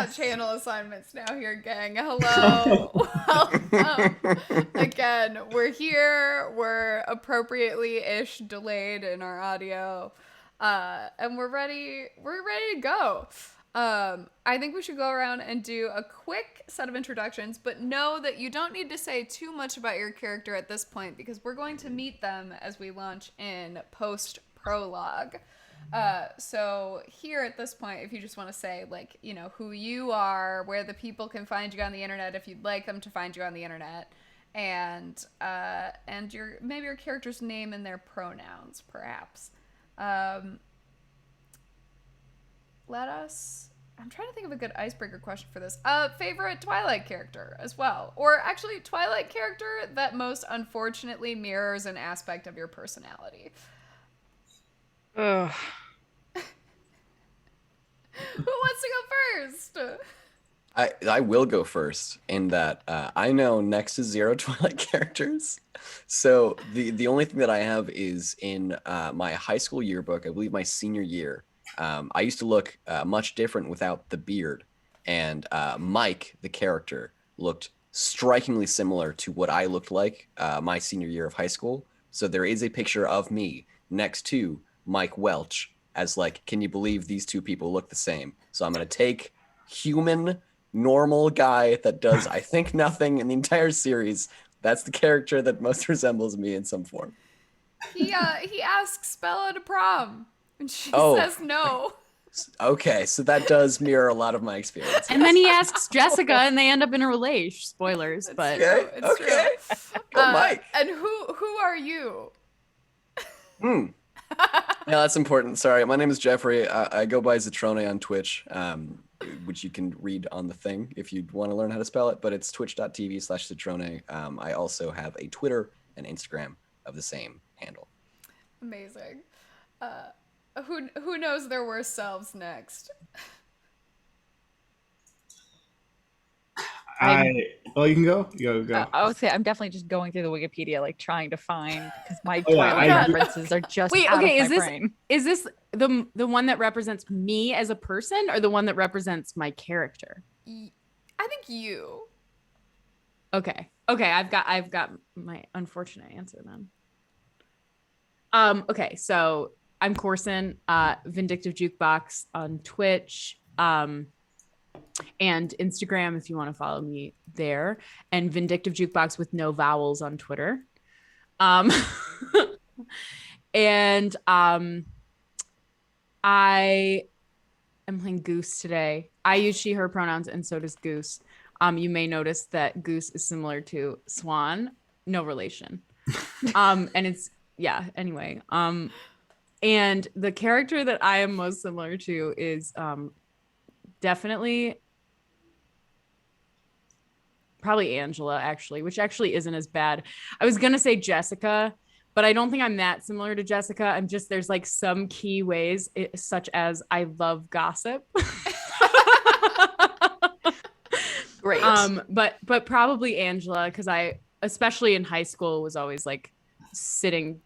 out channel assignments now here, gang. Hello. Welcome. Again, we're here. We're appropriately-ish delayed in our audio. And we're ready to go. I think we should go around and do a quick set of introductions, but know that you don't need to say too much about your character at this point because we're going to meet them as we launch in post-prologue. So here at this point, if you just want to say, like, you know, who you are, where the people can find you on the internet if you'd like them to find you on the internet, and your character's name and their pronouns, perhaps. I'm trying to think of a good icebreaker question for this. Favorite Twilight character as well. Or actually, Twilight character that most unfortunately mirrors an aspect of your personality. Ugh. Who wants to go first? I will go first in that I know next to zero Twilight characters. So the only thing that I have is in my high school yearbook, I believe my senior year. I used to look much different without the beard. And Mike, the character, looked strikingly similar to what I looked like my senior year of high school. So there is a picture of me next to Mike Welch as like, can you believe these two people look the same? So I'm going to take human, normal guy that does, I think, nothing in the entire series. That's the character that most resembles me in some form. He asks Bella to prom, and she says no. Okay, so that does mirror a lot of my experience. And then he asks Jessica, and they end up in a relation. Spoilers, but It's true. Go Mike. And who are you? Yeah, that's important. Sorry, my name is Jeffrey. I go by Zatrone on Twitch, which you can read on the thing if you want to learn how to spell it, but it's twitch.tv/Zatrone. I also have a Twitter and Instagram of the same handle. Amazing. Who knows their worst selves next? You can go. Go. I would say I'm definitely just going through the Wikipedia, like trying to find because my yeah, Twilight references are just wait, out okay, of my brain. is this the one that represents me as a person or the one that represents my character? I think you. Okay, I've got my unfortunate answer then. Okay, so I'm Corson, Vindictive Jukebox on Twitch, and Instagram if you want to follow me there, and Vindictive Jukebox with no vowels on Twitter. And I am playing Goose today. I use she, her pronouns, and so does Goose. You may notice that Goose is similar to Swan, no relation. And it's, yeah, anyway. And the character that I am most similar to is definitely probably Angela, actually, which actually isn't as bad. I was going to say Jessica, but I don't think I'm that similar to Jessica. I'm just, there's like some key ways, such as I love gossip. Great. But probably Angela, because I, especially in high school, was always like sitting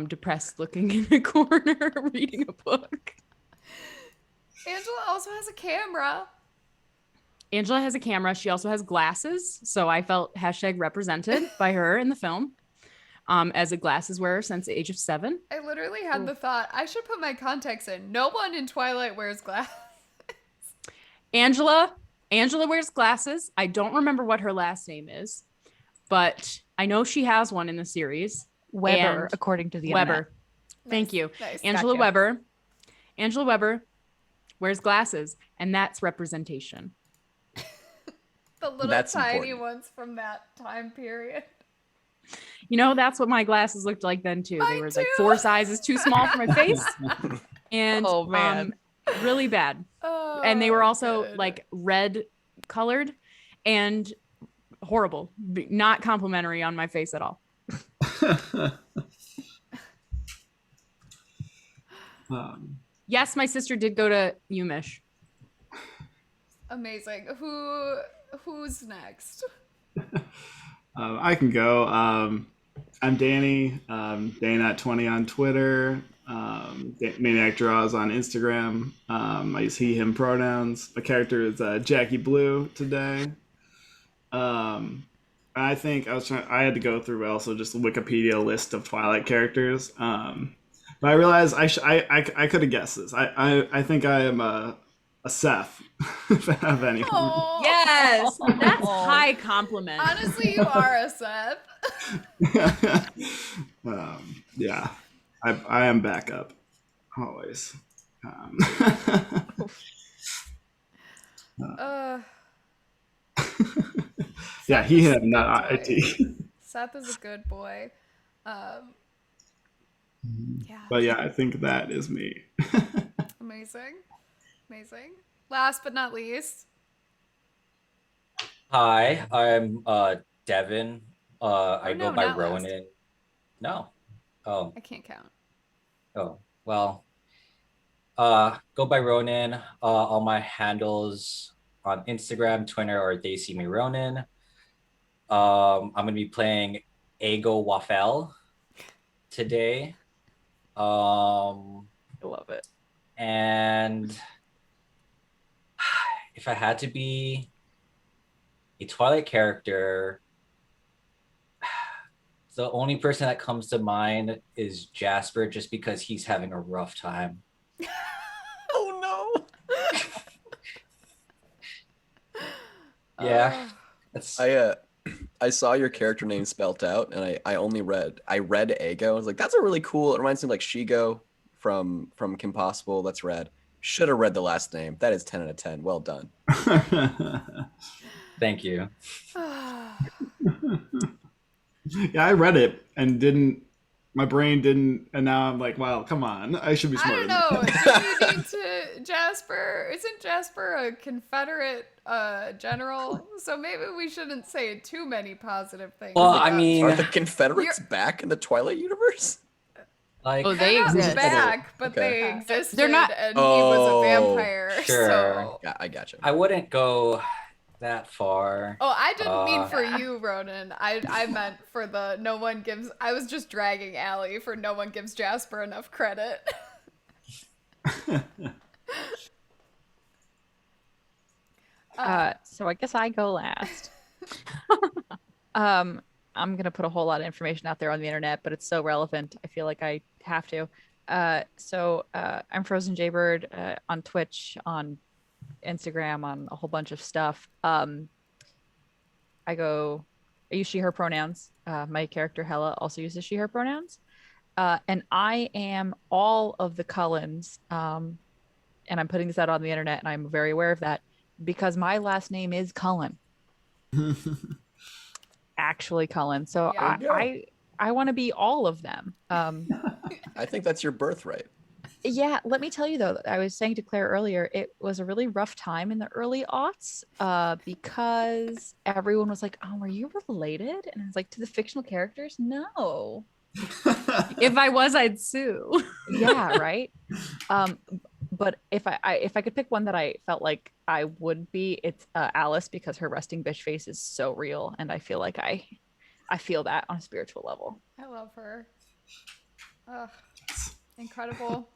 depressed looking in a corner reading a book. Angela also has a camera. Angela has a camera. She also has glasses. So I felt #represented by her in the film as a glasses wearer since the age of 7. I literally had the thought, I should put my contacts in. No one in Twilight wears glasses. Angela wears glasses. I don't remember what her last name is, but I know she has one in the series. Weber, according to the Weber. internet. Thank you. Nice. Angela Gotcha. Weber wears glasses, and that's representation. The little That's tiny important. ones from that time period. You know, that's what my glasses looked like then too. They Mine were too. like 4 sizes too small for my face, and Oh, man. really bad. Oh, And they were also good. like red colored and horrible, not complimentary on my face at all. Yes, my sister did go to UMich. Amazing. Who's next? I can go. I'm Danny, Danat20 on Twitter. Maniac Draws on Instagram. I use he, him pronouns. My character is Jackie Blue today. I think I had to go through also just a Wikipedia list of Twilight characters. But I realized I could have guessed this. I think I am a Seth, if I have anyone. Oh, Yes, that's high compliment. honestly, you are a Seth. Yeah, I am backup always. Uh, Yeah, Seth he, is him, a not good boy. IT. Seth is a good boy. Yeah, But yeah, I think that is me. amazing. Amazing. Last but not least, Hi, I'm Devin. I go no, by not last. Ronan. No. Oh, I can't count. well. Go by Ronan. All my handles on Instagram, Twitter, or they see me Ronan. I'm gonna be playing Ego Wafel today. I love it. And if I had to be a Twilight character, the only person that comes to mind is Jasper, just because he's having a rough time. Oh no. Yeah, that's I saw your character name spelt out, and I read Ego. I was like, that's a really cool. It reminds me of like Shigo from Kim Possible. That's red. Should have read the last name. That is 10 out of 10. Well done. thank you. Yeah, I read it and didn't. My brain didn't, and now I'm like, wow, come on, I should be I smarter. don't know. than that. Do you need to Jasper? Isn't Jasper a Confederate general? So maybe we shouldn't say too many positive things. Well, about I mean, Are the Confederates You're- back in the Twilight universe? like, Oh, they They're not exist. back, but Okay. they existed. They're not- and he was a Oh, vampire. sure. So. Yeah, I gotcha. I wouldn't go that far. Oh, I didn't mean for Yeah. you, Ronan. I meant for the no one gives. I was just dragging Allie for no one gives Jasper enough credit. So I guess I go last. I'm gonna put a whole lot of information out there on the internet, but it's so relevant. I feel like I have to. I'm Frozen Jaybird on Twitch, on Instagram, on a whole bunch of stuff. I use she, her pronouns. My character Hella also uses she, her pronouns. And I am all of the Cullens. And I'm putting this out on the internet, and I'm very aware of that because my last name is Cullen. Actually, Cullen. So Yeah. There you I want to be all of them. I think that's your birthright. Yeah, let me tell you though, I was saying to Claire earlier, it was a really rough time in the early aughts because everyone was like, "Oh, are you related?" And I was like, "To the fictional characters, no." If I was, I'd sue. Yeah, right. But if I could pick one that I felt like I would be, it's Alice, because her resting bitch face is so real, and I feel like I feel that on a spiritual level. I love her. Ugh, incredible.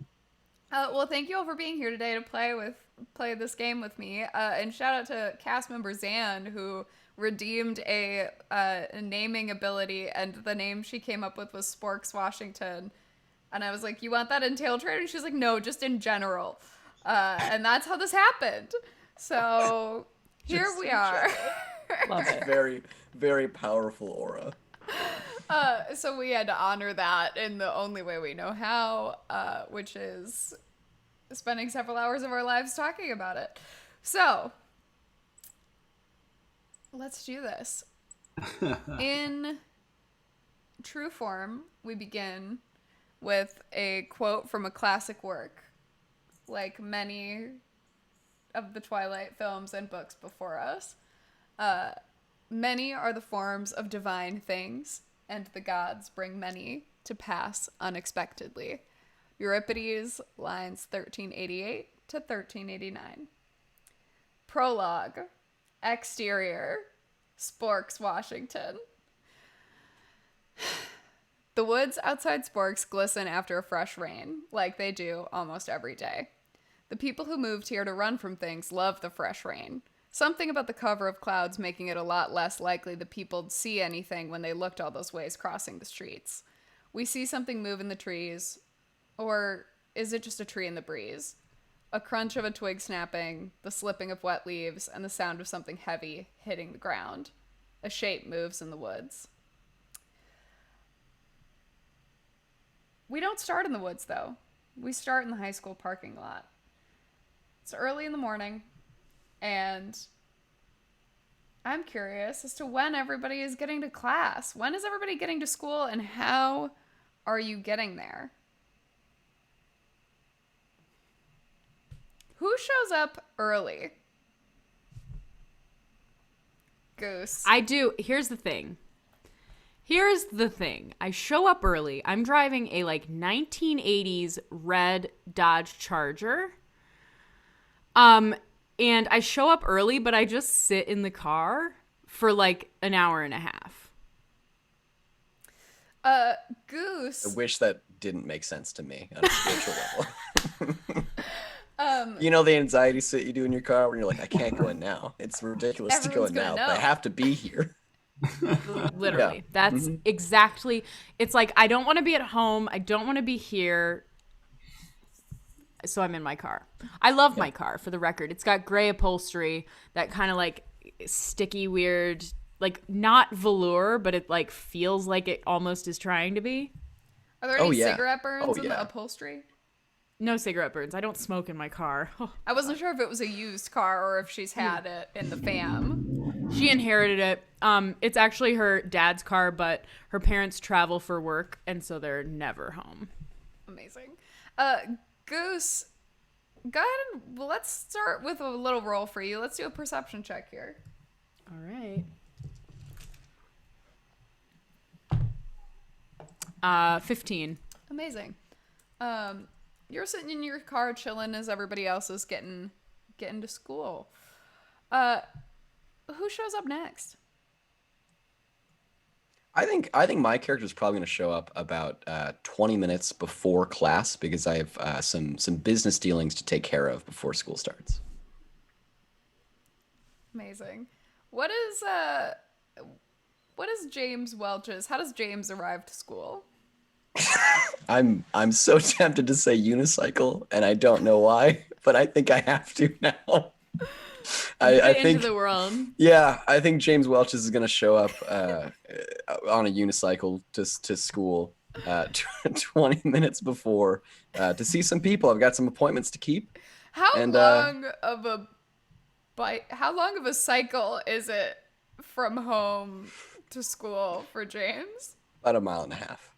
Well, thank you all for being here today to play this game with me. And shout out to cast member Zan, who redeemed a naming ability, and the name she came up with was Sporks Washington. And I was like, "You want that in Tail Trader?" And she's like, "No, just in general." And that's how this happened. So here we are. Love it. Very, very powerful aura. So we had to honor that in the only way we know how, which is spending several hours of our lives talking about it. So let's do this. In true form, we begin with a quote from a classic work, like many of the Twilight films and books before us. Many are the forms of divine things, and the gods bring many to pass unexpectedly. Euripides, lines 1388 to 1389. Prologue. Exterior. Sporks, Washington. The woods outside Sporks glisten after a fresh rain, like they do almost every day. The people who moved here to run from things love the fresh rain. Something about the cover of clouds making it a lot less likely the people'd see anything when they looked all those ways crossing the streets. We see something move in the trees, or is it just a tree in the breeze? A crunch of a twig snapping, the slipping of wet leaves, and the sound of something heavy hitting the ground. A shape moves in the woods. We don't start in the woods, though. We start in the high school parking lot. It's early in the morning, and I'm curious as to when everybody is getting to class. When is everybody getting to school, and how are you getting there? Who shows up early? Goose. I do. Here's the thing. I show up early. I'm driving a 1980s red Dodge Charger. And I show up early, but I just sit in the car for an hour and a half. Goose. I wish that didn't make sense to me on a spiritual level. You know the anxiety sit you do in your car when you're like, I can't go in now. It's ridiculous to go in now, but I have to be here. Literally. Yeah. That's exactly. It's like, I don't want to be at home. I don't want to be here. So I'm in my car. I love my car, for the record. It's got gray upholstery, that kind of sticky, weird, not velour, but it feels like it almost is trying to be. Are there any cigarette burns in the upholstery? No cigarette burns. I don't smoke in my car. I wasn't sure if it was a used car or if she's had it in the fam. She inherited it. It's actually her dad's car, but her parents travel for work, and so they're never home. Amazing. Goose, go ahead and let's start with a little roll for you. Let's do a perception check here. All right. 15. Amazing. You're sitting in your car chilling as everybody else is getting to school. Who shows up next? I think my character is probably going to show up about 20 minutes before class because I have some business dealings to take care of before school starts. Amazing. What is James Welch's? How does James arrive to school? I'm so tempted to say unicycle, and I don't know why, but I think I have to now. I think into the world. Yeah, I think James Welch is going to show up on a unicycle to school 20 minutes before to see some people. I've got some appointments to keep. How long of a cycle is it from home to school for James? About a mile and a half.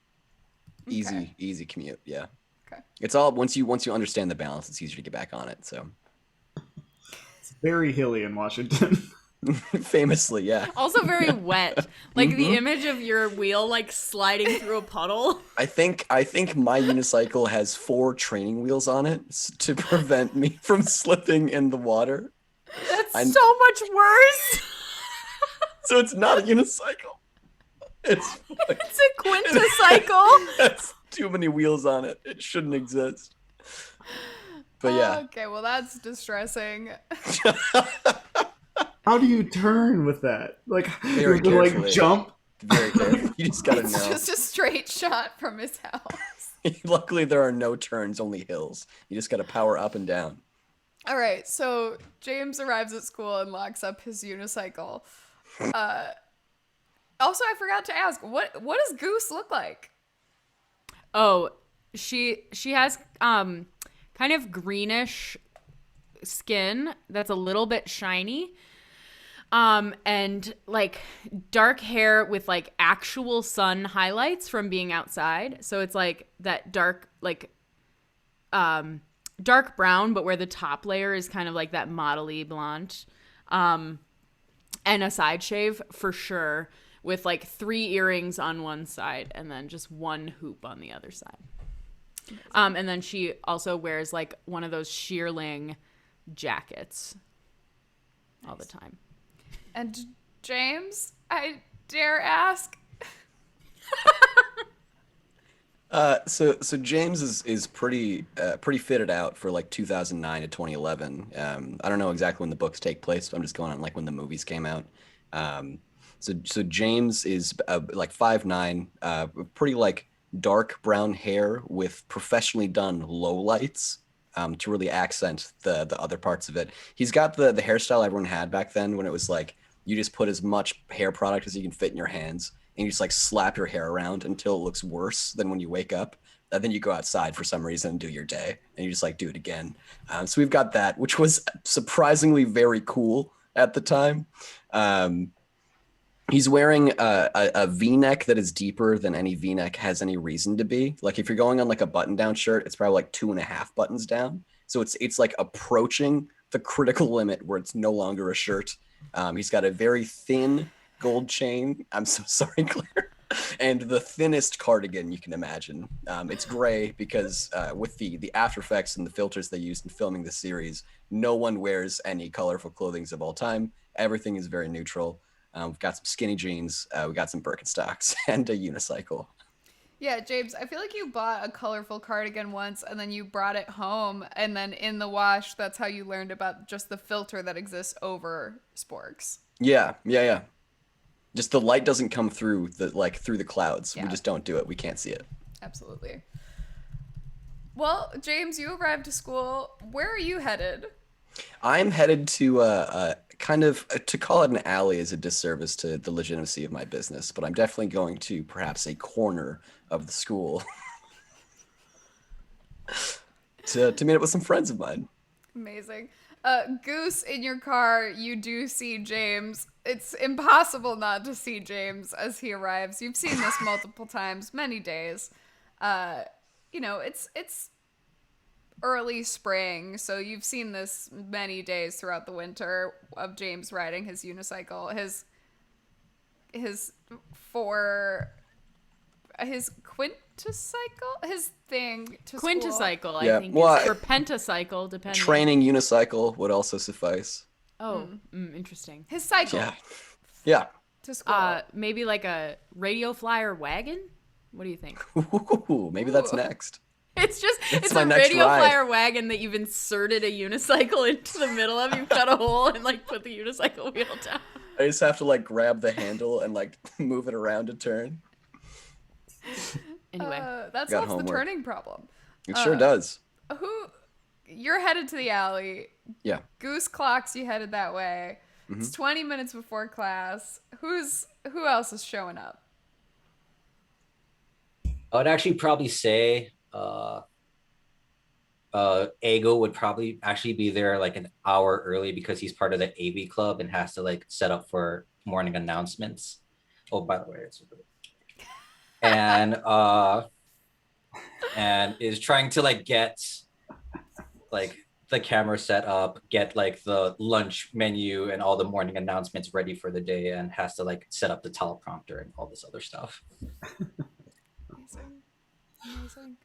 Okay. Easy commute. Yeah. Okay. It's all once you understand the balance, it's easier to get back on it. So. It's very hilly in Washington. Famously, yeah. Also very wet. The image of your wheel sliding through a puddle. I think my unicycle has 4 training wheels on it to prevent me from slipping in the water. That's so much worse. So it's not a unicycle. It's a quinticycle. That's too many wheels on it. It shouldn't exist. But yeah. Okay, well that's distressing. How do you turn with that? Very you have to jump? Very carefully. You just gotta know. It's just a straight shot from his house. Luckily there are no turns, only hills. You just gotta power up and down. All right, so James arrives at school and locks up his unicycle. Also, I forgot to ask, what does Goose look like? Oh, she has kind of greenish skin that's a little bit shiny. And dark hair with actual sun highlights from being outside. So it's that dark dark brown, but where the top layer is kind of that modelly blonde. And a side shave for sure, with 3 earrings on one side and then just 1 hoop on the other side. And then she also wears one of those shearling jackets all the time. And James, I dare ask, So James is pretty fitted out for like 2009 to 2011. I don't know exactly when the books take place, but I'm just going on like when the movies came out. Um, so James is like 5'9", pretty like dark brown hair with professionally done lowlights to really accent the other parts of it. He's got the hairstyle everyone had back then when it was like you just put as much hair product as you can fit in your hands and you just like slap your hair around until it looks worse than when you wake up. And then you go outside for some reason and do your day, and you just like do it again. So we've got that, which was surprisingly very cool at the time. Um, he's wearing a V-neck that is deeper than any V-neck has any reason to be. Like if you're going on like a button-down shirt, it's probably like 2.5 buttons down. So it's like approaching the critical limit where it's no longer a shirt. He's got a very thin gold chain. I'm so sorry, Claire. And the thinnest cardigan you can imagine. It's gray because with the after effects and the filters they used in filming the series, no one wears any colorful clothing of all time. Everything is very neutral. We've got some skinny jeans, we got some Birkenstocks, and a unicycle. Yeah, James, I feel like you bought a colorful cardigan once and then you brought it home, and then in the wash, that's how you learned about just the filter that exists over Sporks. Yeah. Just the light doesn't come through through the clouds. Yeah. We just don't do it. We can't see it. Absolutely. Well, James, you arrived to school. Where are you headed? I'm headed to kind of to call it an alley is a disservice to the legitimacy of my business, but I'm definitely going to perhaps a corner of the school to meet up with some friends of mine. Amazing. Goose, in your car, you do see James. It's impossible not to see James as he arrives. You've seen this multiple times, many days. It's early spring, so you've seen this many days throughout the winter of James riding his unicycle, his quinticycle, his thing to school. Quinticycle, Yeah, I think, well, is, or pentacycle, depending. Training unicycle would also suffice. Oh, interesting. His cycle Yeah. to school. Maybe like a radio flyer wagon. What do you think? Ooh, maybe that's next. It's my a next radio ride. flyer wagon that you've inserted a unicycle into the middle of. You've cut a hole and like put the unicycle wheel down. I just have to like grab the handle and like move it around to turn. Anyway, That got solves the homework. turning problem. It sure does. You're headed to the alley. Yeah. Goose clocks you headed that way. It's 20 minutes before class. Who else is showing up? I would actually probably say Ego would probably actually be there like an hour early because he's part of the AV club and has to like set up for morning announcements. Oh, by the way, it's and is trying to like get like the camera set up, get like the lunch menu and all the morning announcements ready for the day, and has to like set up the teleprompter and all this other stuff. Amazing.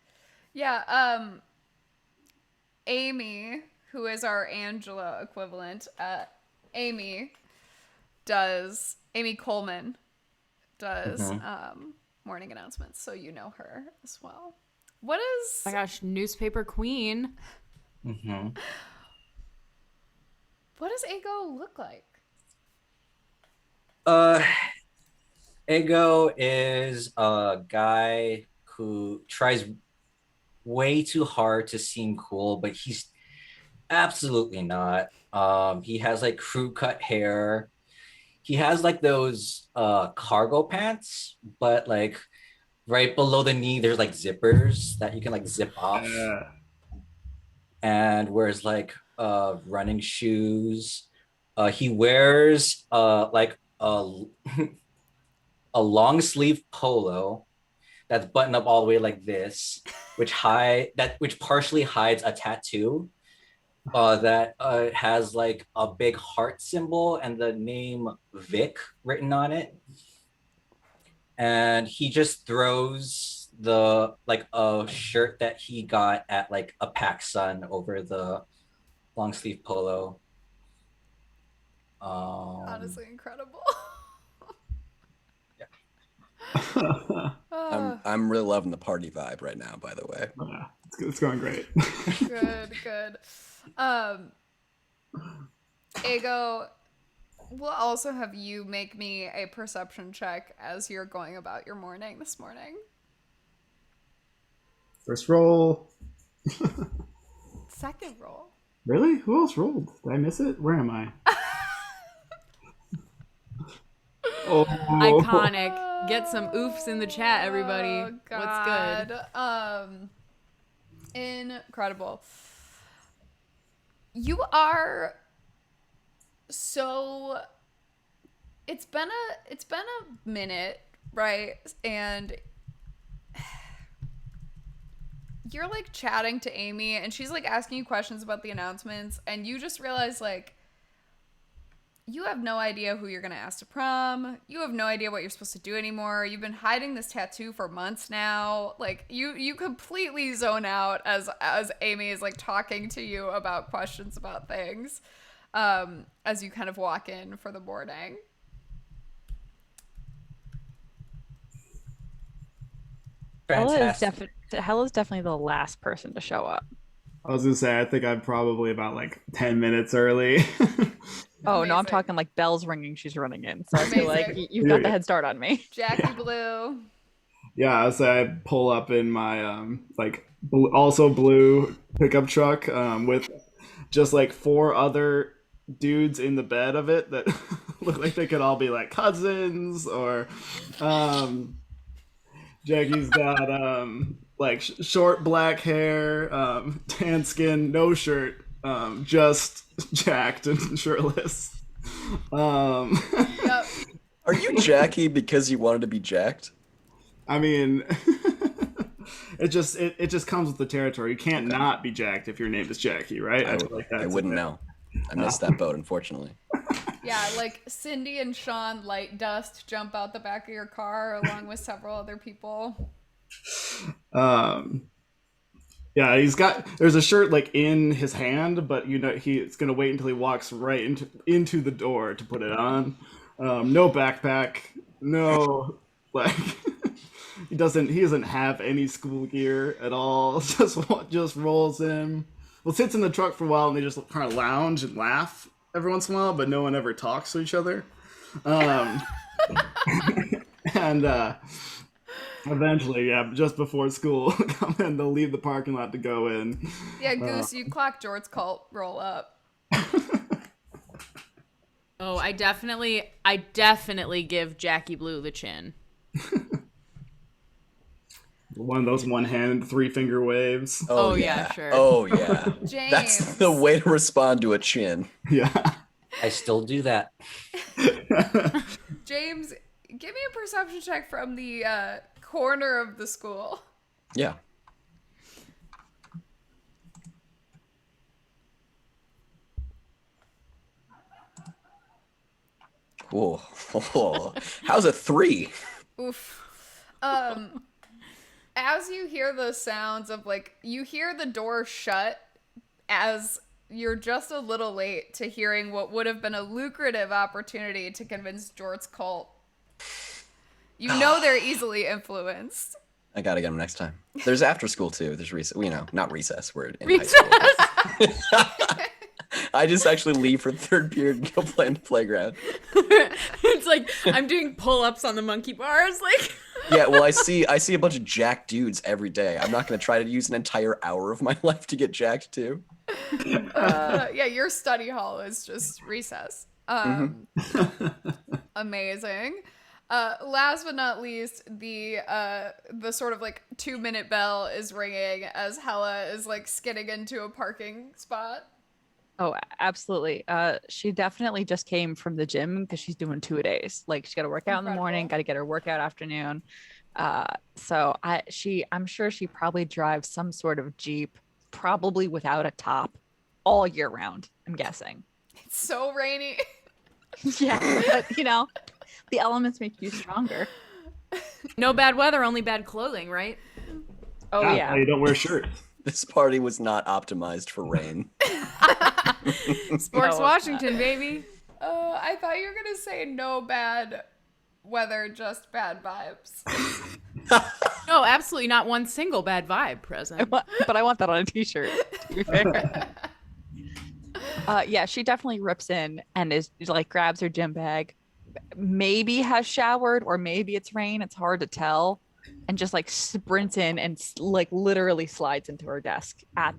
Yeah, Amy, who is our Angela equivalent, Amy Coleman does morning announcements, so you know her as well. What is... oh my gosh, newspaper queen. Mm-hmm. What does Ego look like? Ego is a guy who tries way too hard to seem cool, but he's absolutely not. He has like crew cut hair. He has like those cargo pants, but like right below the knee, there's like zippers that you can like zip off. And wears like running shoes. He wears like a long sleeve polo that's buttoned up all the way like this, which partially hides a tattoo that has like a big heart symbol and the name Vic written on it. And he just throws the like a shirt that he got at like a PacSun over the long sleeve polo. Honestly incredible. I'm really loving the party vibe right now, by the way. Yeah, it's going great. Good. Ego, we'll also have you make me a perception check as you're going about your morning this morning. First roll. Second roll. Really? Who else rolled? Did I miss it? Where am I? Oh. Iconic. Get some oofs in the chat, everybody. Oh, What's good? Incredible. You are so. It's been a minute, right? And you're like chatting to Amy, and she's like asking you questions about the announcements, and you just realize like you have no idea who you're gonna ask to prom. You have no idea what you're supposed to do anymore. You've been hiding this tattoo for months now. Like you completely zone out as Amy is like talking to you about questions about things, as you kind of walk in for the morning. Fantastic. Hella's definitely the last person to show up. I was gonna say, I think I'm probably about like 10 minutes early. Oh no, I'm Amazing. talking like bells ringing. She's running in, so I feel like Amazing. you've got the head start on me. Jackie Blue. Yeah, so I pull up in my also blue pickup truck with just like 4 other dudes in the bed of it that look like they could all be like cousins, or Jackie's got like short black hair, tan skin, no shirt, just jacked and shirtless. Yep. Are you Jackie because you wanted to be jacked? I mean, it just comes with the territory. You can't not be jacked if your name is Jackie, right? I feel like I that's wouldn't know. I missed that boat, unfortunately. Yeah, like Cindy and Sean Light Dust jump out the back of your car along with several other people. Yeah, there's a shirt like in his hand, but you know he's gonna wait until he walks right into the door to put it on. No backpack, no like he doesn't have any school gear at all. Just rolls in. Well, sits in the truck for a while, and they just kind of lounge and laugh every once in a while, but no one ever talks to each other. And eventually, yeah, just before school, come in, they'll leave the parking lot to go in. Yeah, Goose, you clock Jort's cult roll up. Oh, I definitely give Jackie Blue the chin. One of those one-hand, 3-finger waves. Oh, yeah, sure. Oh yeah. James. That's the way to respond to a chin. Yeah. I still do that. James, give me a perception check from the corner of the school. Yeah. Whoa. How's a 3? Oof. As you hear those sounds of like, you hear the door shut as you're just a little late to hearing what would have been a lucrative opportunity to convince Jort's cult. You know they're easily influenced. I gotta get them next time. There's after school too. There's recess. You know, not recess. We're in high school. I just actually leave for 3rd period and go play in the playground. It's like I'm doing pull-ups on the monkey bars, like. Yeah, well, I see a bunch of jacked dudes every day. I'm not gonna try to use an entire hour of my life to get jacked too. Yeah, your study hall is just recess. Amazing. Last but not least, the sort of like 2-minute bell is ringing as Hella is like skidding into a parking spot. Oh, absolutely. She definitely just came from the gym because she's doing 2-a-days. Like she's got to work out in the morning, got to get her workout afternoon. So I'm sure she probably drives some sort of Jeep, probably without a top, all year round. I'm guessing. It's so rainy. Yeah, but you know, the elements make you stronger. No bad weather, only bad clothing, right? Oh yeah. You don't wear a shirt. This party was not optimized for rain. Sporks No, Washington, baby. I thought you were gonna say no bad whether just bad vibes. No, absolutely not one single bad vibe present. But I want that on a t-shirt, to be fair. Yeah, she definitely rips in and is like grabs her gym bag, maybe has showered or maybe it's rain. It's hard to tell. And just like sprints in and like literally slides into her desk at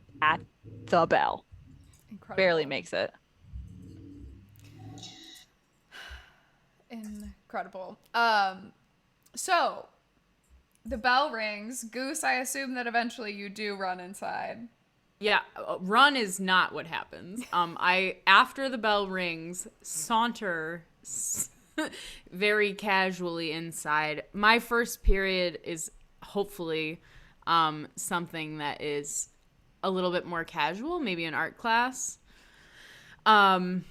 the bell. Incredible. Barely makes it. Incredible. So the bell rings. Goose, I assume that eventually you do run inside. Yeah, run is not what happens. I after the bell rings, saunter very casually inside. My first period is hopefully something that is a little bit more casual, maybe an art class. And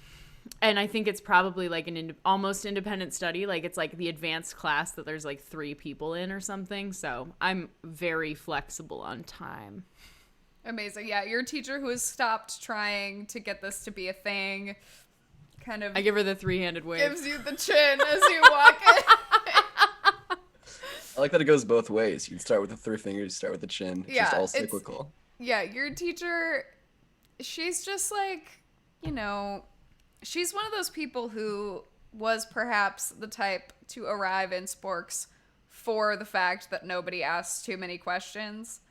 I think it's probably like an almost independent study. Like it's like the advanced class that there's like 3 people in or something. So I'm very flexible on time. Amazing. Yeah, your teacher who has stopped trying to get this to be a thing kind of I give her the 3-handed wave. gives you the chin as you walk in. I like that it goes both ways. You can start with the 3 fingers, you start with the chin. It's just all it's- cyclical. Yeah, your teacher, she's just like, you know, she's one of those people who was perhaps the type to arrive in Sporks for the fact that nobody asks too many questions.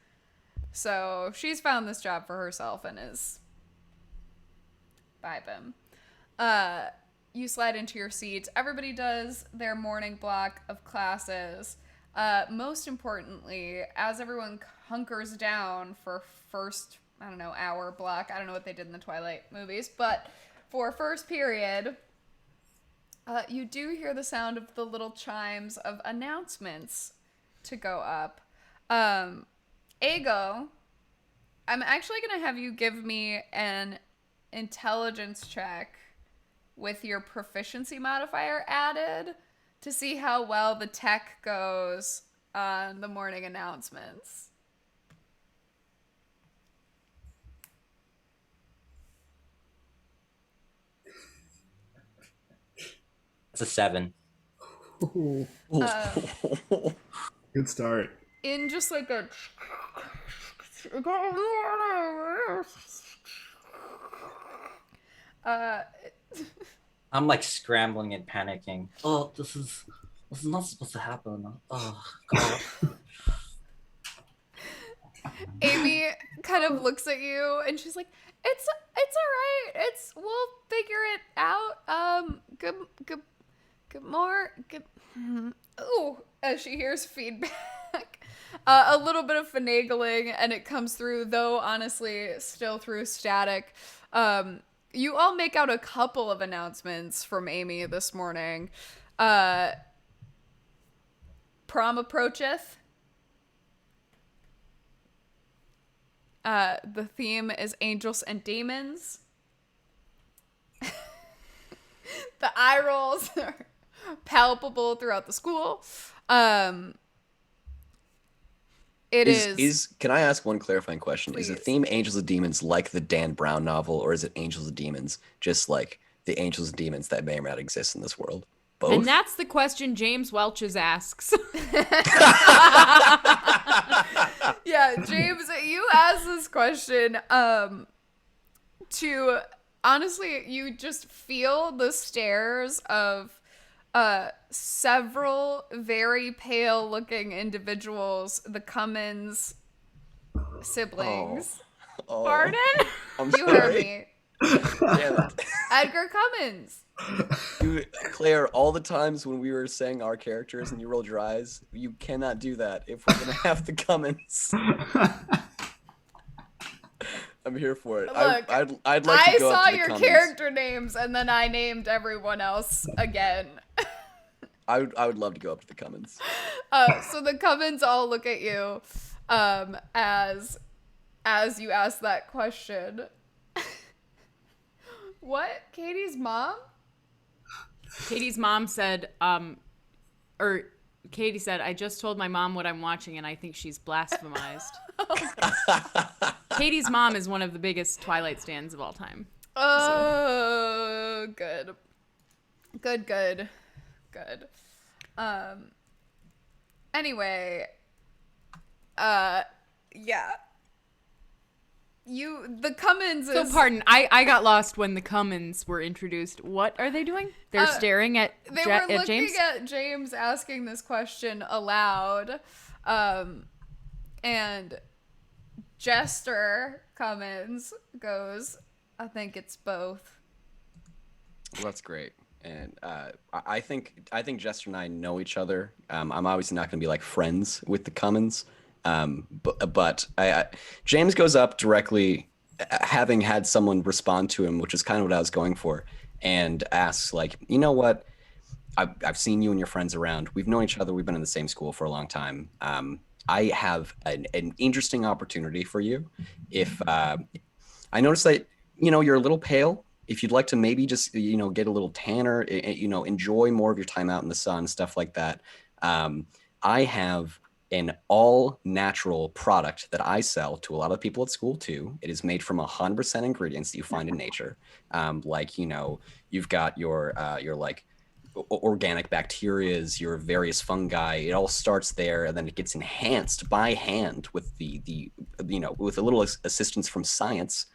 So she's found this job for herself and is vibing. You slide into your seat. Everybody does their morning block of classes. Most importantly, as everyone hunkers down for first, I don't know, hour block. I don't know what they did in the Twilight movies, but for first period, you do hear the sound of the little chimes of announcements to go up. Ego, I'm actually going to have you give me an intelligence check with your proficiency modifier added to see how well the tech goes on the morning announcements. It's a 7. Good start. In just like a... I'm like scrambling and panicking. Oh, this is not supposed to happen. Oh God. Good kind of looks at you and she's like, it's all right. We'll figure it out. Good. Ooh, as she hears feedback. A little bit of finagling and it comes through, though honestly still through static. You all make out a couple of announcements from Amy this morning. Prom approacheth. The theme is angels and demons. The eye rolls are palpable throughout the school. Can I ask one clarifying question? Please. Is the theme Angels and Demons like the Dan Brown novel, or is it Angels and Demons just like the Angels and Demons that may or may not exist in this world? Both? And that's the question James Welch's asks. Yeah, James, you asked this question to honestly, you just feel the stares of several very pale looking individuals, the Cummins siblings. Oh, Pardon? I'm You heard sorry. me. Damn it. Edgar Cummins. Claire, all the times when we were saying our characters and you rolled your eyes, you cannot do that if we're gonna have the Cummins. I'm here for it. Look, I'd like to I go up saw to the your Cummins. character names and then I named everyone else again. I would love to go up to the Cummins. So the Cummins all look at you as you ask that question. What? Katie's mom? Katie's mom said, Katie said, I just told my mom what I'm watching and I think she's blasphemized. Katie's mom is one of the biggest Twilight stands of all time. Oh, good. Anyway, yeah. The Cummins So is... pardon, I got lost when the Cummins were introduced. What are they doing? They're staring at They were looking James? at James asking this question aloud. And Jester Cummins goes, I think it's both. Well, that's great. And I think Jester and I know each other. I'm obviously not going to be like friends with the Cummins. But James goes up directly, having had someone respond to him, which is kind of what I was going for, and asks, like, you know what? I've seen you and your friends around. We've known each other. We've been in the same school for a long time. I have an interesting opportunity for you. If I notice that, you're a little pale. If you'd like to maybe just, get a little tanner, enjoy more of your time out in the sun, stuff like that. I have an all natural product that I sell to a lot of people at school too. It is made from 100% ingredients that you find in nature. You've got your like organic bacterias, your various fungi. It all starts there, and then it gets enhanced by hand with with a little assistance from science.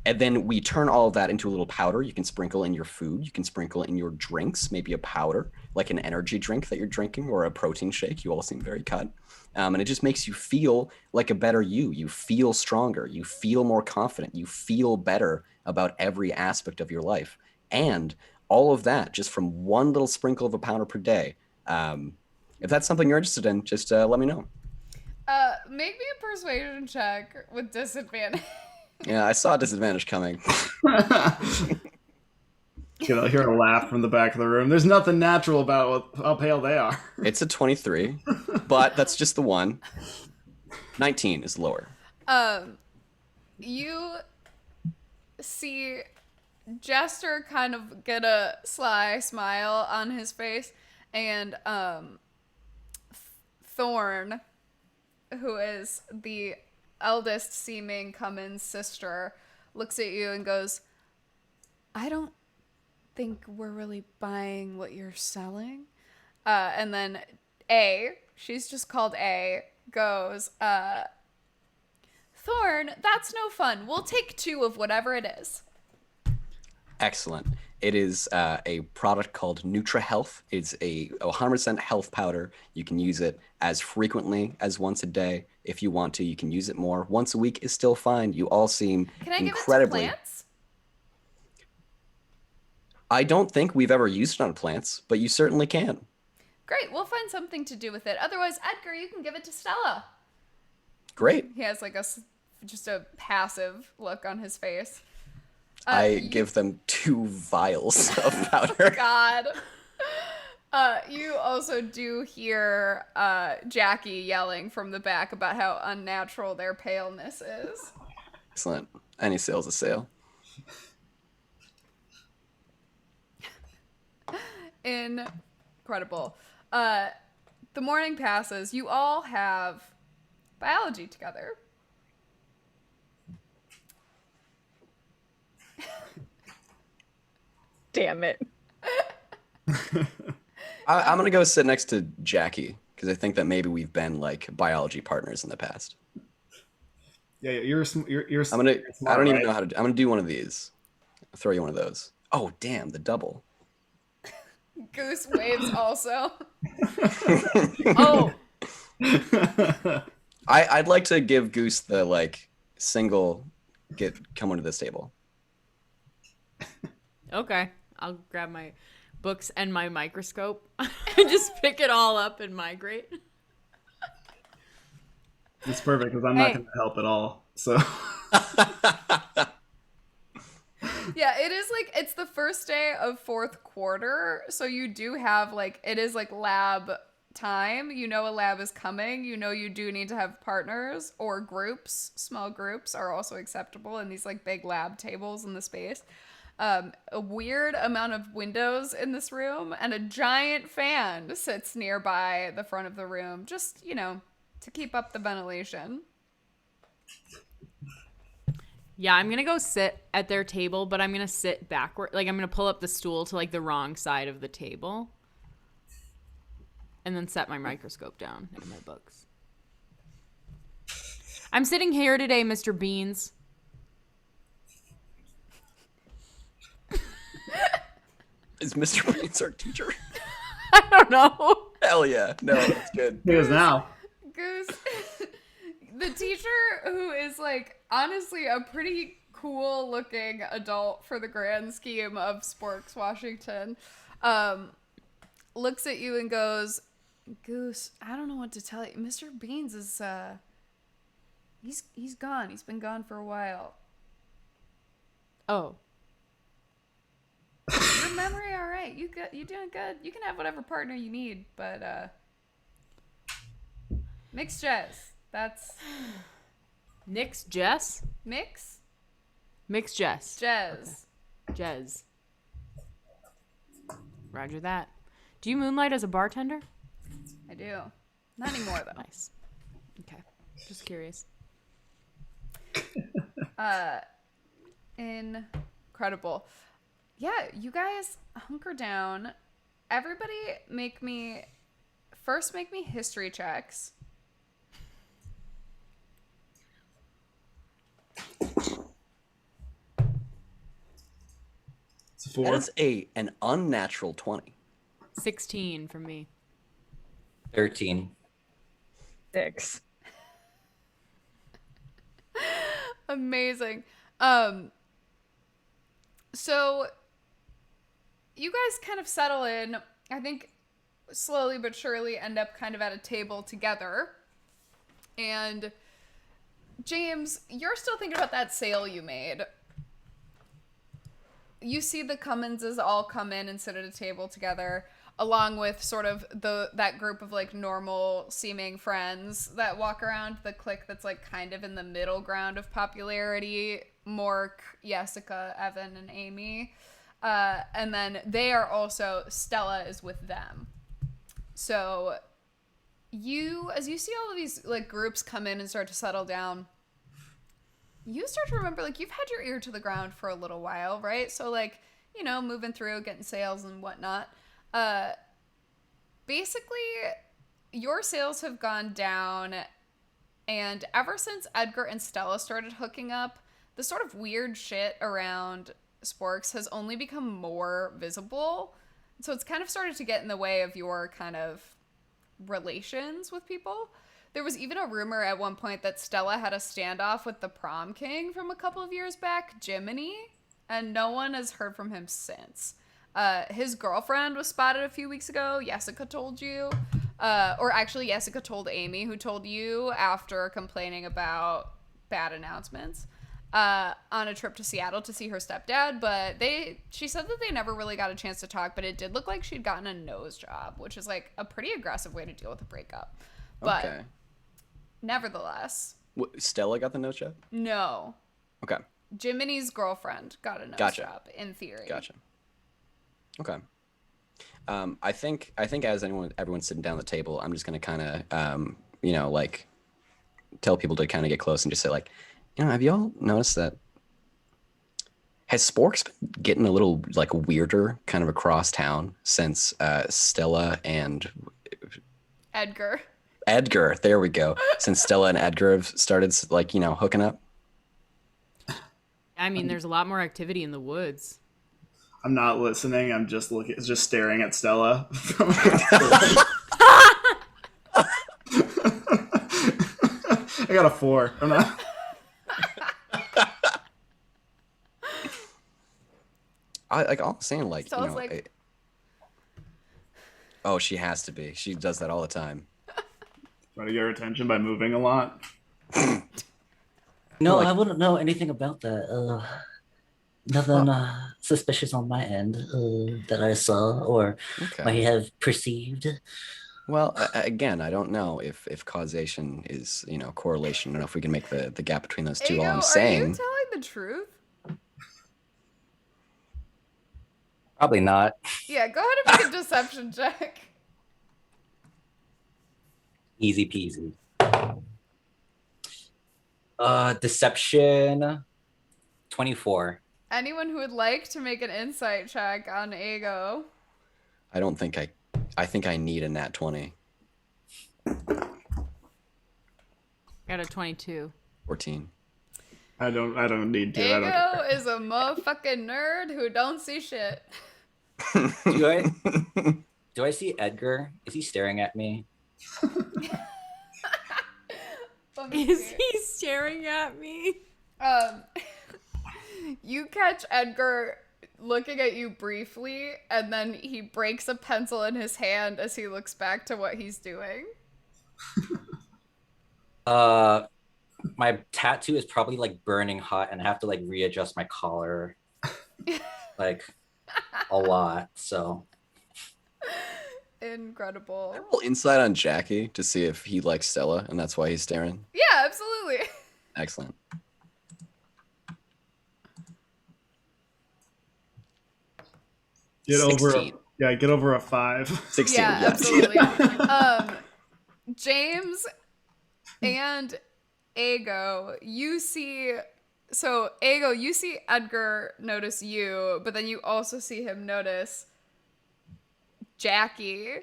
And then we turn all of that into a little powder. You can sprinkle in your food. You can sprinkle in your drinks, maybe a powder, like an energy drink that you're drinking or a protein shake. You all seem very cut. And it just makes you feel like a better you. You feel stronger. You feel more confident. You feel better about every aspect of your life. And all of that just from one little sprinkle of a powder per day. If that's something you're interested in, just let me know. Make me a persuasion check with disadvantage. Yeah, I saw a disadvantage coming. You'll hear a laugh from the back of the room. There's nothing natural about how pale they are. It's a 23, but that's just the one. 19 is lower. You see Jester kind of get a sly smile on his face, and Thorn, who is the eldest seeming Cummins' sister, looks at you and goes, I don't think we're really buying what you're selling. And then she's just called goes, Thorn, that's no fun. We'll take 2 of whatever it is. Excellent. It is a product called NutriHealth. It's a 100% health powder. You can use it as frequently as once a day. If you want to, you can use it more. Once a week is still fine. You all seem incredibly... Give it to plants? I don't think we've ever used it on plants, but you certainly can. Great, we'll find something to do with it. Otherwise, Edgar, you can give it to Stella. Great. He has like just a passive look on his face. I give them 2 vials of powder. God. You also do hear Jackie yelling from the back about how unnatural their paleness is. Excellent. Any sale's a sale. Incredible. The morning passes. You all have biology together. Damn it. I'm going to go sit next to Jackie because I think that maybe we've been like biology partners in the past. Yeah, you're I'm going to, smart, I don't even right? know how to, I'm going to do one of these. I'll throw you one of those. Oh, damn, the double. Goose waves also. Oh, I'd like to give Goose the like single come onto this table. okay. I'll grab my books and my microscope and just pick it all up and migrate. It's perfect because I'm not going to help at all. So Yeah, it is like, it's the first day of 4th quarter, so you do have like, it is like lab time. You know a lab is coming. You know you do need to have partners or groups. Small groups are also acceptable in these like big lab tables in the space. A weird amount of windows in this room, and a giant fan sits nearby the front of the room, just, to keep up the ventilation. Yeah, I'm gonna go sit at their table, but I'm gonna sit backward. Like, I'm gonna pull up the stool to like the wrong side of the table. and then set my microscope down in my books. I'm sitting here today, Mr. Beans. Is Mr. Beans our teacher? I don't know. Hell yeah. No, that's good. He is now. Goose, the teacher, who is like honestly a pretty cool looking adult for the grand scheme of Sporks, Washington, looks at you and goes, Goose, I don't know what to tell you. Mr. Beans is he's gone. He's been gone for a while. Oh. Your memory all right. You doing good. You can have whatever partner you need, but mixed Jess. That's Nick's Jess? mix Mixed Jess. Jez. Jez. Roger that. Do you moonlight as a bartender? I do. Not anymore though. Nice. Okay. Just curious. Incredible. Yeah, you guys hunker down. Everybody make me history checks. It's a 4. That is an unnatural 20. 16 from me. 13. 6. Amazing. So you guys kind of settle in. I think slowly but surely end up kind of at a table together. And James, you're still thinking about that sale you made. You see the Cumminses all come in and sit at a table together, along with sort of that group of like normal seeming friends that walk around, the clique that's like kind of in the middle ground of popularity. Mork, Jessica, Evan, and Amy. And then they are also, Stella is with them. So as you see all of these like groups come in and start to settle down, you start to remember, like, you've had your ear to the ground for a little while, right? So, like, you know, moving through, getting sales and whatnot. Basically, your sales have gone down, and ever since Edgar and Stella started hooking up, the sort of weird shit around Sporks has only become more visible. So it's kind of started to get in the way of your kind of relations with people. There was even a rumor at one point that Stella had a standoff with the prom king from a couple of years back, Jiminy, and no one has heard from him since. His girlfriend was spotted a few weeks ago. Jessica told you. Or actually, Jessica told Amy, who told you after complaining about bad announcements, on a trip to Seattle to see her stepdad. But she said that they never really got a chance to talk, but it did look like she'd gotten a nose job, which is like a pretty aggressive way to deal with a breakup. But Okay. Nevertheless. Stella got the nose job? No. Okay. Jiminy's girlfriend got a nose Gotcha. job, in theory. Gotcha. Okay. I think as everyone's sitting down at the table, I'm just gonna kind of like tell people to kind of get close and just say like, have y'all noticed that? Has Sporks been getting a little like weirder kind of across town since Stella and Edgar, there we go. Since Stella and Edgar have started like, hooking up? I mean, there's a lot more activity in the woods. I'm not listening. I'm just staring at Stella. I got a 4. I'm not. I'm saying like, Stella's like, oh, she has to be. She does that all the time. Try to get her attention by moving a lot. No, Like- I wouldn't know anything about that. Nothing suspicious on my end that I saw or Okay. might have perceived. Well, again, I don't know if causation is, correlation. I don't know if we can make the gap between those two. Ago, All I'm are you saying, telling the truth? Probably not. Yeah, go ahead and make a deception check. Easy peasy. Deception 24. Anyone who would like to make an insight check on Ago? I don't think I I think I need a nat 20. Got a 22. 14. I don't need to. I don't Ego care. is a motherfucking nerd who don't see shit. Do I see Edgar? Is he staring at me? Let me Is see. he staring at me? You catch Edgar looking at you briefly, and then he breaks a pencil in his hand as he looks back to what he's doing. My tattoo is probably like burning hot, and I have to like readjust my collar, like a lot. So Incredible. Roll insight on Jackie to see if he likes Stella, and that's why he's staring. Yeah, absolutely. Excellent. Get over 16. get over a 5. 16. Yeah, yes. absolutely. James and Ego, you see. So, Ego, you see Edgar notice you, but then you also see him notice Jackie.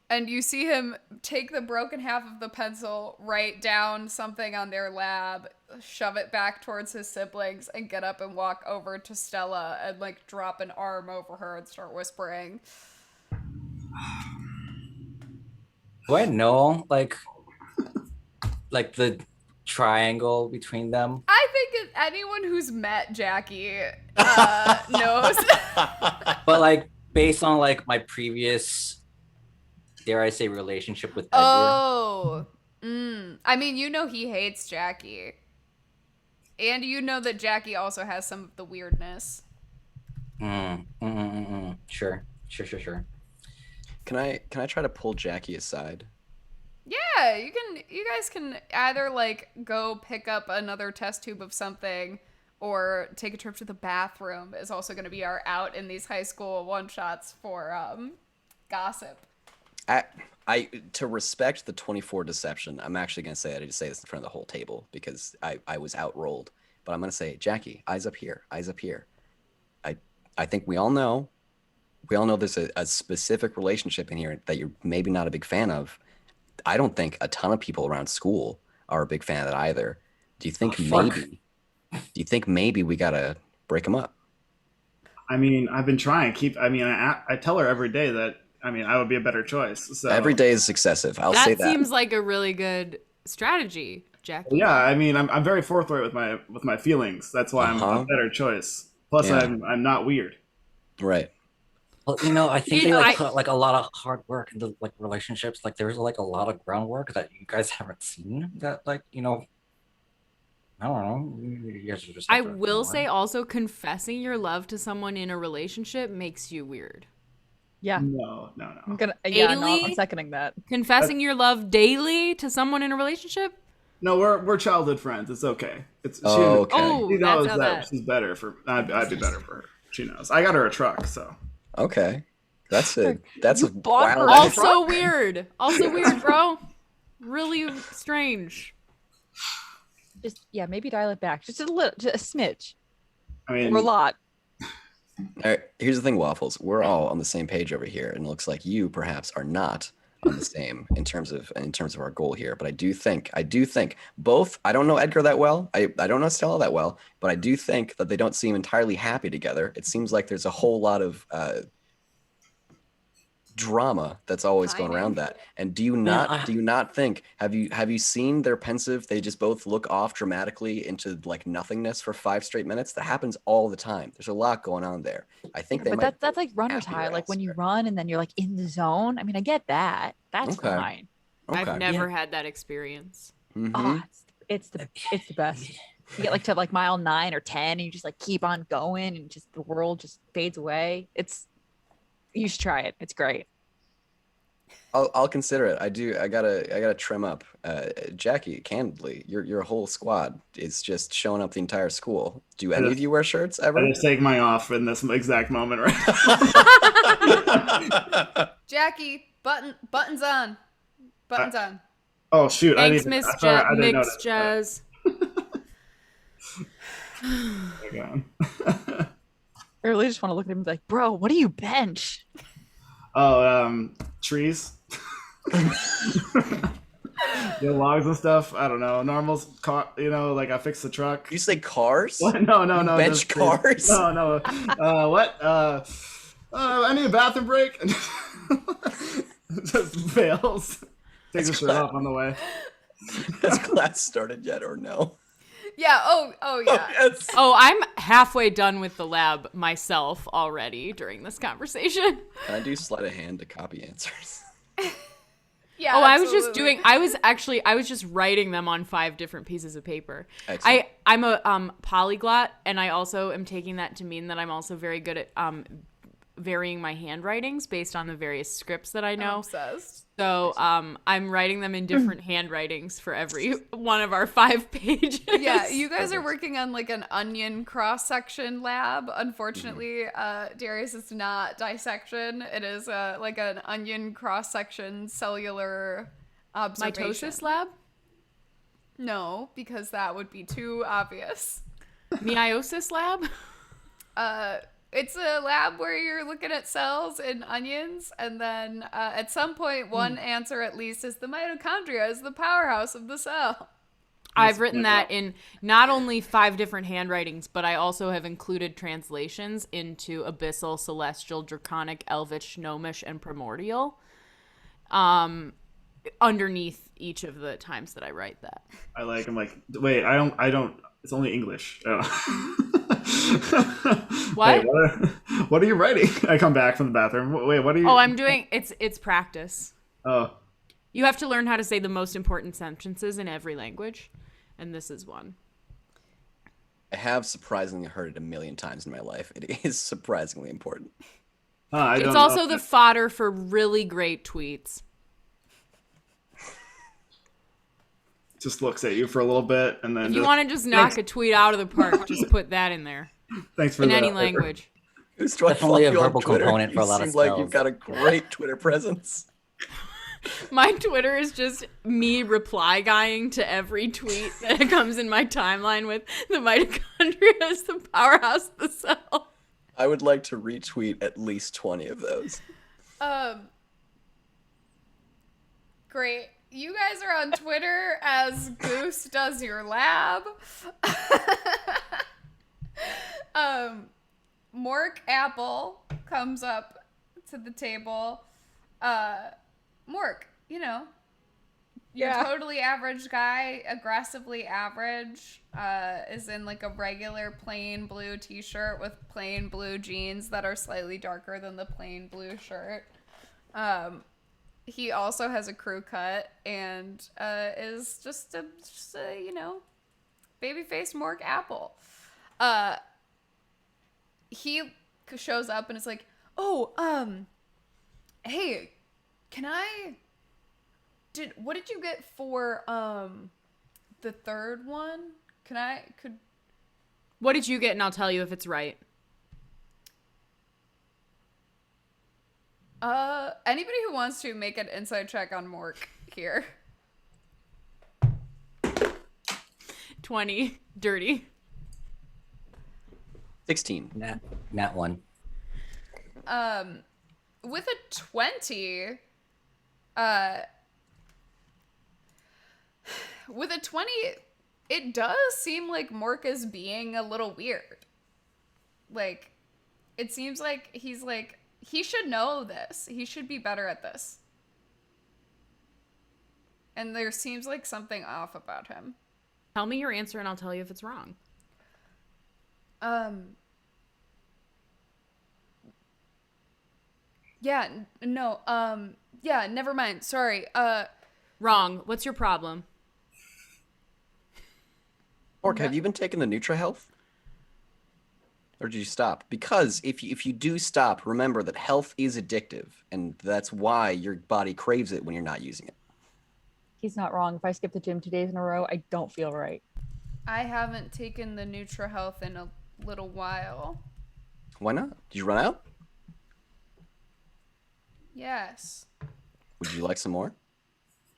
And you see him take the broken half of the pencil, write down something on their lab, shove it back towards his siblings, and get up and walk over to Stella and, like, drop an arm over her and start whispering. do I know like the triangle between them? I think anyone who's met Jackie knows. But like based on like my previous, dare I say, relationship with Edgar. Oh. I mean, you know he hates Jackie. And you know that Jackie also has some of the weirdness. Sure. Can I try to pull Jackie aside? Yeah, you guys can either like go pick up another test tube of something or take a trip to the bathroom is also going to be our out in these high school one-shots for gossip. I to respect the 24 deception, I'm actually going to say I just say this in front of the whole table because I was outrolled. But I'm going to say, Jackie, eyes up here, eyes up here. I think we all know there's a specific relationship in here that you're maybe not a big fan of. I don't think a ton of people around school are a big fan of that either. Do you think maybe we got to break them up? I mean, I've been trying. I tell her every day that I would be a better choice. So Every day is excessive. I'll say That that. seems like a really good strategy, Jackie. yeah, I'm very forthright with my feelings. That's why I'm a better choice. Plus, Yeah. I'm not weird. Right. Well, I think they put like a lot of hard work into like relationships. Like there's like a lot of groundwork that you guys haven't seen. That I don't know. You guys are just. I will say also confessing your love to someone in a relationship makes you weird. Yeah. No. I'm gonna. Yeah, no, Daily? I'm seconding that. Confessing your love daily to someone in a relationship? No, we're childhood friends. It's okay. Okay. Oh, She that's knows how that that. she's better for. I'd be better for her. She knows. I got her a truck, so. Okay. That's a bought her wild. a Also weird. Also weird, bro. Really strange. Just maybe dial it back just a little, just a smidge, I mean, or a lot. All right, here's the thing, Waffles. We're all on the same page over here, and it looks like you perhaps are not on the same in terms of our goal here. But I do think both. I don't know Edgar that well. I don't know Stella that well, but I do think that they don't seem entirely happy together. It seems like there's a whole lot of drama that's always going around that. And do you not think, have you seen their pensive, they just both look off dramatically into like nothingness for 5 straight minutes? That happens all the time. There's a lot going on there. I think they But might. that's like runner's happy high. Like when you elsewhere. run and then you're like in the zone. I mean, I get that. That's Okay. fine. Okay. I've never had that experience. Mhm. Oh, it's the best. You get like to like mile 9 or 10, and you just like keep on going, and just the world just fades away. You should try it. It's great. I'll consider it. I gotta trim up. Jackie, candidly, your whole squad is just showing up the entire school. Do any of you wear shirts ever? I just take mine off in this exact moment right now. Jackie, buttons on. Buttons on. Oh shoot! Thanks, Miss I didn't Mix notice. Jazz. I really just want to look at him and be like, bro, what do you bench? Trees. Logs and stuff. I don't know. Normals, car. Like I fix the truck. You say cars? What? No. Bench cars? No. What? I need a bathroom break. Just fails. Takes a shirt off on the way. Has class started yet or no? Yeah. Oh yeah. Yes. Oh, I'm halfway done with the lab myself already during this conversation. Can I do sleight of hand to copy answers? Yeah. Oh, absolutely. I was just writing them on 5 different pieces of paper. Excellent. I'm a polyglot, and I also am taking that to mean that I'm also very good at varying my handwritings based on the various scripts that I know. I'm obsessed. So I'm writing them in different handwritings for every one of our 5 pages. Yeah, you guys are working on like an onion cross-section lab. Unfortunately, Darius, is not dissection. It is like an onion cross-section cellular observation. Mitosis lab? No, because that would be too obvious. Meiosis lab? It's a lab where you're looking at cells in onions, and then at some point, one answer at least is the mitochondria is the powerhouse of the cell. I've written that in not only 5 different handwritings, but I also have included translations into Abyssal, Celestial, Draconic, Elvish, Gnomish, and Primordial underneath each of the times that I write that. I'm like, wait, I don't. It's only English. What? Wait, what are you writing? I come back from the bathroom. Wait, what are you? Oh, I'm doing it's practice. Oh. You have to learn how to say the most important sentences in every language, and this is one. I have surprisingly heard it a million times in my life. It is surprisingly important. It's also the fodder for really great tweets. Just looks at you for a little bit, and then If you want to just knock a tweet out of the park, just put that in there. Thanks for in that. any language. Who's trying to Definitely follow a you on verbal Twitter? component for a lot of You seem like spells. you've got a great Twitter presence. My Twitter is just me reply guying to every tweet that comes in my timeline with the mitochondria is the powerhouse of the cell. I would like to retweet at least 20 of those. Great. You guys are on Twitter as Goose does your lab. Mork Apple comes up to the table. Mork, you're a totally average guy, aggressively average, is in like a regular plain blue t-shirt with plain blue jeans that are slightly darker than the plain blue shirt. He also has a crew cut and is just a baby-faced Mork Apple. He shows up and is like, hey, what did you get for the third one? What did you get? And I'll tell you if it's right. Anybody who wants to make an inside check on Mork here. 20. Dirty. 16. Nat 1. With a 20, it does seem like Mork is being a little weird. Like, it seems like he's like, he should know this. He should be better at this. And there seems like something off about him. Tell me your answer and I'll tell you if it's wrong. Yeah, no, yeah, never mind. Sorry. Wrong. What's your problem? Mork, have you been taking the NutriHealth? Or did you stop? Because if you do stop, remember that health is addictive, and that's why your body craves it when you're not using it. He's not wrong. If I skip the gym 2 days in a row, I don't feel right. I haven't taken the NutriHealth in a little while. Why not? Did you run out? Yes. Would you like some more?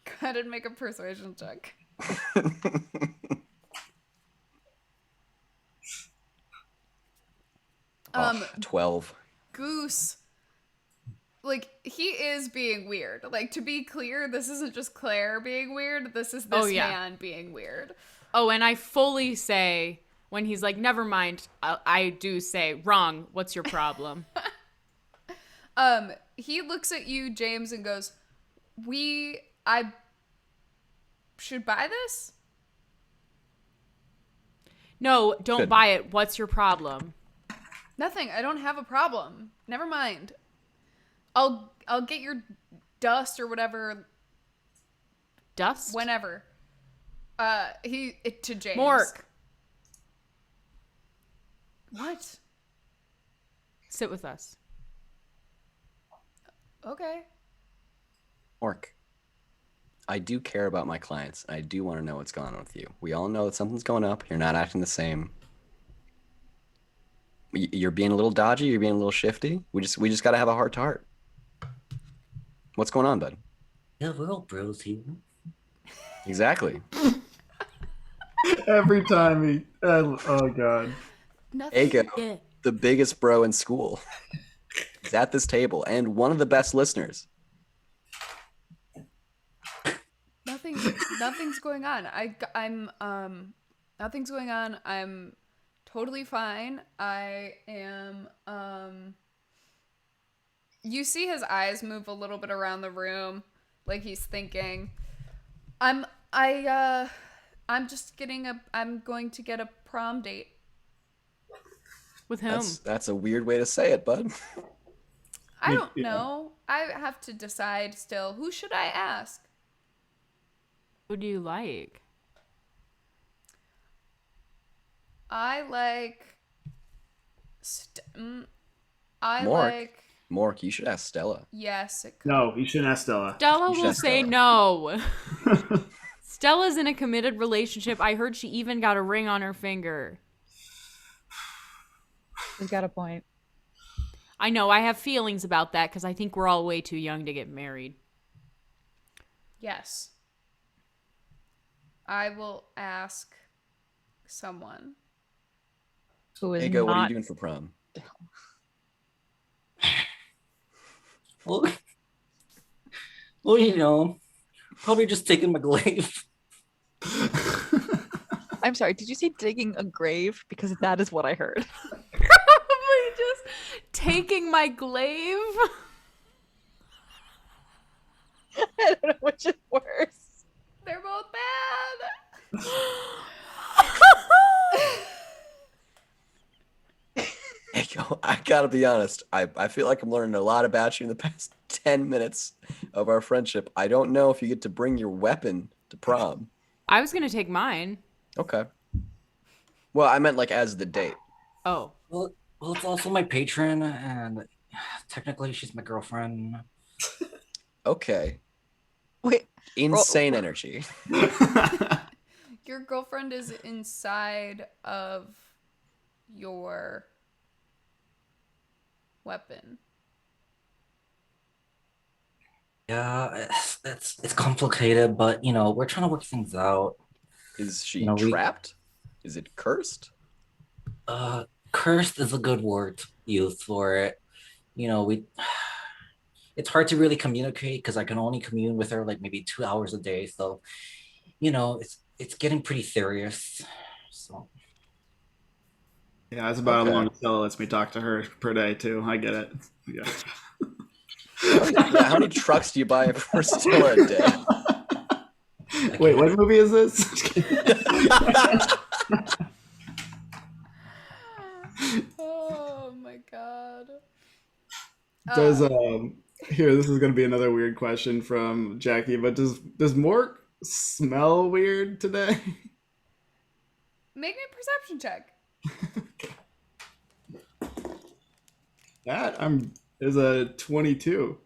Go ahead and make a persuasion check. 12. Goose like he is being weird. Like, to be clear, this isn't just Claire being weird. This is Oh, this yeah. man being weird. Oh, and I fully say when he's like, "Never mind," I do say, "Wrong. What's your problem?" He looks at you, James, and goes, I should buy this? No, don't Good. buy it. What's your problem? Nothing. I don't have a problem. Never mind. I'll get your dust or whatever Dust? whenever. To James. Mork. What? Sit with us. Okay. Orc, I do care about my clients. I do want to know what's going on with you. We all know that something's going up. You're not acting the same. You're being a little dodgy. You're being a little shifty. We just got to have a heart to heart. What's going on, bud? Yeah, we're all bros here. Exactly. Every time he, oh god. Nothing. Ego, the biggest bro in school, is at this table and one of the best listeners. Nothing's going on. I'm nothing's going on. I'm totally fine. I am you see his eyes move a little bit around the room like he's thinking. I'm going to get a prom date. With whom? That's a weird way to say it, bud. I don't know. I have to decide still. Who should I ask? Who do you like? I like Mork, you should ask Stella. yes, it could. No, you shouldn't ask Stella. Stella You should will ask say Stella. no. Stella's in a committed relationship. I heard she even got a ring on her finger. He's got a point. I know, I have feelings about that because I think we're all way too young to get married. Yes. I will ask someone. Who is Ego, what are not you doing for prom? Well, well, you know, probably just taking my glaive. I'm sorry, did you say digging a grave? Because that is what I heard. Probably just taking my glaive. I don't know which is worse. They're both bad. Ego, I gotta be honest. I feel like I'm learning a lot about you in the past 10 minutes of our friendship. I don't know if you get to bring your weapon to prom. I was going to take mine. Okay. Well, I meant like as the date. Oh. Well, it's also my patron, and technically she's my girlfriend. Okay. Wait, Insane energy. Your girlfriend is inside of your weapon. Yeah, it's complicated, but you know, we're trying to work things out. Is she No, trapped? Is it cursed? Cursed is a good word used for it. You know, it's hard to really communicate because I can only commune with her like maybe 2 hours a day. So, you know, it's getting pretty serious. So Yeah, it's about Okay. as long as Stella lets me talk to her per day too. I get it. Yeah. How many trucks do you buy for Stella a day? Wait, what movie is this? Oh my god. Does here, this is gonna be another weird question from Jackie, but does Mork smell weird today? Make me a perception check. That is a 22.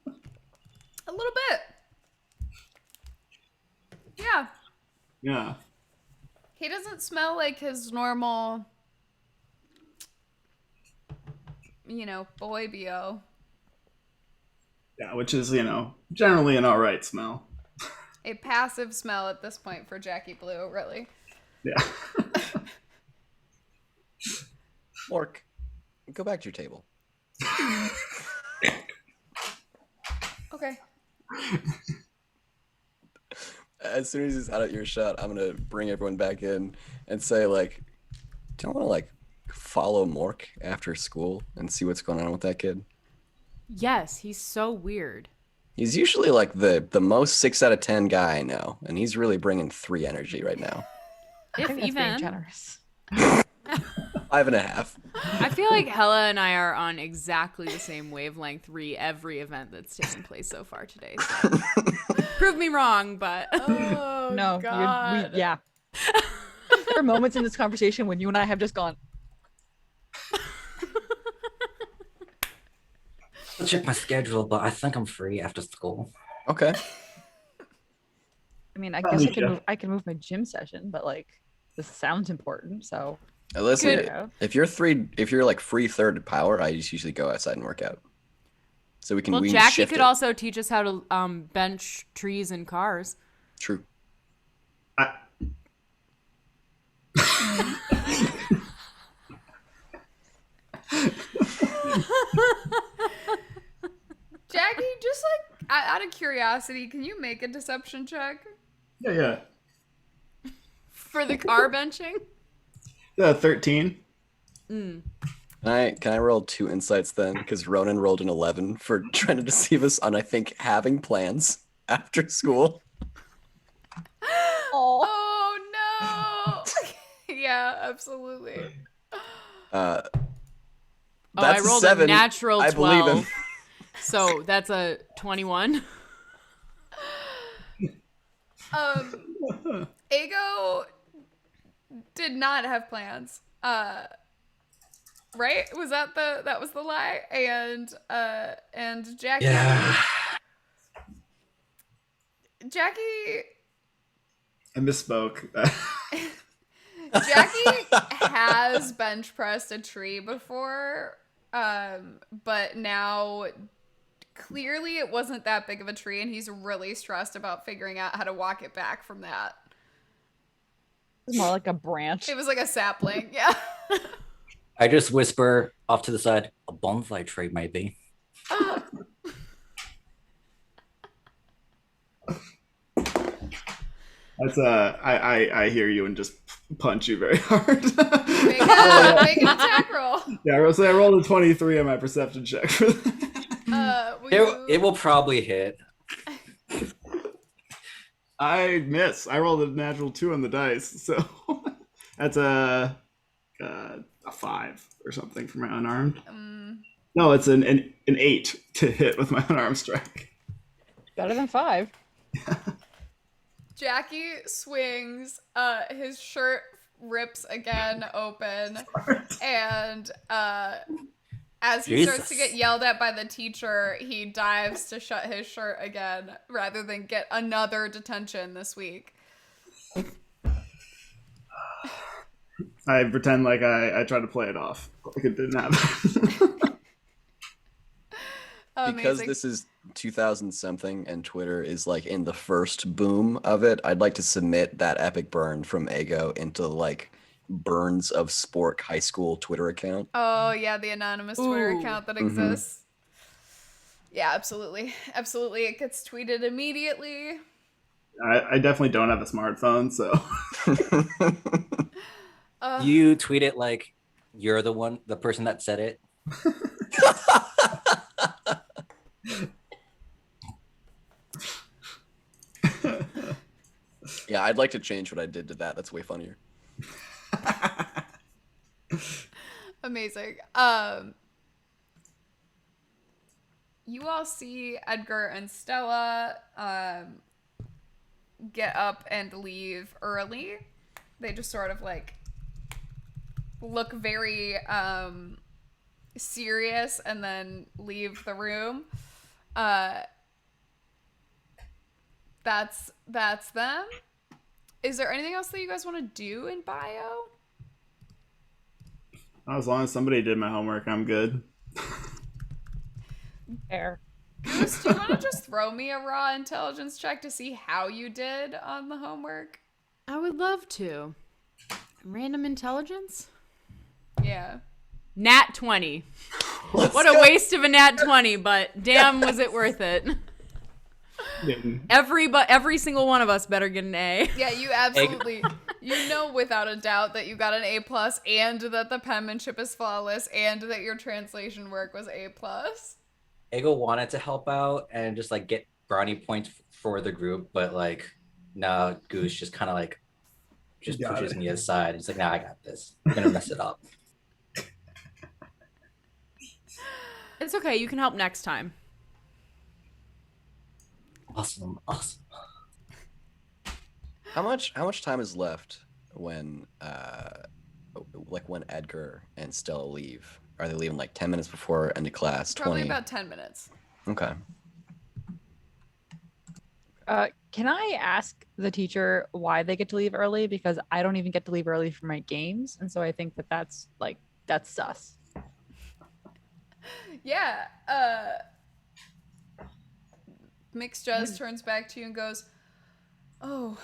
A little bit. Yeah. Yeah. He doesn't smell like his normal, boy BO. Yeah, which is, generally an alright smell. A passive smell at this point for Jackie Blue, really. Yeah. Mork, go back to your table. Okay. As soon as he's out of earshot, I'm gonna bring everyone back in and say, like, do you want to like follow Mork after school and see what's going on with that kid? Yes, he's so weird. He's usually like the most 6 out of 10 guy I know, and he's really bringing 3 energy right now. I If think that's being even. generous. 5.5. I feel like Hella and I are on exactly the same wavelength every event that's taken place so far today. So. Prove me wrong, but Oh, No, God. yeah. There are moments in this conversation when you and I have just gone, I'll check my schedule, but I think I'm free after school. Okay. I mean, I guess I can move my gym session, but like this sounds important, so Listen, Good. if you're like free third power, I just usually go outside and work out. So we can well, we can Jackie shift could it. also teach us how to bench trees and cars. True. Jackie, just like out of curiosity, can you make a deception check? Yeah. For the car benching? 13. Can I roll 2 insights then? Because Ronan rolled an 11 for trying to deceive us on, I think, having plans after school. Oh, no. Yeah, absolutely. I That's rolled a 7. a natural 12. I believe him. So that's a 21. Ego did not have plans. Right? Was that the lie? And Jackie. Yeah. Jackie I misspoke. Jackie has bench pressed a tree before, but now clearly it wasn't that big of a tree, and he's really stressed about figuring out how to walk it back from that. it's more like a branch. It was like a sapling, yeah. I just whisper off to the side, a bonsai tree maybe. That's I hear you and just punch you very hard. Make an attack roll. Yeah, I rolled a 23 on my perception check for that. It will probably hit. I miss. I rolled a natural 2 on the dice, so that's a 5 or something for my unarmed. No, it's an 8 to hit with my unarmed strike. Better than 5. Jackie swings, his shirt rips again open, and as he starts to get yelled at by the teacher, he dives to shut his shirt again rather than get another detention this week. I pretend like I try to play it off, like it didn't happen. Because this is 2000 something and Twitter is like in the first boom of it, I'd like to submit that epic burn from Ego into like Burns of Spork high school Twitter account. Oh yeah, the anonymous Twitter Ooh. account that exists. Yeah, absolutely. Absolutely. It gets tweeted immediately. I definitely don't have a smartphone, so You tweet it like you're the person that said it. Yeah, I'd like to change what I did to that. That's way funnier. Amazing. You all see Edgar and Stella get up and leave early. They just sort of like look very serious and then leave the room. That's them. Is there anything else that you guys want to do in bio? as long as somebody did my homework, I'm good. Fair. Goose, do you want to just throw me a raw intelligence check to see how you did on the homework? I would love to. Random intelligence? Yeah. Nat 20. What a waste of a nat 20, but damn, was it worth it. Every single one of us better get an A. Yeah, you absolutely, you know without a doubt that you got an A+, and that the penmanship is flawless, and that your translation work was A+. Ego wanted to help out and just like get brownie points for the group, but like no, Goose just kind of like just pushes me aside. He's like, nah, I got this. I'm gonna mess it up. It's okay. You can help next time. Awesome. How much time is left when when Edgar and Stella leave? Are they leaving like 10 minutes before end of class? Probably 20? about 10 minutes. Okay. Can I ask the teacher why they get to leave early? Because I don't even get to leave early for my games, and so I think that's sus. Yeah. Mix just turns back to you and goes, "Oh,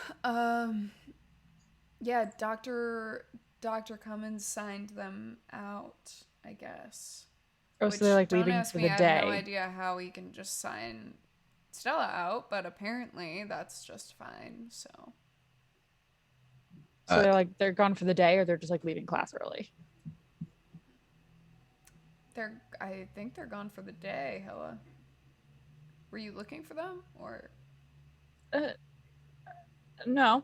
yeah, Dr. Cummins signed them out, I guess." Oh, so they're like Don't leaving ask for me, the I day. have no idea how he can just sign Stella out, but apparently that's just fine. So So they're gone for the day, or they're just like leaving class early. I think they're gone for the day. Hella. Were you looking for them, or? No.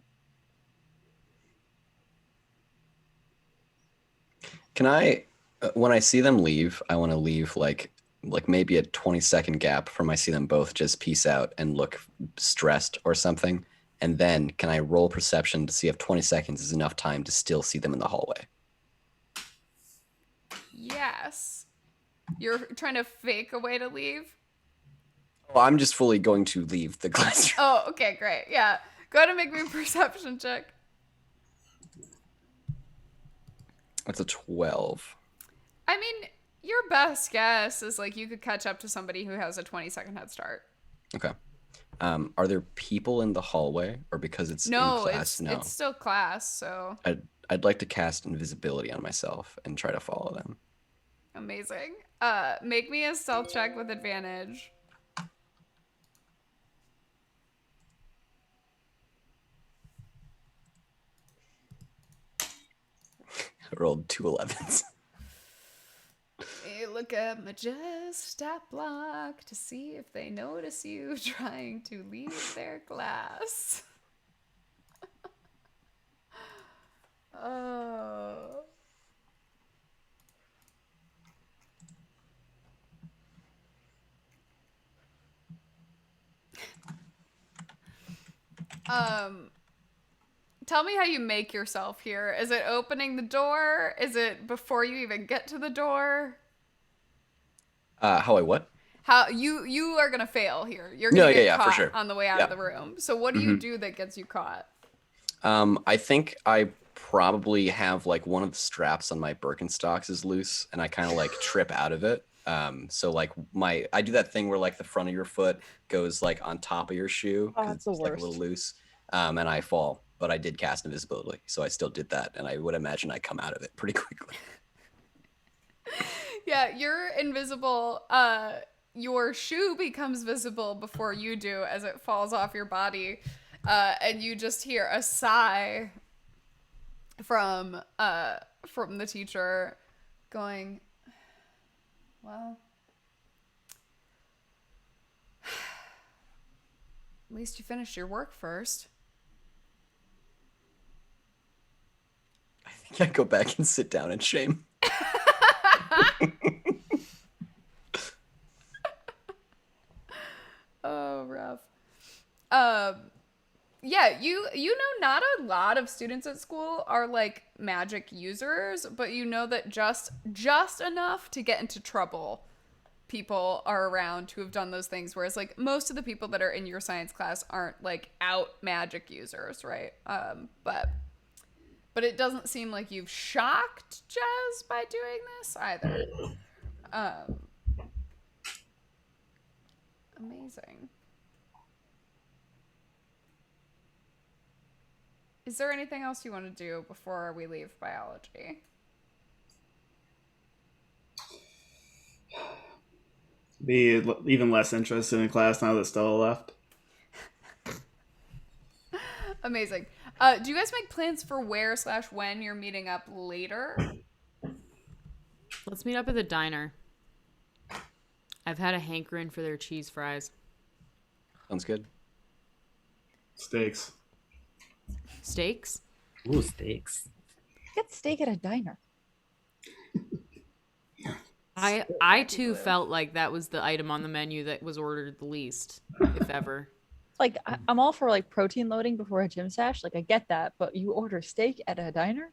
Can I, when I see them leave, I want to leave like maybe a 20-second gap from I see them both just peace out and look stressed or something. And then can I roll perception to see if 20 seconds is enough time to still see them in the hallway? Yes. You're trying to fake a way to leave? Oh, I'm just fully going to leave the classroom. Oh, okay, great. Yeah. Go ahead and make me a perception check. That's a 12. I mean, your best guess is like you could catch up to somebody who has a 20-second head start. Okay. Are there people in the hallway, or because it's in class? No, it's still class, so I'd like to cast invisibility on myself and try to follow them. amazing. Make me a stealth check with advantage. I rolled 2 11s. You look at my just stat block to see if they notice you trying to leave their class. Oh. Tell me how you make yourself here. Is it opening the door? Is it before you even get to the door? How I what? How you are gonna fail here. You're gonna get for caught sure. on the way out of the room. So what do you do that gets you caught? I think I probably have like one of the straps on my Birkenstocks is loose, and I kind of like trip out of it. So like I do that thing where like the front of your foot goes like on top of your shoe. Oh, that's the it's like a worst. little loose. And I fall, but I did cast invisibility, so I still did that, and I would imagine I come out of it pretty quickly. Yeah, you're invisible. Your shoe becomes visible before you do as it falls off your body. And you just hear a sigh from the teacher going, well, at least you finished your work first. I think I go back and sit down in shame. Oh, rough. Yeah, you know not a lot of students at school are like magic users, but you know that just enough to get into trouble people are around who have done those things, whereas like most of the people that are in your science class aren't like out magic users, right? But it doesn't seem like you've shocked Jez by doing this either. Amazing. Is there anything else you want to do before we leave biology? Be even less interested in class now that Stella left. Amazing. Do you guys make plans for where/when you're meeting up later? Let's meet up at the diner. I've had a hankering for their cheese fries. Sounds good. Steaks. Steaks? Ooh, steaks. Get steak at a diner. I too felt like that was the item on the menu that was ordered the least, if ever. Like I'm all for like protein loading before a gym sesh. Like I get that, but you order steak at a diner?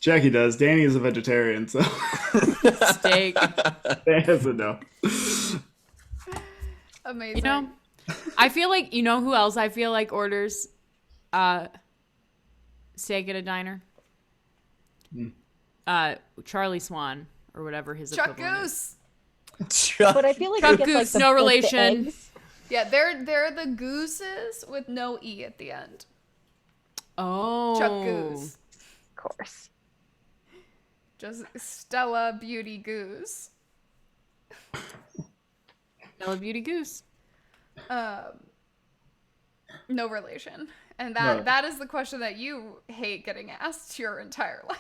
Jackie does. Danny is a vegetarian, so Steak. yes and no. Amazing. You know, I feel like, you know who else I feel like orders steak at a diner? Charlie Swan, or whatever his Chuck equivalent is. Goose. But I feel like Chuck he gets like Goose, the, no like, the relation. eggs. Yeah, they're the gooses with no E at the end. Oh. Chuck Goose. Of course. Just Stella Beauty Goose. Stella Beauty Goose. No relation. And No. that is the question that you hate getting asked your entire life.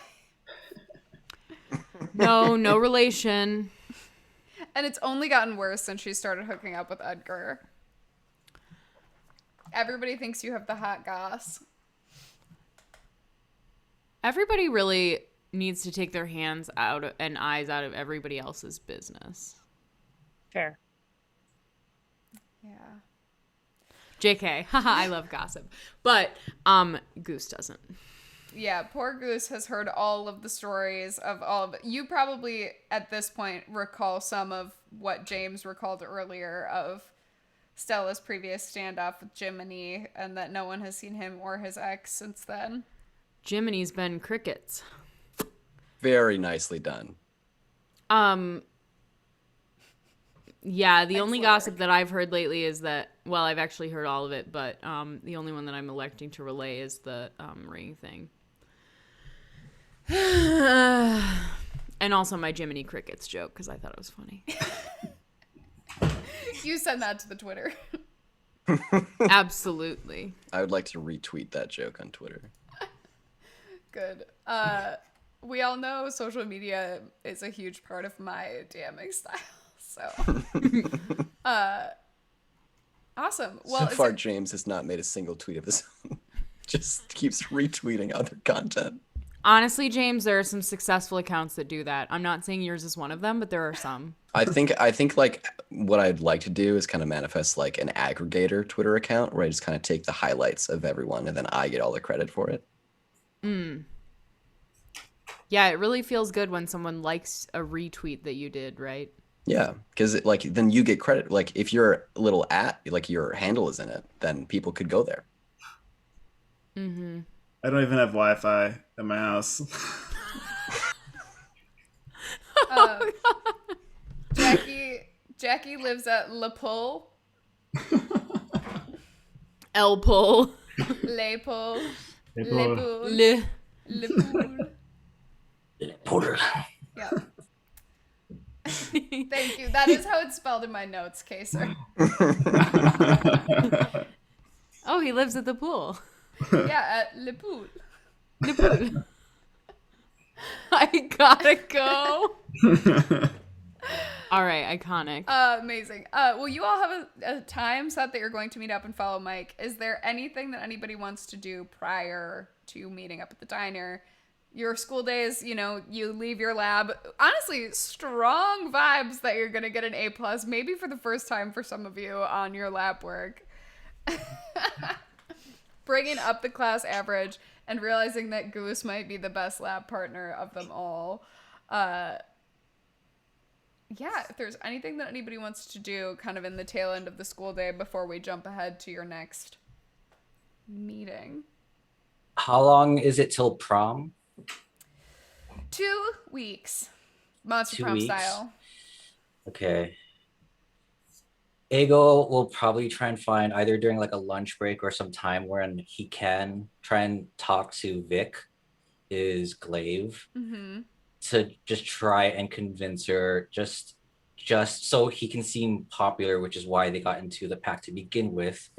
No relation. And it's only gotten worse since she started hooking up with Edgar. Everybody thinks you have the hot goss. Everybody really needs to take their hands out and eyes out of everybody else's business. Fair. Yeah. JK. Haha, I love gossip. But Goose doesn't. Yeah, poor Goose has heard all of the stories of all of it. You probably, at this point, recall some of what James recalled earlier of Stella's previous standoff with Jiminy, and that no one has seen him or his ex since then. Jiminy's been crickets. Very nicely done. Yeah, the only Excellent gossip work. that I've heard lately is that, well, I've actually heard all of it, but the only one that I'm electing to relay is the ring thing. And also my Jiminy Crickets joke, because I thought it was funny. You send that to the Twitter. Absolutely. I would like to retweet that joke on Twitter. Good. We all know social media is a huge part of my DMing style. So, awesome. Well, So is far, there- James has not made a single tweet of his own. Just keeps retweeting other content. Honestly, James, there are some successful accounts that do that. I'm not saying yours is one of them, but there are some. I think like what I'd like to do is kind of manifest like an aggregator Twitter account where I just kind of take the highlights of everyone and then I get all the credit for it. Yeah, it really feels good when someone likes a retweet that you did, right? Yeah, because like then you get credit. Like if your little like your handle is in it, then people could go there. Mm-hmm. I don't even have Wi-Fi at my house. Jackie lives at Le Pool. El Pol. Le Pool. Le Le Pool. Pool. Le. Le Pool. Porter. Yeah. Thank you. That is how it's spelled in my notes, Kaser. Oh, he lives at the pool. Yeah, at Le Pool. The pool. I gotta go. All right, iconic. Amazing. Well, you all have a time set that you're going to meet up and follow Mike. Is there anything that anybody wants to do prior to meeting up at the diner? Your school days, you know, you leave your lab. Honestly, strong vibes that you're going to get an A+, maybe for the first time for some of you on your lab work. Bringing up the class average and realizing that Goose might be the best lab partner of them all. Yeah, if there's anything that anybody wants to do kind of in the tail end of the school day before we jump ahead to your next meeting. How long is it till prom? 2 weeks. Monster 2 prom weeks? style. Okay. Ego will probably try and find either during like a lunch break or some time when he can try and talk to Vic, is Glaive, to just try and convince her just so he can seem popular, which is why they got into the pact to begin with.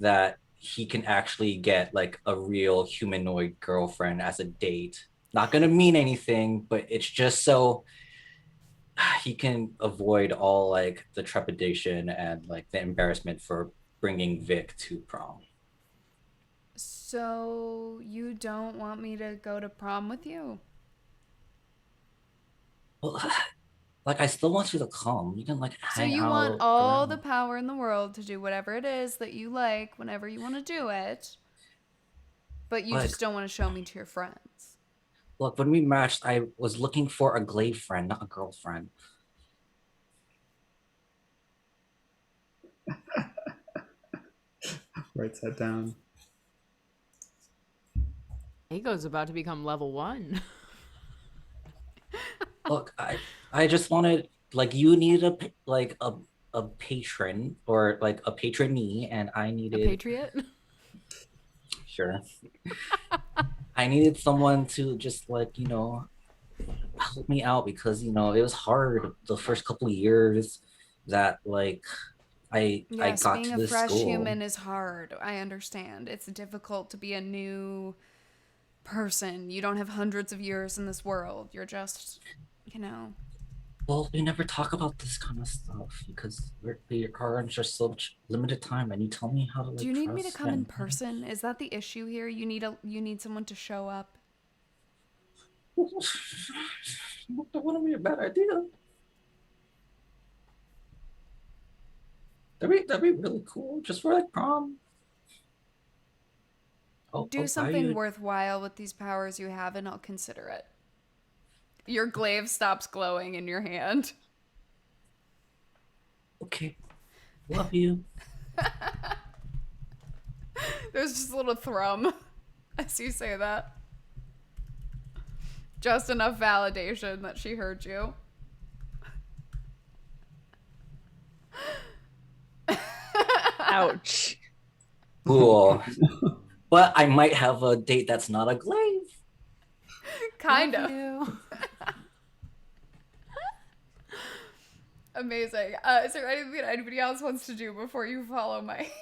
that he can actually get like a real humanoid girlfriend as a date. Not gonna mean anything, but it's just so he can avoid all like the trepidation and like the embarrassment for bringing Vic to prom. So you don't want me to go to prom with you? Well, like I still want you to come. You can like So hang you want out all the around. power in the world to do whatever it is that you like whenever you want to do it, but you Like, just don't want to show me to your friends. look, when we matched, I was looking for a glade friend, not a girlfriend. Writes that down. Ego's about to become level 1. Look, I just wanted like you needed a patron or like a patronee, and I A needed patriot? sure. I needed someone to just like, help me out because it was hard the first couple of years that like I Yes, got being to a this fresh school. human is hard. I understand. It's difficult to be a new person. You don't have hundreds of years in this world. You're just, you know. Well, we never talk about this kind of stuff because we are in just such limited time, and you tell me how to Do like you need me to trust come in and person? Is that the issue here? You need someone to show up. that wouldn't be a bad idea. That'd be really cool just for like prom. Do I'll buy you something worthwhile with these powers you have and I'll consider it. Your glaive stops glowing in your hand. okay. Love you. There's just a little thrum as you say that. Just enough validation that she heard you. Ouch. Cool. But I might have a date that's not a glaive. Kind Love of. you. Amazing. Is there anything anybody else wants to do before you follow Mike?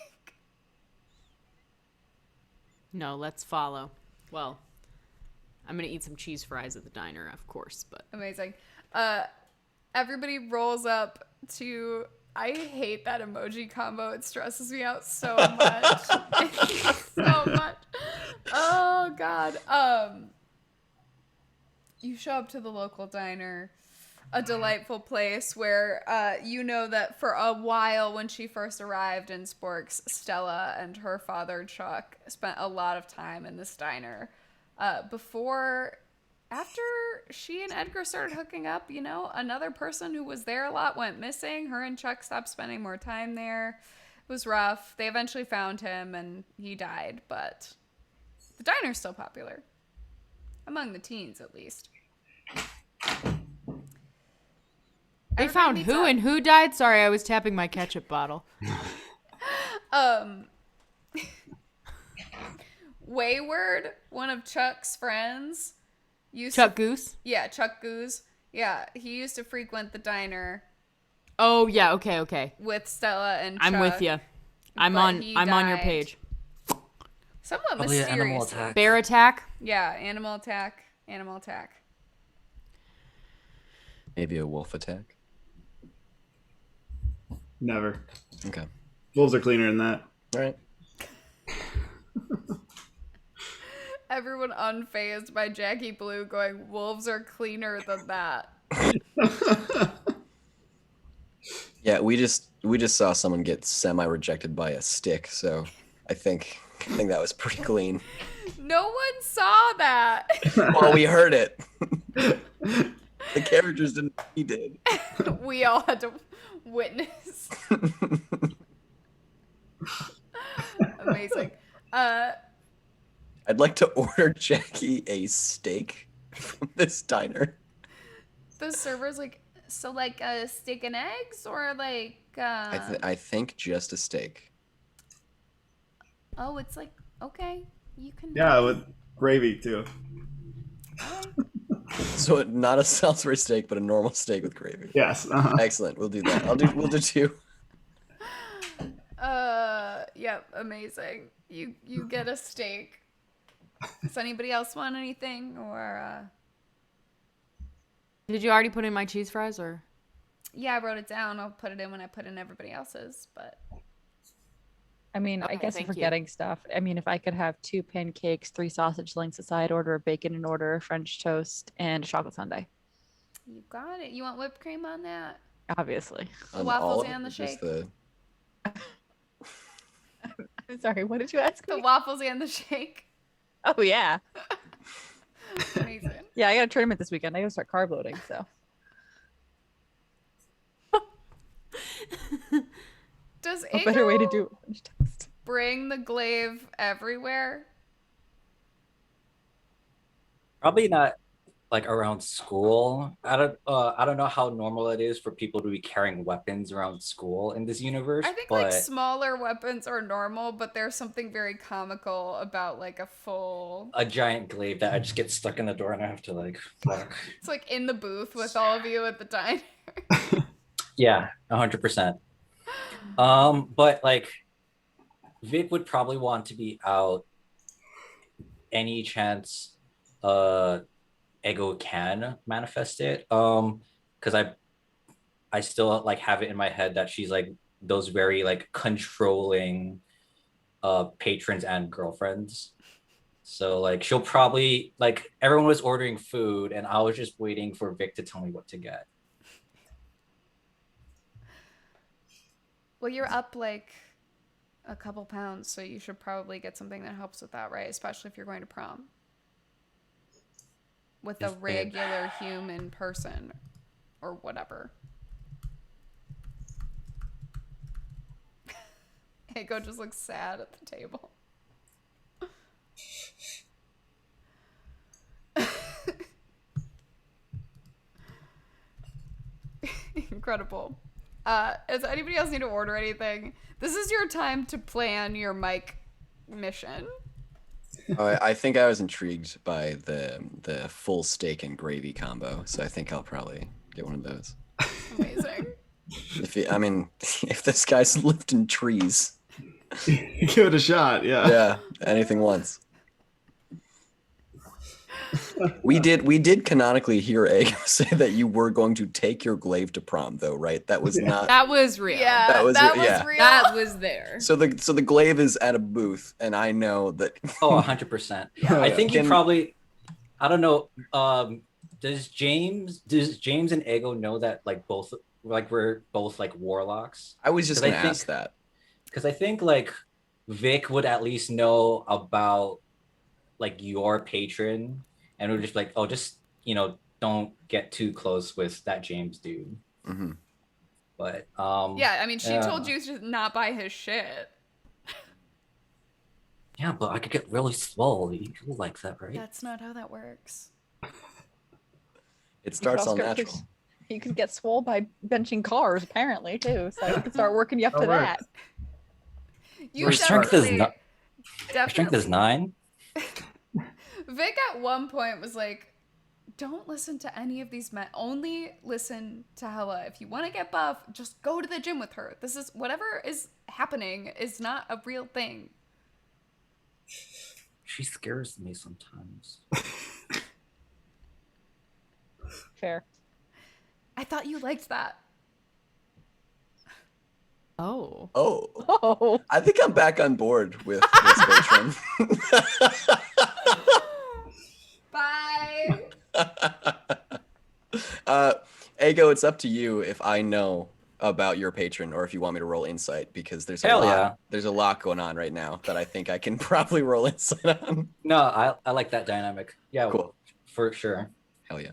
No, let's follow. Well, I'm going to eat some cheese fries at the diner, of course, but Amazing. Everybody rolls up to. I hate that emoji combo. It stresses me out so much. So much. Oh God. You show up to the local diner, a delightful place where you know that for a while when she first arrived in Sporks, Stella and her father Chuck spent a lot of time in this diner. After she and Edgar started hooking up, another person who was there a lot went missing. Her and Chuck stopped spending more time there. It was rough. They eventually found him and he died, but the diner's still popular. Among the teens, at least. they Everybody found meets who up. and who died? Sorry, I was tapping my ketchup bottle. Wayward, one of Chuck's friends, Chuck Goose? Yeah, Chuck Goose. Yeah, he used to frequent the diner Oh, yeah, okay. with Stella and Chuck. I'm with you. I'm but on he I'm on your died. page. Somewhat Probably an animal mysterious. attack. Bear attack? Yeah, animal attack. Animal attack. Maybe a wolf attack. Never. Okay. Wolves are cleaner than that. All right. Everyone unfazed by Jackie Blue going, wolves are cleaner than that. Yeah, we just saw someone get semi-rejected by a stick, so I think that was pretty clean. No one saw that. Well, we heard it. The characters didn't. He did. We all had to witness. Amazing. I'd like to order Jackie a steak from this diner. The server's like, so like a steak and eggs or like, I think just a steak. oh, it's like, okay, you can. Yeah, with gravy too. So not a Salisbury steak, but a normal steak with gravy. Yes. Uh-huh. Excellent. We'll do that. We'll do two. Yep, amazing. You get a steak. Does anybody else want anything, or Did you already put in my cheese fries or? yeah, I wrote it down. I'll put it in when I put in everybody else's, but I mean, I Okay, guess thank I'm you. forgetting stuff. I mean, if I could have 2 pancakes, 3 sausage links, a side order, a bacon and order, French toast, and a chocolate sundae. you got it. You want whipped cream on that? Obviously. The On waffles all of it, and the or just shake. the I'm sorry, what did you ask The me? waffles and the shake. Oh yeah. Amazing. Yeah, I got a tournament this weekend. I gotta start carb loading, so Does a better way to Ego do French toast. bring the glaive everywhere? Probably not like around school. I don't know how normal it is for people to be carrying weapons around school in this universe, I think but like smaller weapons are normal, but there's something very comical about like a full. a giant glaive that I just get stuck in the door and I have to like walk. It's like in the booth with all of you at the diner. Yeah, 100%. But like Vic would probably want to be out any chance Ego can manifest it. Because I still like have it in my head that she's like those very like controlling patrons and girlfriends. So like she'll probably like everyone was ordering food and I was just waiting for Vic to tell me what to get. Well, you're up like a couple pounds, so you should probably get something that helps with that, right? Especially if you're going to prom with a If it- regular human person or whatever. Ego just looks sad at the table. Incredible. Does anybody else need to order anything? This is your time to plan your mic mission. Oh, I think I was intrigued by the full steak and gravy combo, so I think I'll probably get one of those. Amazing. I mean, if this guy's lifting trees, Give it a shot. Yeah. yeah, anything once. We did canonically hear Egg say that you were going to take your glaive to prom, though, right? That was not. That was real. Yeah, That was- yeah. real. That was there. So the glaive is at a booth, and I know that. Oh, 100%. I think he Can- probably I don't know. Does James and Ego know that like both like we're both like warlocks? I was just 'Cause I gonna think- ask that. Because I think like Vic would at least know about like your patron and would just be like, oh, just don't get too close with that James dude. Hmm. But Yeah, I mean, she yeah. told you to not buy his shit. Yeah, but I could get really swole. You like that, right? That's not how that works. It starts all also- natural. You could get swole by benching cars, apparently, too. So you could start working you up to That works. that. You Your strength is definitely- not. Your strength is definitely- 9. Vic at one point was like, don't listen to any of these men. Only listen to Hella. If you want to get buff, just go to the gym with her. This is whatever is happening is not a real thing. She scares me sometimes. Fair. I thought you liked that. Oh. Oh, Oh, I think I'm back on board with this patron. Bye. Ego, it's up to you if I know about your patron or if you want me to roll insight, because there's a Hell lot. yeah. There's a lot going on right now that I think I can probably roll insight on. No, I like that dynamic. Yeah, Cool. for sure. Hell yeah.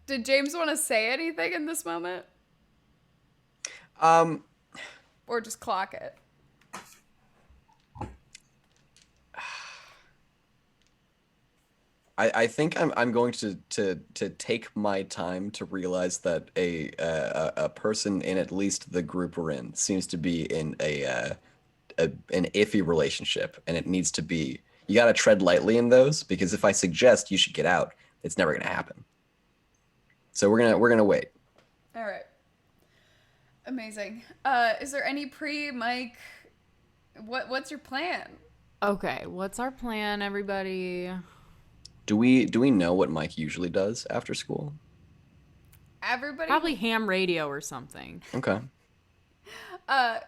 Did James want to say anything in this moment? Um, Or just clock it? I think I'm going to take my time to realize that a person in at least the group we're in seems to be in an iffy relationship, and it needs to be, you got to tread lightly in those, because if I suggest you should get out, it's never gonna happen. So we're gonna wait. All right. Amazing. Is there any Mike? What's your plan? Okay, what's our plan, everybody? Do we know what Mike usually does after school? Everybody. Probably ham radio or something. Okay.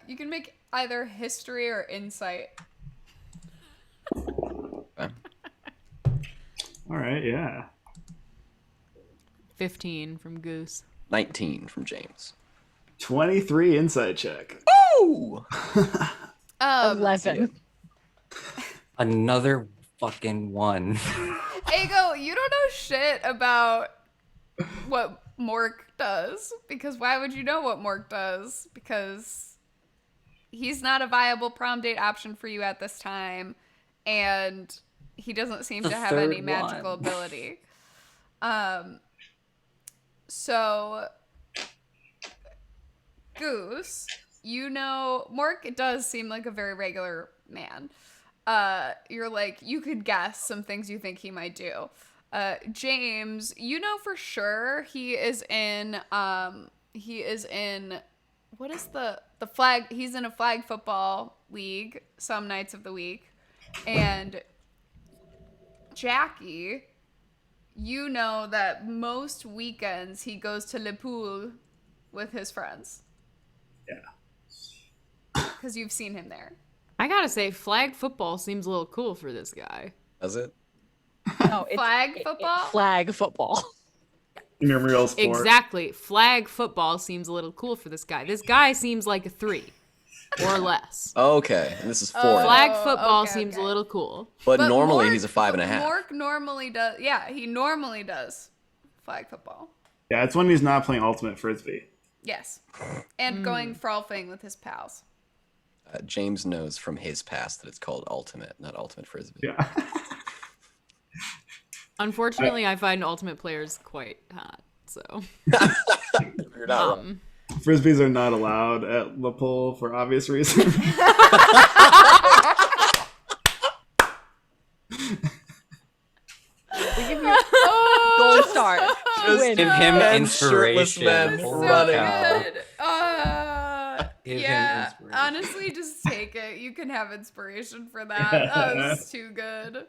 You can make either history or insight. Okay. All right, yeah. 15 from Goose. 19 from James. 23 insight check. Ooh! 11. Another fucking one. Ego, you don't know shit about what Mork does. Because why would you know what Mork does? Because he's not a viable prom date option for you at this time. And he doesn't seem The to have any third magical one. ability. So, Goose, you know, Mork does seem like a very regular man. You're like, you could guess some things you think he might do. James, you know for sure he is in, what is the flag? He's in a flag football league some nights of the week. And Jackie, you know that most weekends he goes to Le Pool with his friends. Yeah. Because you've seen him there. I gotta say, flag football seems a little cool for this guy. Does it? No, it's Flag football? Flag football. Intramural sport. Exactly. Flag football seems a little cool for this guy. This guy seems like a 3 or less. Okay, and this is 4. Flag football okay, seems okay. a little cool. But normally Mork- he's a 5.5. Mork normally does. Yeah, he normally does flag football. Yeah, it's when he's not playing ultimate frisbee. Yes. And going frolfing with his pals. James knows from his past that it's called ultimate, not ultimate frisbee. Yeah. Unfortunately, I find ultimate players quite hot. So, You're not wrong. Frisbees are not allowed at La Pole for obvious reasons. We give you gold star. Just Win. Give him Men, shirtless inspiration. men Holy running. cow. Good. Give him Yeah, inspiration. honestly, just take it. You can have inspiration for that. That was too good.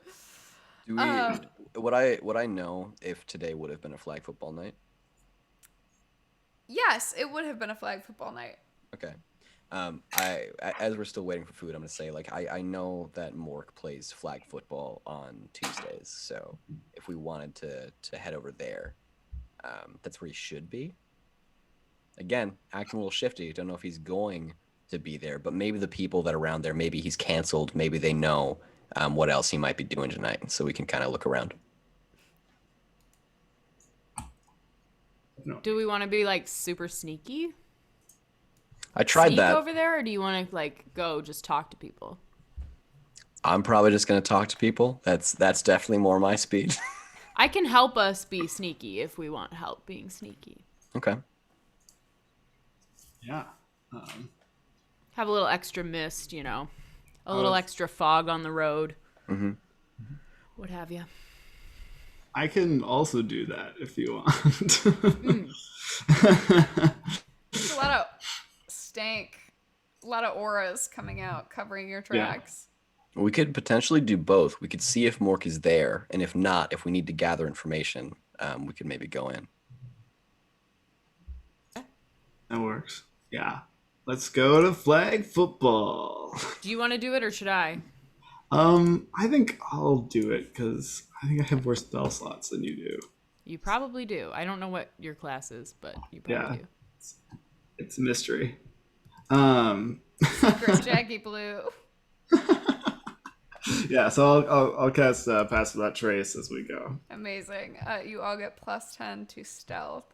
Do we? Would I know if today would have been a flag football night? Yes, it would have been a flag football night. Okay. As we're still waiting for food, I'm gonna say like I know that Mork plays flag football on Tuesdays, so if we wanted to head over there, that's where he should be. Again, acting a little shifty. Don't know if he's going to be there, but maybe the people that are around there, maybe he's canceled. Maybe they know what else he might be doing tonight, so we can kind of look around. do we want to be like super sneaky? I tried Sneak that. over there, or do you want to like go just talk to people? I'm probably just gonna talk to people. That's definitely more my speed. I can help us be sneaky if we want help being sneaky. Okay. Yeah. Have a little extra mist, you know, a little extra fog on the road. Mm-hmm. What have you? I can also do that if you want. There's a lot of stank, a lot of auras coming out, covering your tracks. We could potentially do both. We could see if Mork is there, and if not, if we need to gather information, we could maybe go in. That works. Yeah. Let's go to flag football. Do you want to do it, or should I? I think I'll do it because I think I have more spell slots than you do. You probably do. I don't know what your class is, but you probably do. It's a mystery. Secret Jackie Blue. Yeah, so I'll cast Pass Without Trace as we go. Amazing. You all get +10 to stealth.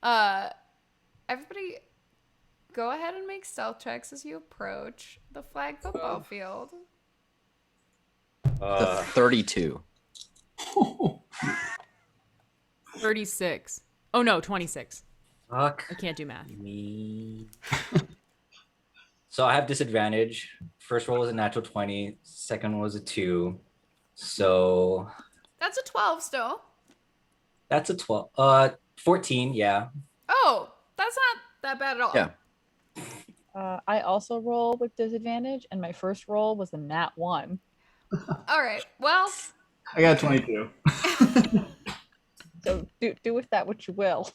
Everybody, go ahead and make stealth checks as you approach the flag football field. The 32. 36. Oh no, 26. Fuck I can't do math. me. So I have disadvantage. First roll was a natural 20. Second one was a 2. So That's a 12 still. That's a 12. 14, yeah. Oh, that's not that bad at all. Yeah. I also roll with disadvantage, and my first roll was a nat 1. All right. Well, I got 22. So do with that what you will.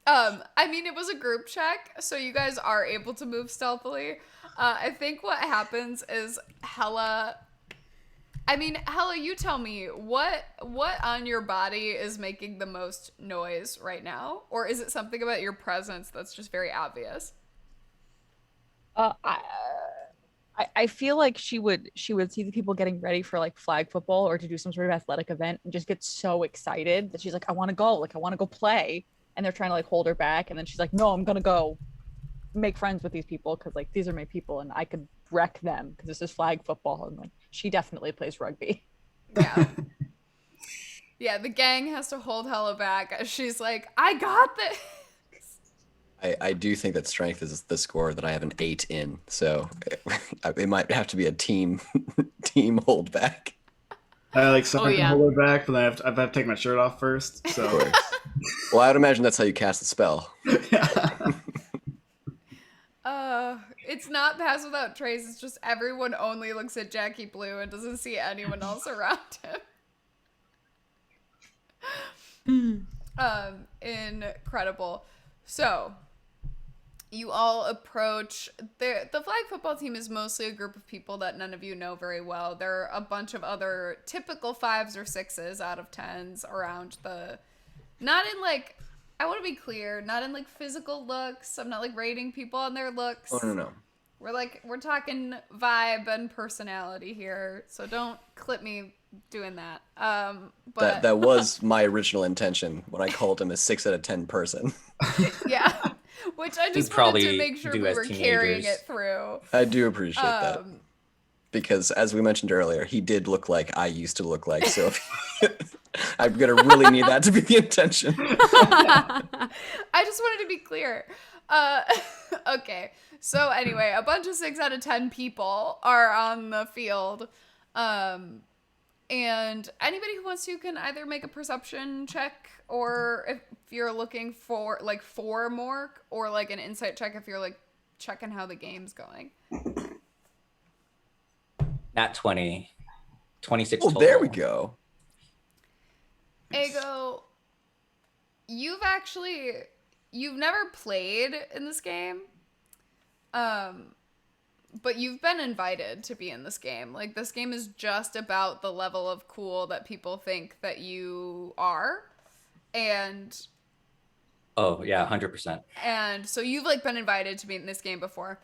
I mean, it was a group check, so you guys are able to move stealthily. I think what happens is Hella, you tell me what on your body is making the most noise right now, or is it something about your presence that's just very obvious? I feel like she would see the people getting ready for like flag football or to do some sort of athletic event and just get so excited that she's like, I want to go, like I want to go play, and they're trying to like hold her back, and then she's like, no, I'm gonna go make friends with these people because like these are my people and I could wreck them because this is flag football, and like she definitely plays rugby. Yeah. Yeah, the gang has to hold Hella back as she's like, I got this. I do think that strength is the score that I have an 8 in, so it might have to be a team hold back. I like so I can yeah. hold her back, but then I have to take my shirt off first. Of So course. Well, I would imagine that's how you cast the spell. It's not Pass Without Trace, it's just everyone only looks at Jackie Blue and doesn't see anyone else around him. Incredible. So, you all approach the flag football team is mostly a group of people that none of you know very well. There are a bunch of other typical 5s or 6s out of 10s around not in like, I want to be clear, not in like physical looks. I'm not like rating people on their looks. Oh, no. We're talking vibe and personality here, so don't clip me doing that. But That was my original intention when I called him a 6 out of 10 person. yeah, which I just wanted probably to make sure do we as were carrying teenagers. it through. I do appreciate that. Because as we mentioned earlier, he did look like I used to look like, so I'm going to really need that to be the intention. I just wanted to be clear. Okay, so anyway, a bunch of 6 out of 10 people are on the field. And anybody who wants to can either make a perception check, or if you're looking for Mork, or like an insight check if you're like checking how the game's going. Nat 20. 26 Oh, total. there we go. Ego, you've never played in this game, but you've been invited to be in this game. Like, this game is just about the level of cool that people think that you are, and Oh, yeah, 100%. and so you've like been invited to be in this game before,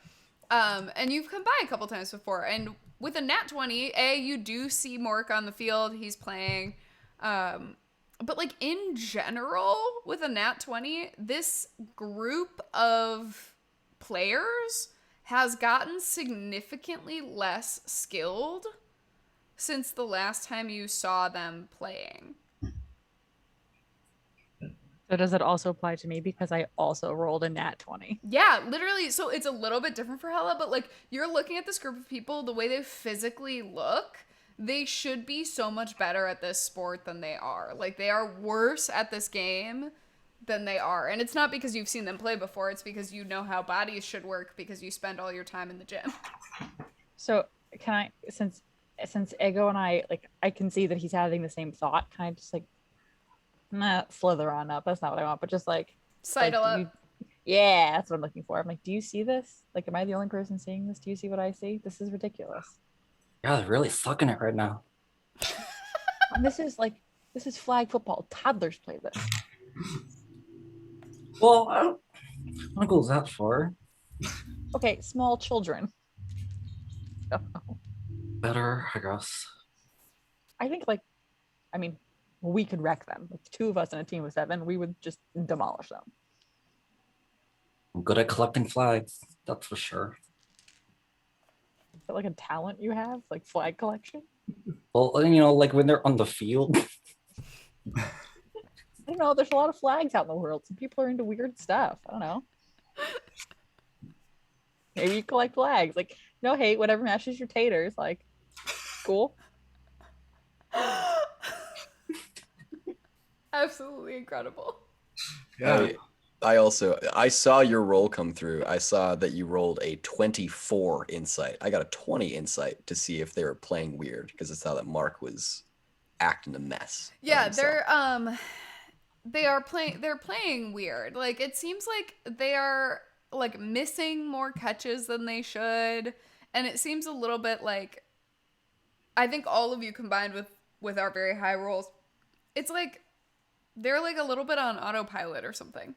and you've come by a couple times before, and with a nat 20, you do see Mork on the field, he's playing, but like in general, with a nat 20, this group of players has gotten significantly less skilled since the last time you saw them playing. So does it also apply to me because I also rolled a nat 20? Yeah, literally. So it's a little bit different for Hella, but like you're looking at this group of people, the way they physically look, they should be so much better at this sport than they are. Like, they are worse at this game than they are. And it's not because you've seen them play before, it's because you know how bodies should work because you spend all your time in the gym. So can I, since Ego and I, like, I can see that he's having the same thought, can I just like, slither on up? That's not what I want, but just like, Sidle like, up. yeah, that's what I'm looking for. I'm like, do you see this? Like, am I the only person seeing this? Do you see what I see? This is ridiculous. Yeah, they're really sucking it right now. And this is flag football. Toddlers play this. Well, I don't want to go that far. Okay, small children. Better, I guess. I think, like, I mean, we could wreck them. Like, 2 of us in a team of 7, we would just demolish them. I'm good at collecting flags, that's for sure. Is that like a talent you have? Like flag collection? Well, you know, like when they're on the field. I don't know. There's a lot of flags out in the world. Some people are into weird stuff. I don't know. Maybe you collect flags. Like, no hate, whatever matches your taters. Like, cool. Absolutely incredible. Yeah. I saw your roll come through. I saw that you rolled a 24 insight. I got a 20 insight to see if they were playing weird because I saw that Mark was acting a mess. by Yeah, himself. they're playing weird. Like it seems like they are like missing more catches than they should. And it seems a little bit like I think all of you combined with our very high rolls, it's like they're like a little bit on autopilot or something.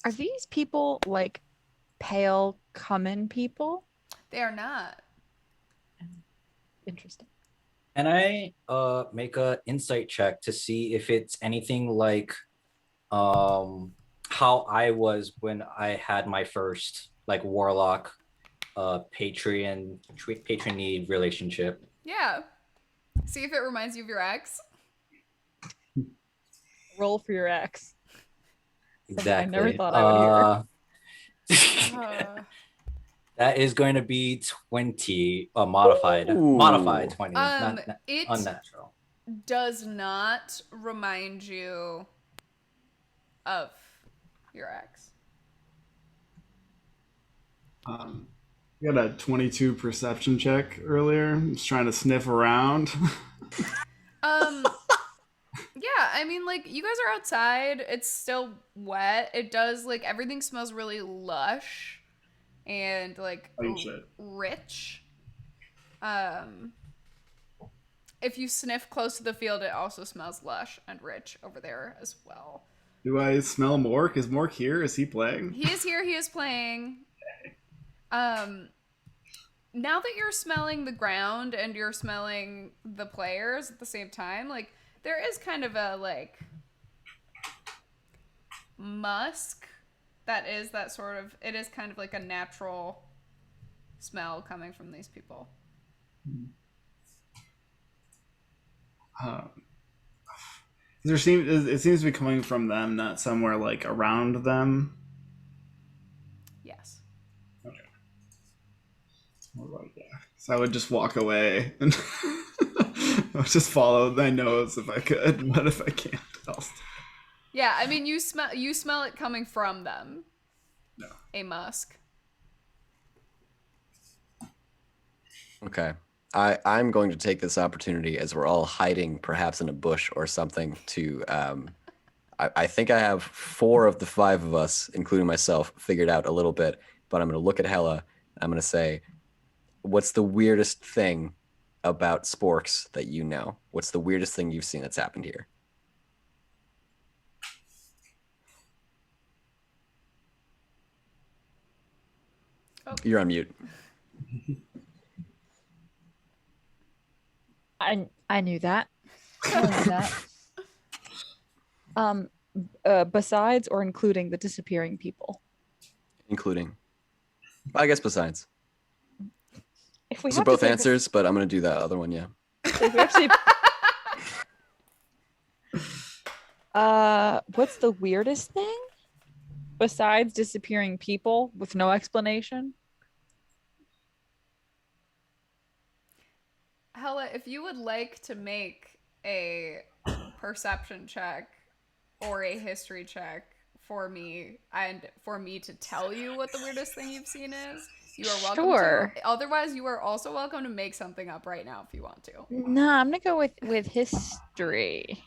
Are these people like pale common people? They are not. Interesting. Can I make a insight check to see if it's anything like how I was when I had my first like warlock patron need relationship? Yeah. See if it reminds you of your ex. Roll for your ex. Something Exactly. I never thought I would hear. Uh, That is going to be 20 modified. Ooh. Modified 20, not it unnatural. does not remind you of your ex. You got a 22 perception check earlier. Just trying to sniff around. Yeah, I mean, like, you guys are outside. It's still wet. It does, like, everything smells really lush and, like, Oh, shit. rich. If you sniff close to the field, it also smells lush and rich over there as well. Do I smell Mork? Is Mork here? Is he playing? He is here. He is playing. Now that you're smelling the ground and you're smelling the players at the same time, like, there is kind of a, like, musk that is that sort of, it is kind of like a natural smell coming from these people. It seems to be coming from them, not somewhere like around them. Yes. Okay. Well, yeah. So I would just walk away and I would just follow my nose if I could, but if I can't, I'll stay. Yeah, I mean, you smell it coming from them. No. A musk. Okay. I'm going to take this opportunity as we're all hiding perhaps in a bush or something to I think I have 4 of the 5 of us, including myself, figured out a little bit, but I'm going to look at Hella. I'm going to say, what's the weirdest thing about Sporks that you know? What's the weirdest thing you've seen that's happened here? Oh. You're on mute. I knew that. I knew that. Besides or including the disappearing people? Including. I guess besides. If we Those are have to both say answers, but I'm going to do that other one, yeah. if we actually what's the weirdest thing besides disappearing people with no explanation? Hella, if you would like to make a perception check or a history check for me and for me to tell you what the weirdest thing you've seen is, you are welcome Sure. to. Otherwise, you are also welcome to make something up right now if you want to. No, I'm gonna go with history.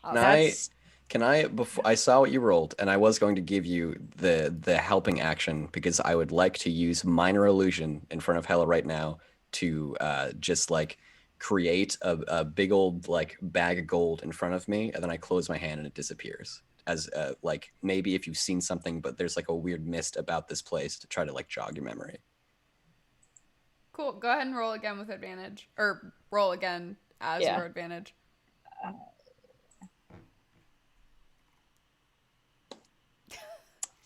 Can I before I saw what you rolled, and I was going to give you the helping action because I would like to use minor illusion in front of Hella right now to just like create a big old like bag of gold in front of me, and then I close my hand and it disappears. As like maybe if you've seen something, but there's like a weird mist about this place to try to like jog your memory. Cool. Go ahead and roll again with advantage, or roll again as your advantage.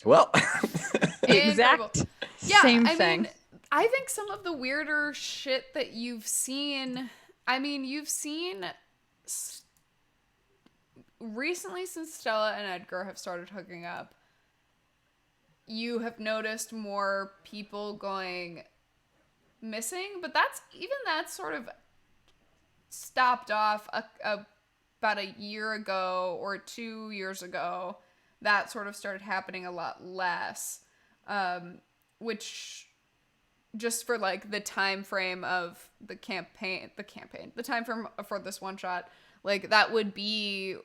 Well, Exact same thing. Mean, I think some of the weirder shit that you've seen, I mean, you've seen recently since Stella and Edgar have started hooking up, you have noticed more people going missing, but that's sort of stopped off about a year ago or 2 years ago, that sort of started happening a lot less, which just for like the time frame of the time frame for this one shot, like that would be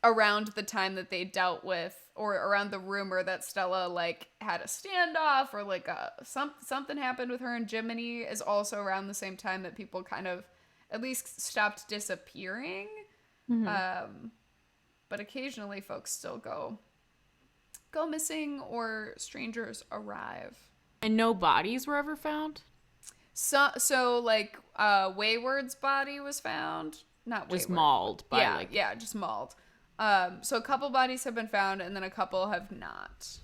around the time that they dealt with, or around the rumor that Stella like had a standoff, or like something happened with her and Jiminy, is also around the same time that people kind of at least stopped disappearing. But occasionally folks still go missing, or strangers arrive. And no bodies were ever found? So like Wayward's body was found. Not Just Wayward. mauled by just mauled. So a couple bodies have been found, and then a couple have not.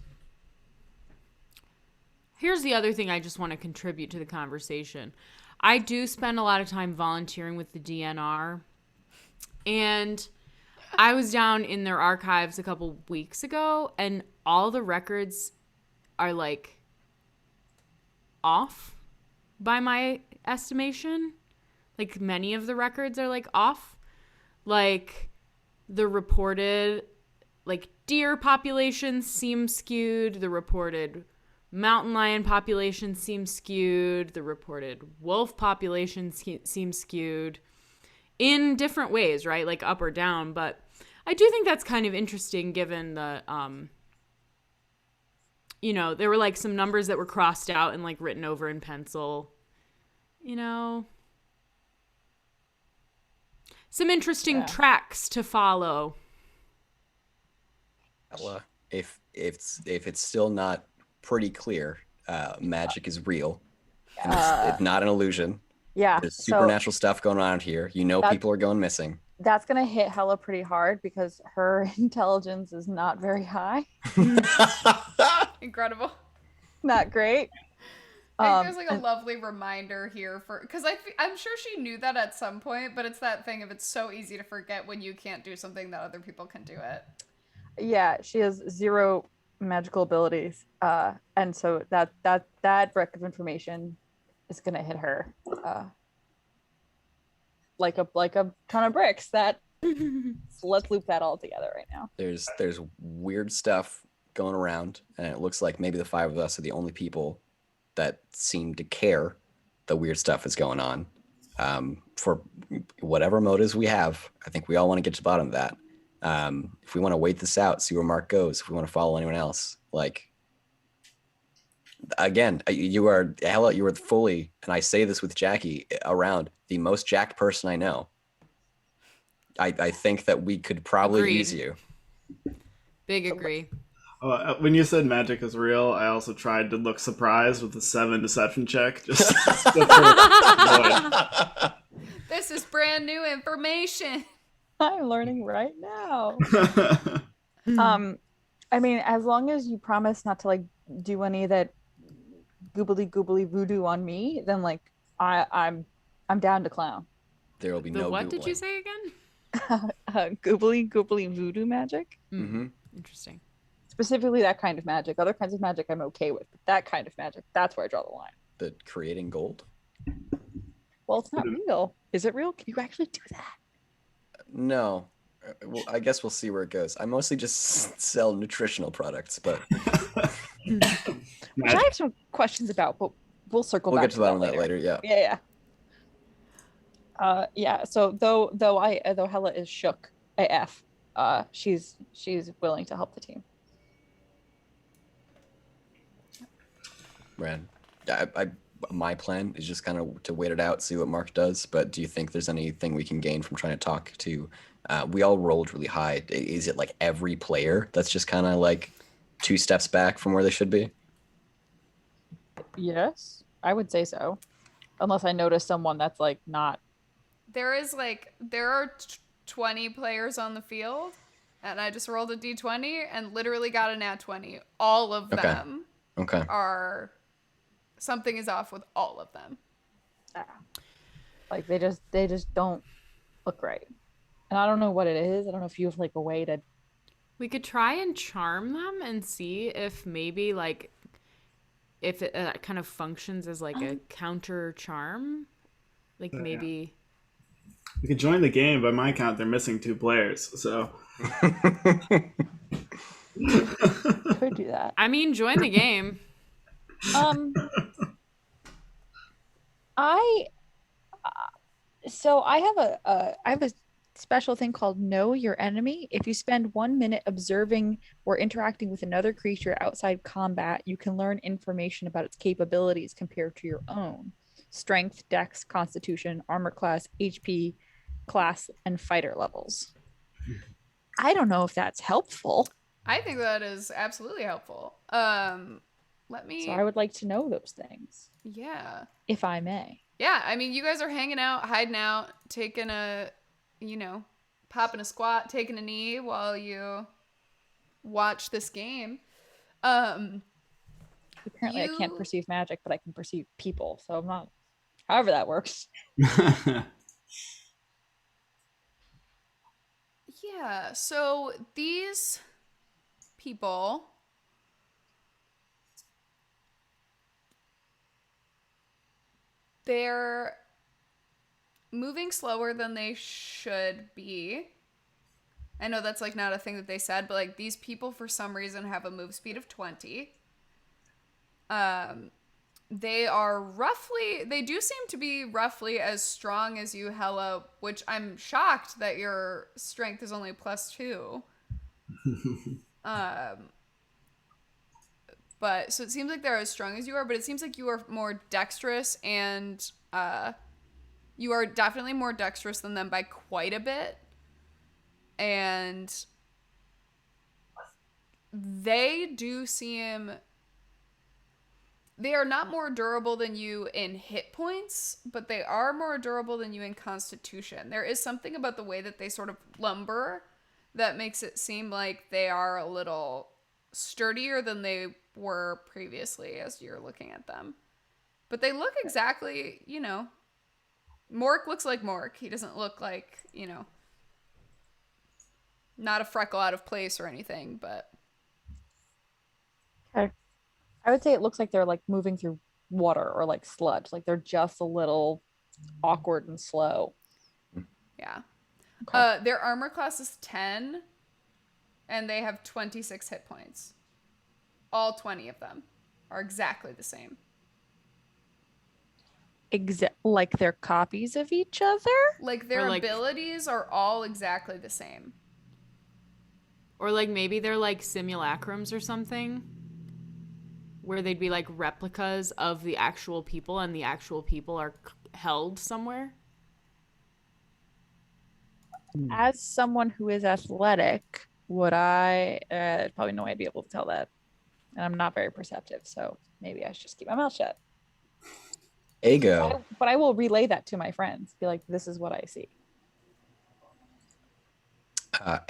Here's the other thing I just want to contribute to the conversation. I do spend a lot of time volunteering with the DNR, and I was down in their archives a couple weeks ago, and all the records are like off by my estimation. Like many of the records are like off. Like the reported like deer population seems skewed. The reported mountain lion population seems skewed. The reported wolf population seems skewed in different ways, right? Like up or down. But I do think that's kind of interesting given the, you know, there were like some numbers that were crossed out and like written over in pencil, you know, some interesting tracks to follow. Well, if it's still not pretty clear, magic is real, and it's not an illusion. Yeah, there's supernatural stuff going on here. You know, people are going missing. That's gonna hit Hella pretty hard because her intelligence is not very high. Incredible. Not great. I think there's like a lovely reminder here for, because I'm sure she knew that at some point, but it's that thing of it's so easy to forget when you can't do something that other people can do it. Yeah, she has 0 magical abilities, and so that wreck of information is gonna hit her like a ton of bricks. That so let's loop that all together right now. There's weird stuff going around, and it looks like maybe the 5 of us are the only people that seem to care the weird stuff is going on. For whatever motives we have, I think we all want to get to the bottom of that. If we want to wait this out, see where Mark goes, if we want to follow anyone else, like, again, you are fully, and I say this with Jackie around, the most jacked person I know. I think that we could probably use you. Big agree. When you said magic is real, I also tried to look surprised with the 7 deception check. Just This is brand new information. I'm learning right now. I mean, as long as you promise not to like do any of that goobly voodoo on me, then like I'm down to clown. There will be no. What did you say again? Goobly voodoo magic. Mm-hmm. Interesting. Specifically that kind of magic. Other kinds of magic I'm okay with, but that kind of magic, that's where I draw the line. The creating gold? Well, it's not real. Is it real? Can you actually do that? No. Well, I guess we'll see where it goes. I mostly just sell nutritional products, but which I have some questions about, but we'll circle back get to that on later. that later. Yeah. Yeah. So though Hella is shook AF, she's willing to help the team. Ran. My plan is just kind of to wait it out, see what Mark does. But do you think there's anything we can gain from trying to talk to? We all rolled really high. Is it like every player that's just kind of like 2 steps back from where they should be? Yes, I would say so. Unless I notice someone that's like not. There are 20 players on the field, and I just rolled a d20 and literally got a nat 20. All of them are. Something is off with all of them. Like they just don't look right. And I don't know what it is. I don't know if you have like a way to. We could try and charm them and see if maybe like if it kind of functions as like a counter charm. Like maybe. You can join the game. By my count, they're missing 2 players. So Could do that. I mean, join the game. I so I have a special thing called Know Your Enemy. If you spend 1 minute observing or interacting with another creature outside combat, you can learn information about its capabilities compared to your own. Strength, dex, constitution, armor class, HP, class, and fighter levels. I don't know if that's helpful. I think that is absolutely helpful. Let me. So I would like to know those things, Yeah. if I may. Yeah, I mean, you guys are hanging out, hiding out, taking a, popping a squat, taking a knee while you watch this game. Apparently, I can't perceive magic, but I can perceive people. So I'm not. However, that works. Yeah, so these people they're moving slower than they should be. I know that's like not a thing that they said, but like these people for some reason have a move speed of 20. They do seem to be roughly as strong as you, Hella, which I'm shocked that your strength is only +2. But so it seems like they're as strong as you are, but it seems like you are more dexterous, and you are definitely more dexterous than them by quite a bit. And they do seem... They are not more durable than you in hit points, but they are more durable than you in constitution. There is something about the way that they sort of lumber that makes it seem like they are a little sturdier than they were previously as you're looking at them. But they look exactly, Mork looks like Mork. He doesn't look like, not a freckle out of place or anything, but... Okay. I would say it looks like they're like moving through water or like sludge. Like they're just a little awkward and slow. Yeah. Okay. Their armor class is 10, and they have 26 hit points. All 20 of them are exactly the same. Like they're copies of each other? Like their abilities are all exactly the same. Or like maybe they're like simulacrums or something, where they'd be like replicas of the actual people, and the actual people are held somewhere. As someone who is athletic, would I probably no way I'd be able to tell that. And I'm not very perceptive, so maybe I should just keep my mouth shut. Ego. But I will relay that to my friends. Be like, this is what I see.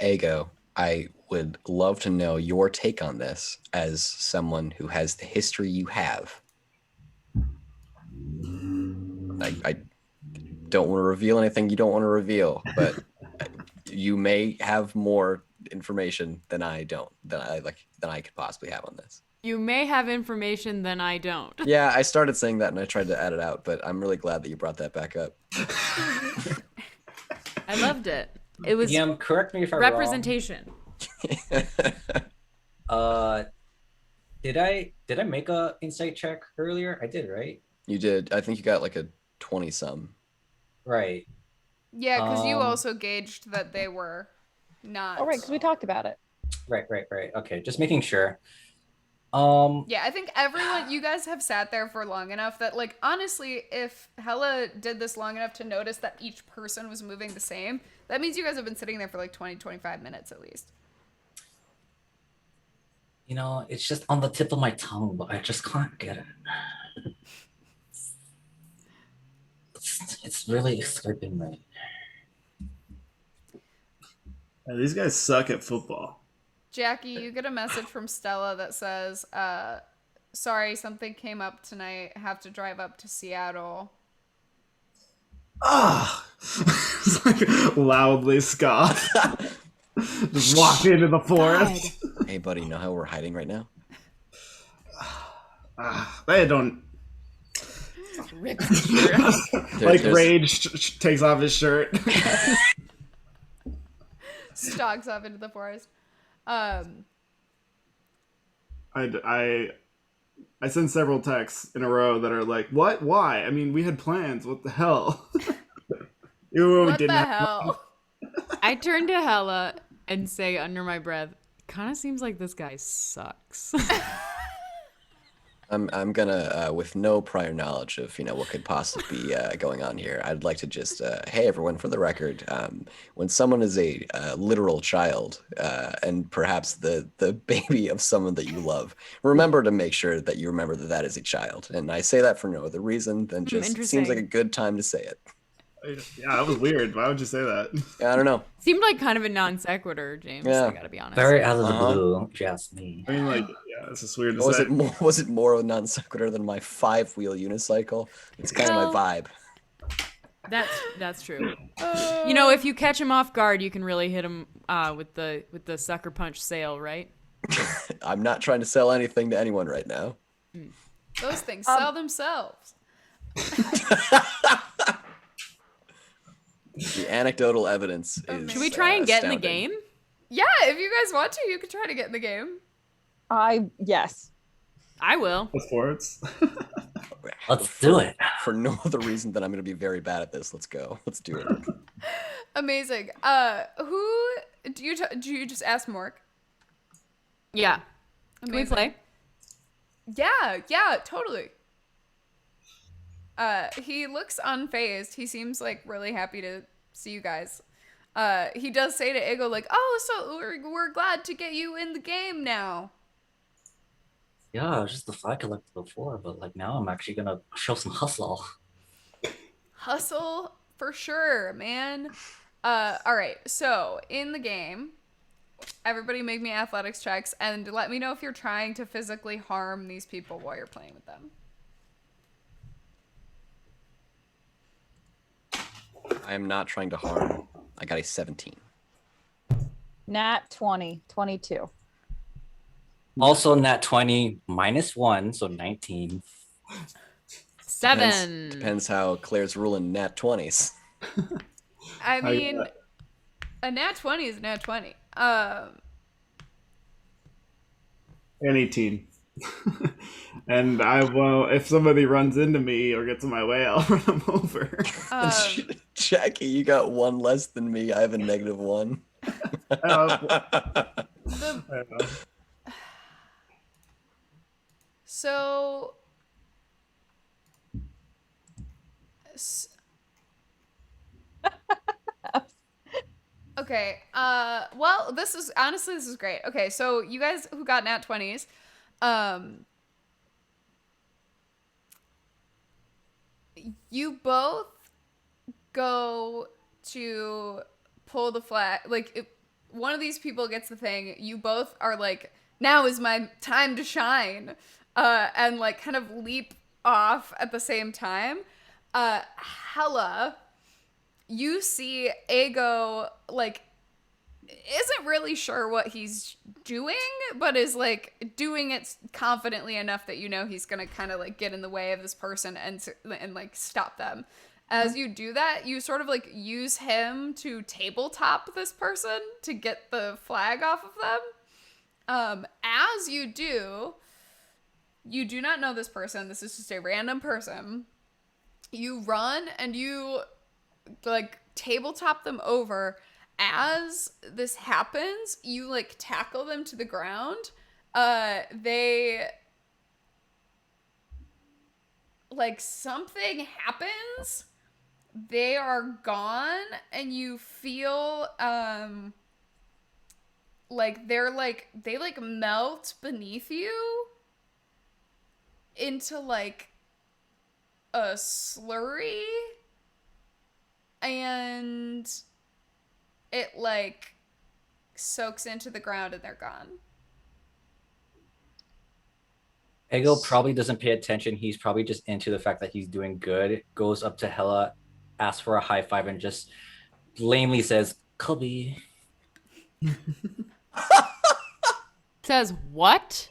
Ego, I would love to know your take on this as someone who has the history you have. I don't want to reveal anything you don't want to reveal, but you may have more information than I could possibly have on this. You may have information than I don't. Yeah, I started saying that and I tried to add it out, but I'm really glad that you brought that back up. I loved it. It was correct me if I'm representation. wrong. Did I make a insight check earlier? I did, right? You did. I think you got like a 20-some. Right. Yeah, because you also gauged that they were not. Oh, right, because we talked about it. Right. Okay, just making sure. Yeah, I think you guys have sat there for long enough that, like, honestly, if Hella did this long enough to notice that each person was moving the same, that means you guys have been sitting there for like 20, 25 minutes at least. It's just on the tip of my tongue, but I just can't get it. It's really escaping me. Yeah, these guys suck at football. Jackie, you get a message from Stella that says, sorry, something came up tonight. Have to drive up to Seattle. It's like loudly scoff. Just walk into the forest. Hey, buddy, you know how we're hiding right now? They don't. rips his shirt off. Like there's- Rage takes off his shirt. Stalks off into the forest. I sent several texts in a row that are like, "What? Why? I mean, we had plans. What the hell?" Even when we What the didn't have- hell? I turn to Hella and say under my breath, kind of seems like this guy sucks. I'm gonna, with no prior knowledge of what could possibly be going on here, I'd like to just, hey everyone, for the record, when someone is a literal child and perhaps the baby of someone that you love, remember to make sure that you remember that that is a child. And I say that for no other reason than just it seems like a interesting. good time to say it. Yeah, that was weird. Why would you say that? I don't know. Seemed like kind of a non sequitur, James. Yeah. I gotta be honest. Very out of the Uh-huh. blue, if you ask me. I mean, like, yeah, it's just weird to Was say. it more of a non sequitur than my 5-wheel unicycle? It's kind of my vibe. That's true. You know, if you catch him off guard, you can really hit him with the sucker punch sail, right? I'm not trying to sell anything to anyone right now. Those things sell themselves. The anecdotal evidence is. Should we try and get in the astounding. game? Yeah, if you guys want to, you could try to get in the game. Yes. I will. The sports. Let's do it. For no other reason than I'm going to be very bad at this. Let's go. Let's do it. Amazing. Who do you just ask Mork? Yeah. Can we Amazing. play? Yeah, totally. He looks unfazed. He seems like really happy to see you guys. He does say to Ego like, "Oh, so we're glad to get you in the game now." Yeah, I was just the flag collector before, but like now I'm actually gonna show some hustle. Hustle for sure, man. All right. So in the game, everybody make me athletics checks and let me know if you're trying to physically harm these people while you're playing with them. I am not trying to harm. I got a 17. Nat 20, 22. Also, nat 20 -1, so 19. 7. Depends how Claire's ruling nat 20s. I I- mean, a nat 20 is a nat 20. And 18. And I will, if somebody runs into me or gets in my way, I'll run them over. Jackie, you got one less than me. I have a -1. So, okay. Well, this is great. Okay, so you guys who got nat 20s, you both go to pull the flag. Like, if one of these people gets the thing, you both are like, now is my time to shine, and like kind of leap off at the same time. Hella, you see Ego like isn't really sure what he's doing, but is like doing it confidently enough that you know he's gonna kind of like get in the way of this person and like stop them. As you do that, you sort of like use him to tabletop this person to get the flag off of them. As you do not know this person. This is just a random person. You run and you like tabletop them over. As this happens, you like tackle them to the ground. They like something happens. They are gone and you feel like they like melt beneath you into like a slurry, and it like soaks into the ground and they're gone. Ego probably doesn't pay attention. He's probably just into the fact that he's doing good. Goes up to Hella, asks for a high five, and just lamely says, "Kobe." Says what?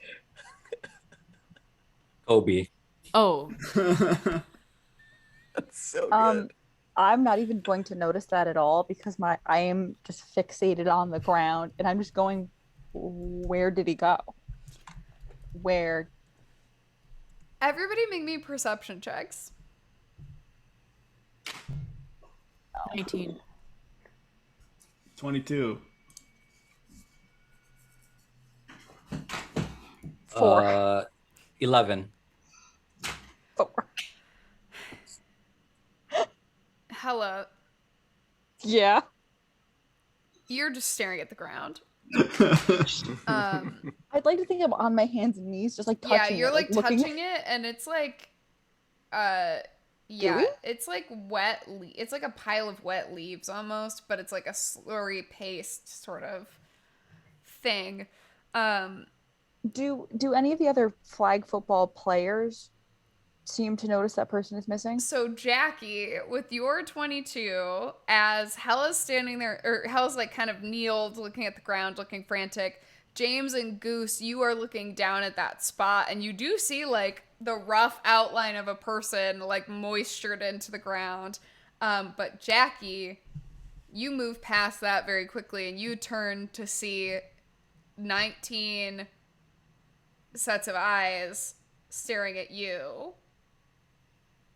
Kobe. Oh. That's so Um, good. I'm not even going to notice that at all because I am just fixated on the ground and I'm just going, where did he go? Where? Everybody make me perception checks. 19. 22. 4. 11. 4. Hella, Yeah. you're just staring at the ground. I'd like to think I'm on my hands and knees, just like touching Yeah, you're it, like looking. touching it, and it's like, yeah, Gooey? it's like wet. It's like a pile of wet leaves almost, but it's like a slurry paste sort of thing. Do any of the other flag football players seem to notice that person is missing? So Jackie, with your 22, as Hella's standing there, or Hella's like kind of kneeled, looking at the ground, looking frantic. James and Goose, you are looking down at that spot, and you do see like the rough outline of a person like moistured into the ground. But Jackie, you move past that very quickly, and you turn to see 19 sets of eyes staring at you.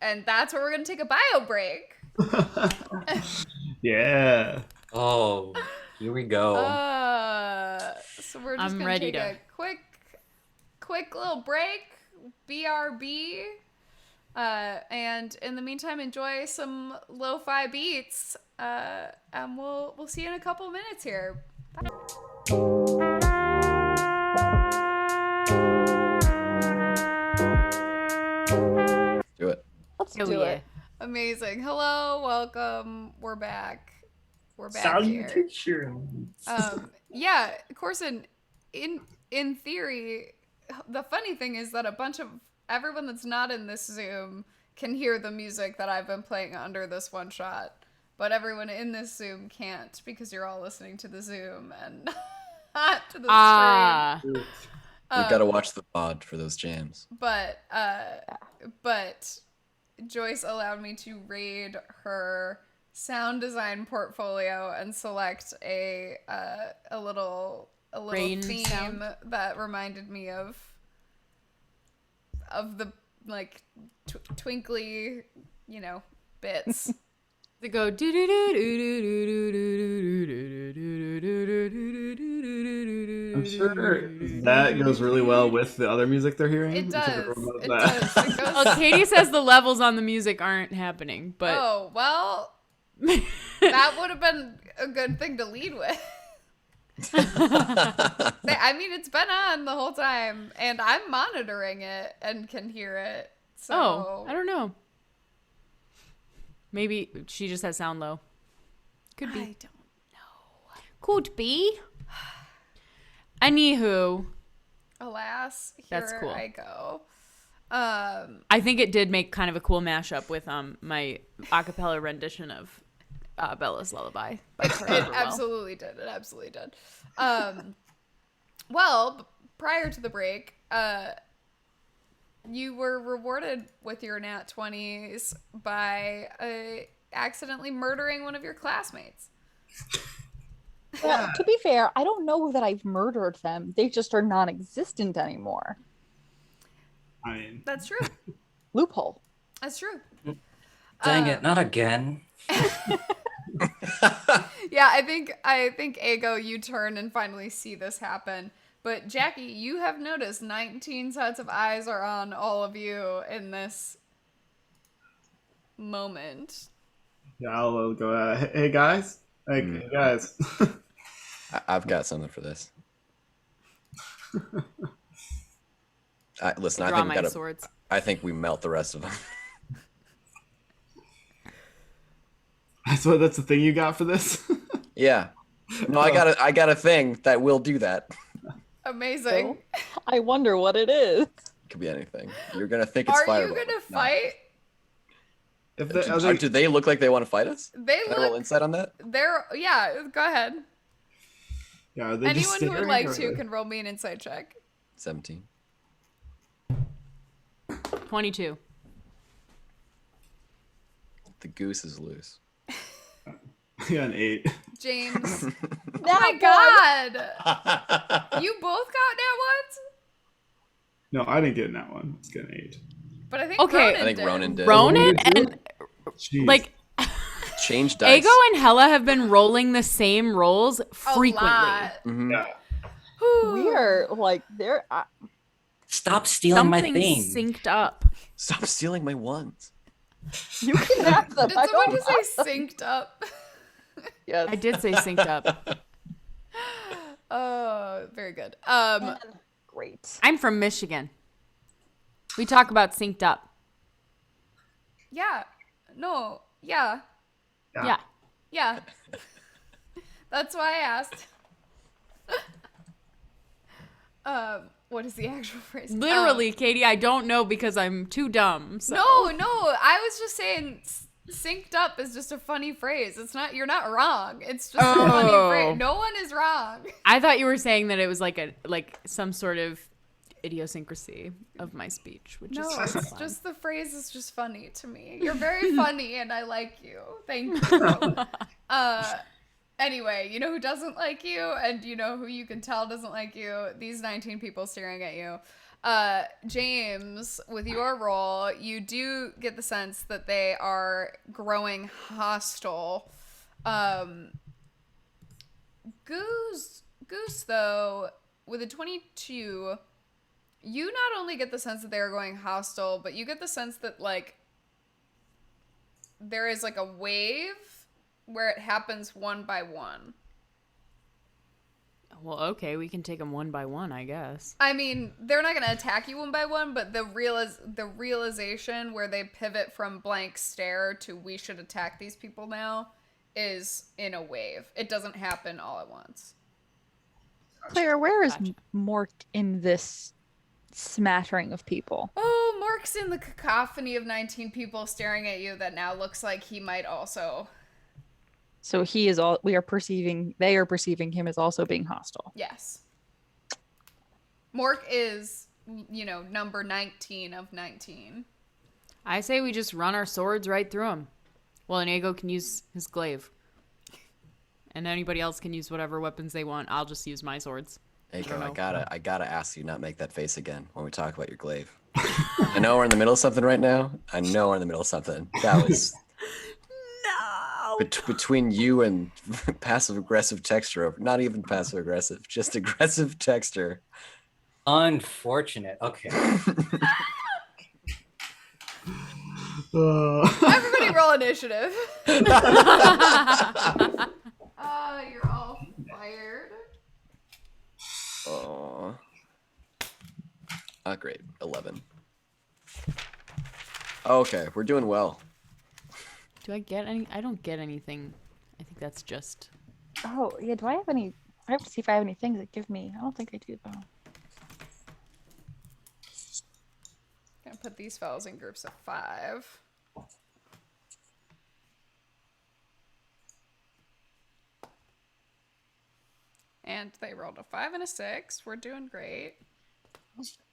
And that's where we're going to take a bio break. Yeah. Oh, here we go. So we're just I'm going to ready take a quick little break. BRB. And in the meantime, enjoy some lo-fi beats. And we'll see you in a couple minutes here. Bye. Do it. Let's Oh, do yeah. it. Amazing. Hello, welcome. We're back. We're back Salutations. here. Yeah, of course. In theory, the funny thing is that a bunch of everyone that's not in this Zoom can hear the music that I've been playing under this one shot, but everyone in this Zoom can't because you're all listening to the Zoom and not to the stream. We've got to watch the pod for those jams. But Joyce allowed me to raid her sound design portfolio and select a little Rain theme sound? that reminded me of the like twinkly, bits. They go do do do do do do do do. I'm sure that goes really well with the other music they're hearing. It I'm does. sure everyone knows It that. does. It goes. Well, Katie says the levels on the music aren't happening, but Oh well, that would have been a good thing to lead with. I mean, it's been on the whole time, and I'm monitoring it and can hear it. So I don't know. Maybe she just has sound low. Could be. I don't know. Could be. Anywho, Alas, here That's cool. I go. I think it did make kind of a cool mashup with my acapella rendition of Bella's Lullaby. By Carter It Burwell. absolutely did. It absolutely did. Well, prior to the break, you were rewarded with your nat 20s by accidentally murdering one of your classmates. Well, to be fair, I don't know that I've murdered them. They just are non-existent anymore. I mean, That's true. Loophole. That's true. Dang it, not again. Yeah, I think Ego, you turn and finally see this happen. But Jackie, you have noticed 19 sets of eyes are on all of you in this moment. yeah, I'll go. Hey guys. Hey guys. I've got something for this. Listen, Draw my I swords. think we melt the rest of them. So that's the thing you got for this? Yeah. No, I got a thing that will do that. Amazing. I wonder what it is. Could be anything. You're gonna think it's Are fireball. you gonna but no. fight? If they, are they, Do they look like they want to fight us? They Can I roll look. insight on that? Yeah, go ahead. yeah, are they just Anyone who would staring, like or- to can roll me an insight check. 17. 22. The goose is loose. Yeah, an 8. James. Oh Now, my god! You both got nat ones? No, I didn't get that one. Let's get an 8. But I think Okay. Ronan I think did. Ronan did. Ronan Oh, you and Jeez. like Change dice. Ego and Hella have been rolling the same rolls frequently. A lot. Mhm. Yeah. we are like there. Stop stealing my Something thing. synced up. Stop stealing my ones. You can have them. Did I someone don't just want say them. synced up? Yes. I did say synced up. Oh, very good. Man, great. I'm from Michigan. We talk about synced up. Yeah. No. Yeah. Yeah. Yeah. That's why I asked. What is the actual phrase? Literally, Katie, I don't know because I'm too dumb. So. No, I was just saying synced up is just a funny phrase. It's not, you're not wrong. It's just a funny phrase. No one is wrong. I thought you were saying that it was like some sort of idiosyncrasy of my speech, which No, is it's fine. just the phrase is just funny to me. You're very funny and I like you. Thank you. Anyway, you know who doesn't like you and you know who you can tell doesn't like you? These 19 people staring at you. James, with your role, you do get the sense that they are growing hostile. Goose though, with a 22, you not only get the sense that they are going hostile, but you get the sense that like there is like a wave where it happens one by one. Well, okay, we can take them one by one, I guess. I mean, they're not going to attack you one by one, but the realization where they pivot from blank stare to we should attack these people now is in a wave. It doesn't happen all at once. Claire, where is Gotcha. Mork in this smattering of people? Oh, Mark's in the cacophony of 19 people staring at you that now looks like he might also. So he is all they are perceiving him as also being hostile. Yes. Mork is, number 19 of 19. I say we just run our swords right through them. Well, and Ego can use his glaive. And anybody else can use whatever weapons they want. I'll just use my swords. Aiko, know. I gotta ask you not make that face again when we talk about your glaive. I know we're in the middle of something right now. That was No! between you and passive aggressive texture. Not even passive aggressive, just aggressive texture. Unfortunate. Okay. Everybody roll initiative. You're all fired. Oh. Great. 11. Okay, we're doing well. Do I get any? I don't get anything. I think that's just... Oh, yeah, do I have any I have to see if I have any things that give me. I don't think I do though. Gonna put these fellas in groups of 5. And they rolled a 5 and a 6. We're doing great.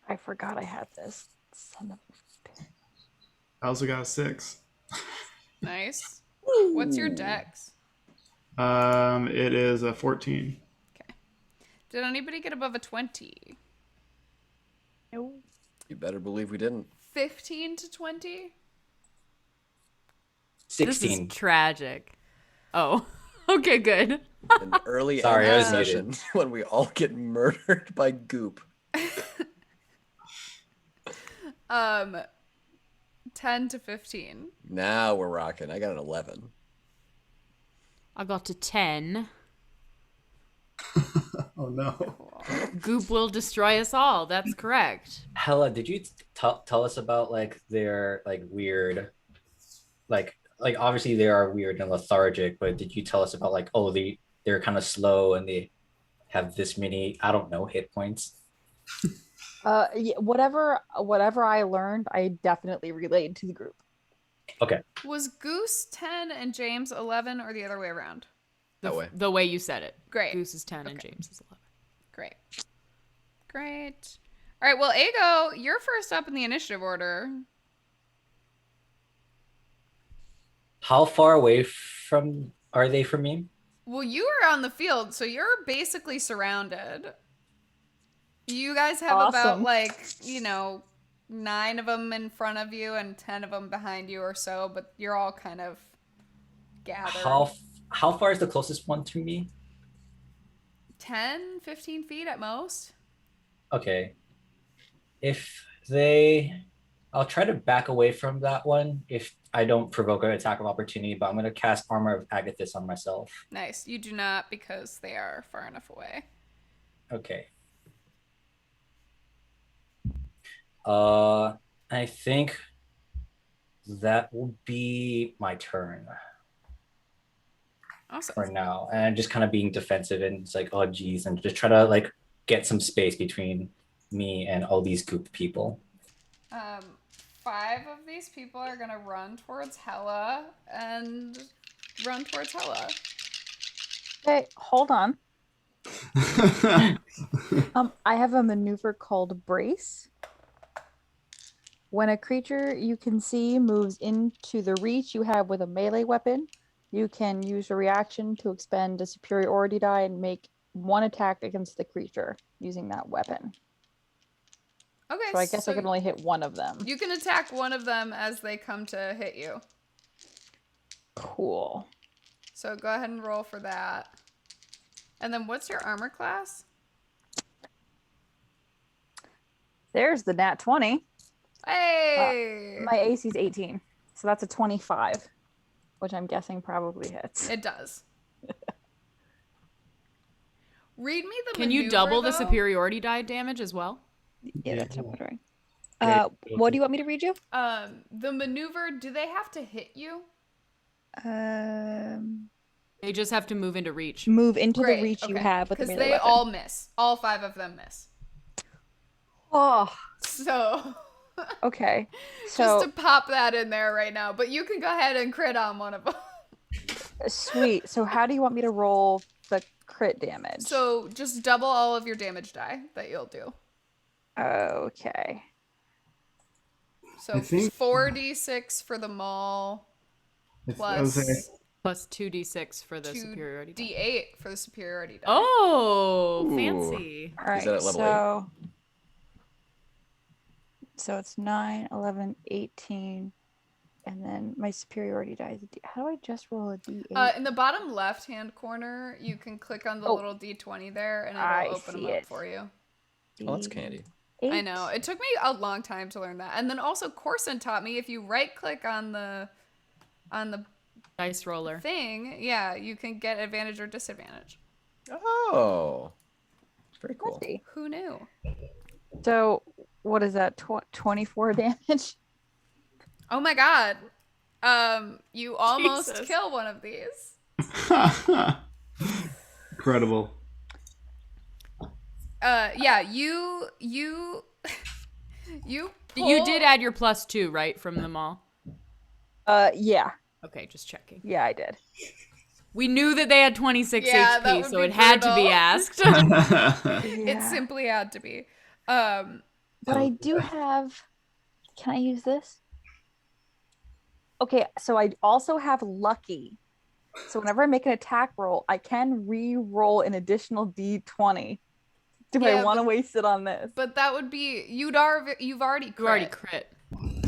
I forgot I had this. Son of a bitch. I also got a 6. Nice. What's your dex? It is a 14. Okay. Did anybody get above a 20? No. You better believe we didn't. 15 to 20? 16. This is tragic. Oh, okay, good. An early Sorry, end I was session when we all get murdered by goop. 10 to 15. Now we're rocking. I got an 11. I got to 10. Oh no. Cool. Goop will destroy us all. That's correct. Hella, did you tell us about like their like weird, like obviously they are weird and lethargic, but did you tell us about like they're kind of slow and they have this many, I don't know, hit points? Yeah, whatever I learned, I definitely relayed to the group. Okay. Was Goose 10 and James 11 or the other way around? That way. The way you said it. Great. Goose is 10 and Okay. James is 11. Great. Great. All right, well, Ego, you're first up in the initiative order. How far away from are they from me? Well, you are on the field, so you're basically surrounded. You guys have about Awesome. like, 9 of them in front of you and 10 of them behind you or so, but you're all kind of gathered. How far is the closest one to me? 10, 15 feet at most. Okay. If they, I'll try to back away from that one if I don't provoke an attack of opportunity, but I'm going to cast Armor of Agathis on myself. Nice. You do not because they are far enough away. Okay. I think that will be my turn Awesome. for now. And I'm just kind of being defensive and it's like, oh geez, and just try to like get some space between me and all these goop people. 5 of these people are gonna run towards Hella and run towards Hella. Okay, hold on. I have a maneuver called Brace. When a creature you can see moves into the reach you have with a melee weapon, you can use your reaction to expend a superiority die and make one attack against the creature using that weapon. Okay, So I guess I can only hit one of them. You can attack one of them as they come to hit you. Cool. So go ahead and roll for that. And then what's your armor class? There's the nat 20. Hey! My AC is 18. So that's a 25, which I'm guessing probably hits. It does. Read me the Can you maneuver, double the though. superiority die damage as well? Yeah, that's what I'm wondering. Yeah. What do you want me to read you? The maneuver, do they have to hit you? They just have to move into reach. Move into Great, the reach you okay. have with the Because melee they weapon. all miss. All 5 of them miss. Oh, So... okay. Just So to pop that in there right now. But you can go ahead and crit on one of them. sweet. So how do you want me to roll the crit damage? So just double all of your damage die that you'll do. Okay. I So think- 4d6 for the maul, I was saying, Plus 2d6 for the 2 superiority die. d8 for the superiority die. Oh, Ooh. fancy. All right. that at level So it's 9, 11, 18. And then my superiority die is a D. How do I just roll a D8? In the bottom left-hand corner, you can click on the Oh. little d20 there, and I it'll open them see up it. for you. Oh, that's candy. I know. It took me a long time to learn that. And then also Corson taught me if you right-click on the Dice roller. thing, yeah, you can get advantage or disadvantage. Oh, very cool. Letty. Who knew? So what is that? 24 damage? Oh my god. You almost Jesus. kill one of these. incredible. Yeah, you you You pull- did add your plus 2, right, from them all? Yeah. Okay, just checking. Yeah, I did. We knew that they had 26 Yeah, that HP, would so be it had to be brutal. asked. It Yeah. simply had to be. But I do have. Can I use this? Okay, so I also have lucky. So whenever I make an attack roll, I can re-roll an additional d20. Do Yeah, I want to but- waste it on this? But that would be you've already You already crit. crit.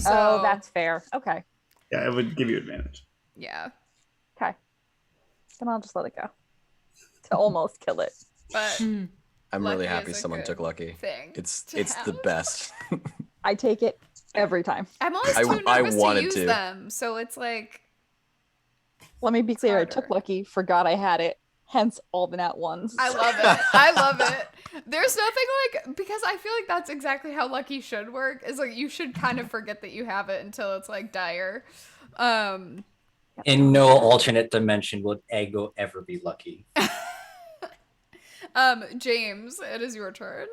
So, Oh, that's fair. Okay. Yeah, it would give you advantage. yeah. Okay. Then I'll just let it go. To almost kill it. But Hmm. I'm Lucky really is happy a someone good took lucky. thing. It's to the have. best. I take it every time. I'm always I- too I nervous to wanted use to. them, so it's like Let me be clear. I took harder. lucky, forgot I had it. Hence all the nat ones. I love it. I love it. There's nothing like because I feel like that's exactly how lucky should work. Is like you should kind of forget that you have it until it's like dire. In no alternate dimension would Ego ever be lucky. James, it is your turn.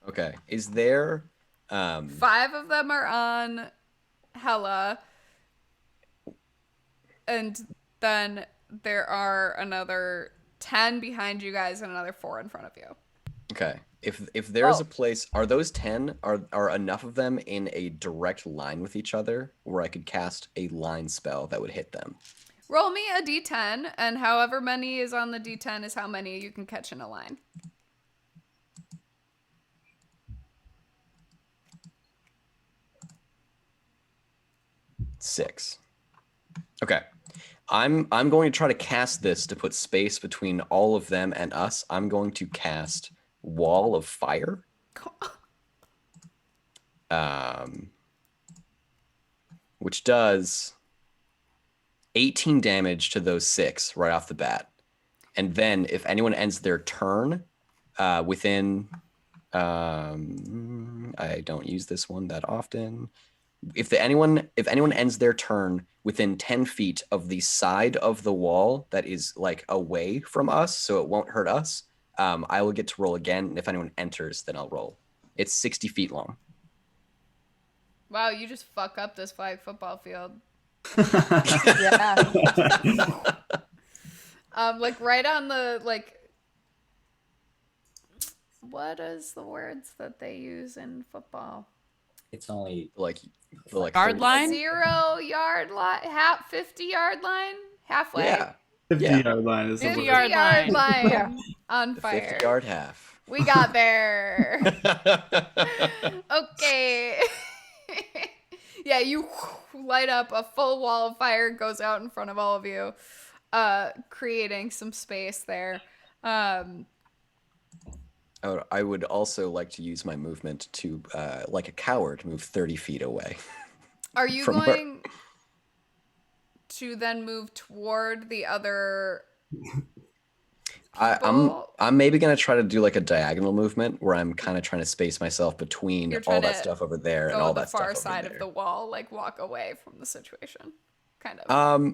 Okay. Is there 5 of them are on Hella. And then there are another 10 behind you guys and another 4 in front of you. okay. If there's Oh. a place, are those 10 are enough of them in a direct line with each other where I could cast a line spell that would hit them? Roll me a d10, and however many is on the d10 is how many you can catch in a line. Six. Okay. I'm going to try to cast this to put space between all of them and us. I'm going to cast Wall of Fire. Which does 18 damage to those 6 right off the bat. And then if anyone ends their turn within I don't use this one that often. If anyone ends their turn within 10 feet of the side of the wall that is like away from us, so it won't hurt us, I will get to roll again. And if anyone enters, then I'll roll. It's 60 feet long. Wow, you just fuck up this flag football field. Yeah. Like right on the like. What is the words that they use in football? It's only Like the like Yard 30 line? 0 yard line, 50-yard line, halfway. Yeah. 50-yard line is the 50 word. Yard yard line Yeah. on The fire. 50-yard half. We got there. Okay. Yeah, you light up a full wall of fire, goes out in front of all of you, creating some space there. I would also like to use my movement to, like a coward, move 30 feet away. Are you From where- going to then move toward the other people? I'm maybe gonna try to do like a diagonal movement where I'm kind of trying to space myself between You're all trying that to stuff over there and go all the that stuff far over side there. of the wall, like walk away from the situation, kind of.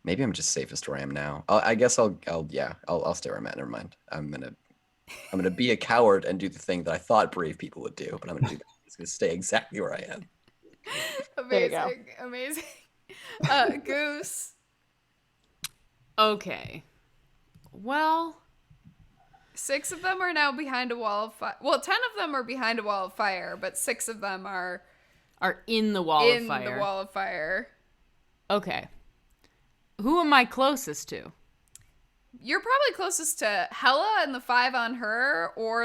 Maybe I'm just safest where I am now. I guess I'll stay where I'm at. Never mind. I'm gonna be a coward and do the thing that I thought brave people would do, but I'm gonna do that. I'm just gonna stay exactly where I am. There you go. Amazing. Goose. Okay. Well, 6 of them are now behind a wall of fire. Well, 10 of them are behind a wall of fire, but 6 of them are in the wall of in fire. the wall of fire. Okay. Who am I closest to? You're probably closest to Hella and the 5 on her, or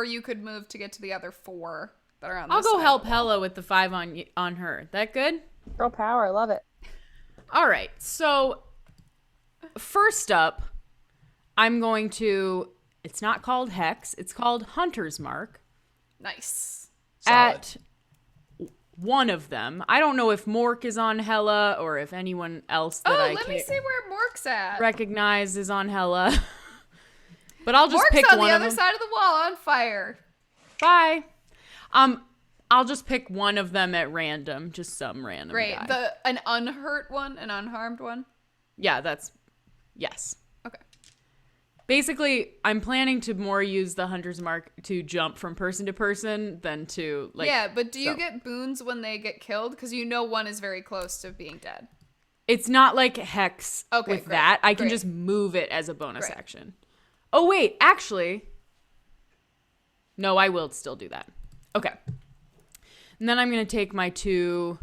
you could move to get to the other 4 that are on. I'll this go side help of the wall. Hella with the 5 on her. That good? Girl power. I love it. All right. So first up, I'm going to. It's not called Hex. It's called Hunter's Mark. Nice. Solid. At one of them. I don't know if Mork is on Hella or if anyone else that I Let me can't see where Mork's at. recognize is on Hella. But I'll just Mork's pick on one the of other them. side of the wall on fire. Bye. I'll just pick one of them at random, just some random Great. guy. An unhurt one, an unharmed one. Yeah, yes. Okay. Basically, I'm planning to more use the Hunter's Mark to jump from person to person than to like. Yeah, but do you so. get boons when they get killed? Because you know one is very close to being dead. It's not like Hex Okay, with great, that. I can great. just move it as a bonus Great. action. Oh wait, actually, no, I will still do that. Okay, and then I'm gonna take my 2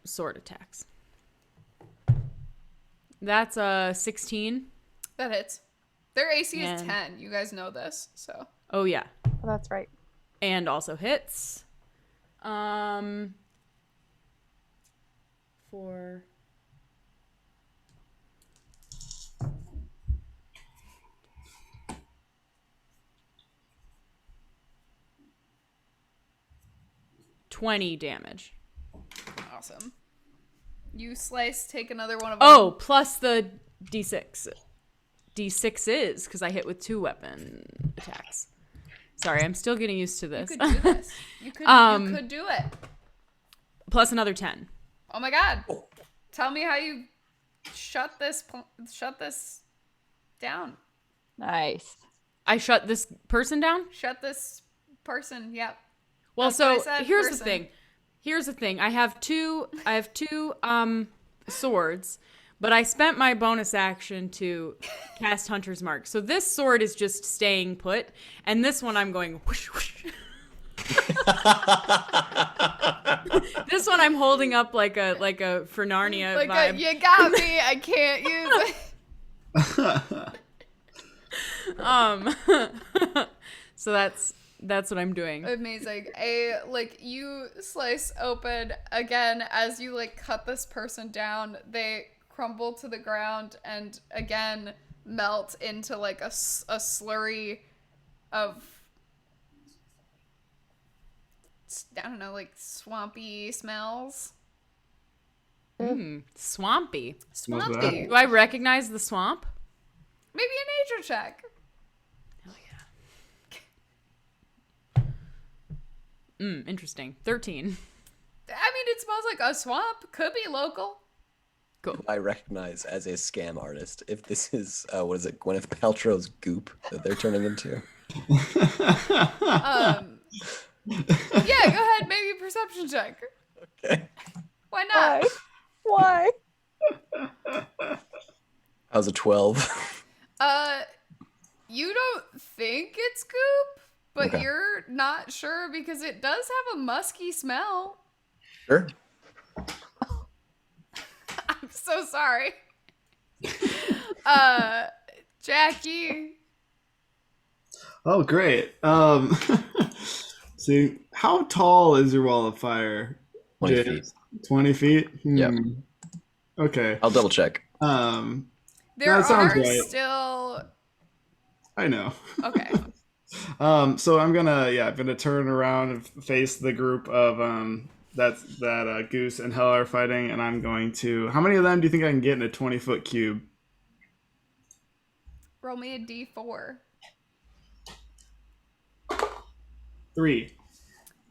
sword attacks. That's a 16. That hits. Their AC is And- 10. You guys know this, so. Oh yeah, Oh, that's right. and also hits. 4. $20 damage. Awesome. You slice, take another one of them. Oh, plus the D6. D6 is because I hit with 2 weapon attacks. Sorry, I'm still getting used to You this. could do this. You could do it. Plus another 10. Oh my god. Tell me how you shut this down. Nice. I shut this person down? Shut this person. Yep. Well, That's what I so said, here's person. the thing. I have two swords, but I spent my bonus action to cast Hunter's Mark. So this sword is just staying put, and this one I'm going whoosh, whoosh. This one I'm holding up like a for Narnia Like vibe. you got me. I can't use it. So that's what I'm doing. Amazing. You slice open again as you like cut this person down. They crumble to the ground and again melt into like a slurry of, I don't know, like swampy smells. Swampy. Swampy. Do I recognize the swamp? Maybe a nature check. Interesting. 13. I mean, it smells like a swamp. Could be local. Cool. I recognize as a scam artist if this is what is it, Gwyneth Paltrow's goop that they're turning into. Yeah, go ahead. Maybe a perception check. Okay. Why not? Why? How's a 12? You don't think it's goop, but Okay. you're not sure because it does have a musky smell. Sure. I'm so sorry. Jackie. Oh, great. See, how tall is your wall of fire? 20 James? feet. 20 feet? Yep. Okay. I'll double check. There That sounds are right. still. I know. Okay. So I'm gonna turn around and face the group of that Goose and Hella are fighting, and I'm going to. How many of them do you think I can get in a 20-foot cube? Roll me a d4. 3.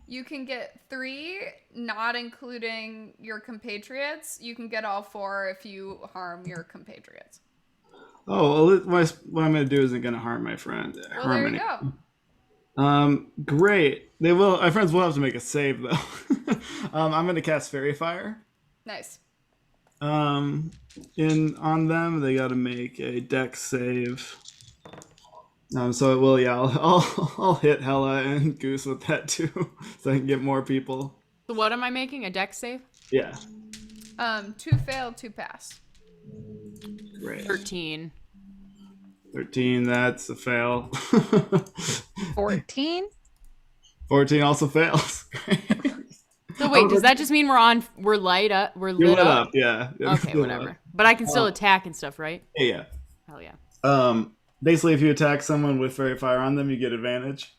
You can get 3, not including your compatriots. You can get all 4 if you harm your compatriots. Oh, well, what I'm gonna do isn't gonna harm my friend. Well, there you go. Great. They will. My friends will have to make a save though. I'm gonna cast Fairy Fire. Nice. On them, they got to make a Dex save. So it will. Yeah, I'll hit Hella and Goose with that too, so I can get more people. So what am I making? A dex save? Yeah. 2 fail, 2 pass. Great. 13. 13. That's a fail. 14? 14 also fails. So wait, does that just mean we're lit You're up? lit up. Yeah. Okay, whatever. But I can still attack and stuff, right? Yeah. Hell yeah. Basically, if you attack someone with Fairy Fire on them, you get advantage.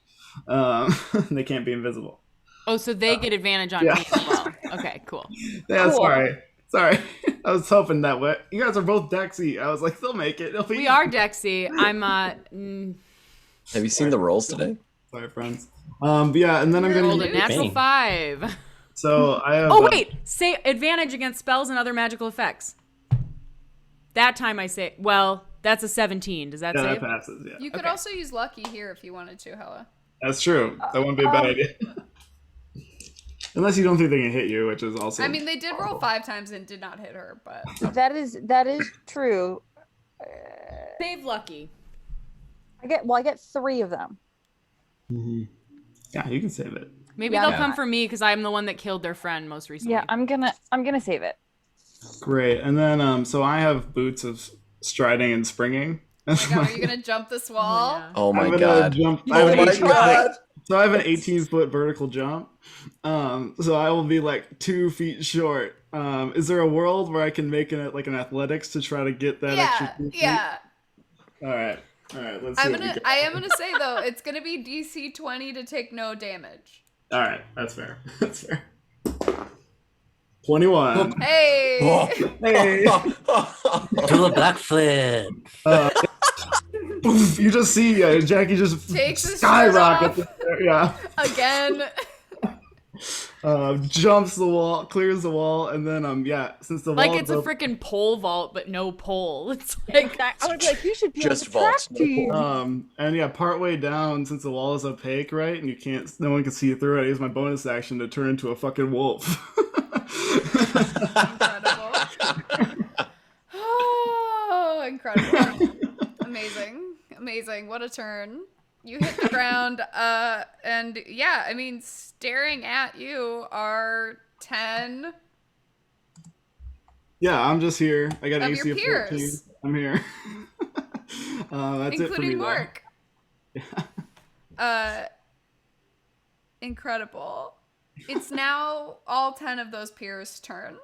They can't be invisible. Oh, so they get advantage on yeah. me as well. Okay, cool. Yeah, Cool. Sorry. I was hoping that way. You guys are both Dexy. I was like, they'll make it. We are Dexy. I'm Have you seen the rolls today? Sorry, friends. But yeah, and then I'm rolled gonna. a natural Bang. 5. So I have. Oh wait, say advantage against spells and other magical effects. That time I say, well, that's a 17. Does that Yeah, save? that passes. Yeah, You could Okay. also use lucky here if you wanted to, Hella. that's true. That wouldn't be a bad idea. Unless you don't think they can hit you, which is also. I mean, they did roll 5 times and did not hit her, but That is true. Save lucky. I get 3 of them. Yeah, you can save it. Maybe Yeah. they'll come for me because I'm the one that killed their friend most recently. Yeah, I'm gonna save it. Great, and then so I have boots of striding and springing. oh my God, are you gonna jump this wall? Yeah. Oh my I'm gonna god. Jump. I Oh have my an god. So I have an 18-foot vertical jump. So I will be like 2 feet short. Is there a world where I can make an athletics to try to get that extra 2 feet? Yeah. All right. Let's see. I am gonna say though, it's gonna be DC 20 to take no damage. All right, that's fair. 21. Hey. Hey. Do a backflip. You just see Jackie just Takes his shirt skyrocket. off. Yeah. Again. Jumps the wall, clears the wall, and then since the Like wall it's a freaking pole vault, but no pole. It's like I was like, you should be Just on the track vaults, no team. and yeah, partway down, since the wall is opaque, right, and no one can see through it, I use my bonus action to turn into a fucking wolf. Incredible. amazing. What a turn. You hit the ground, and yeah, I mean, staring at you are 10 Yeah, I'm just here. I got an of AC your of 14. peers, I'm here. That's it for me, including though. Mark. Incredible. It's now all 10 of those peers' turn.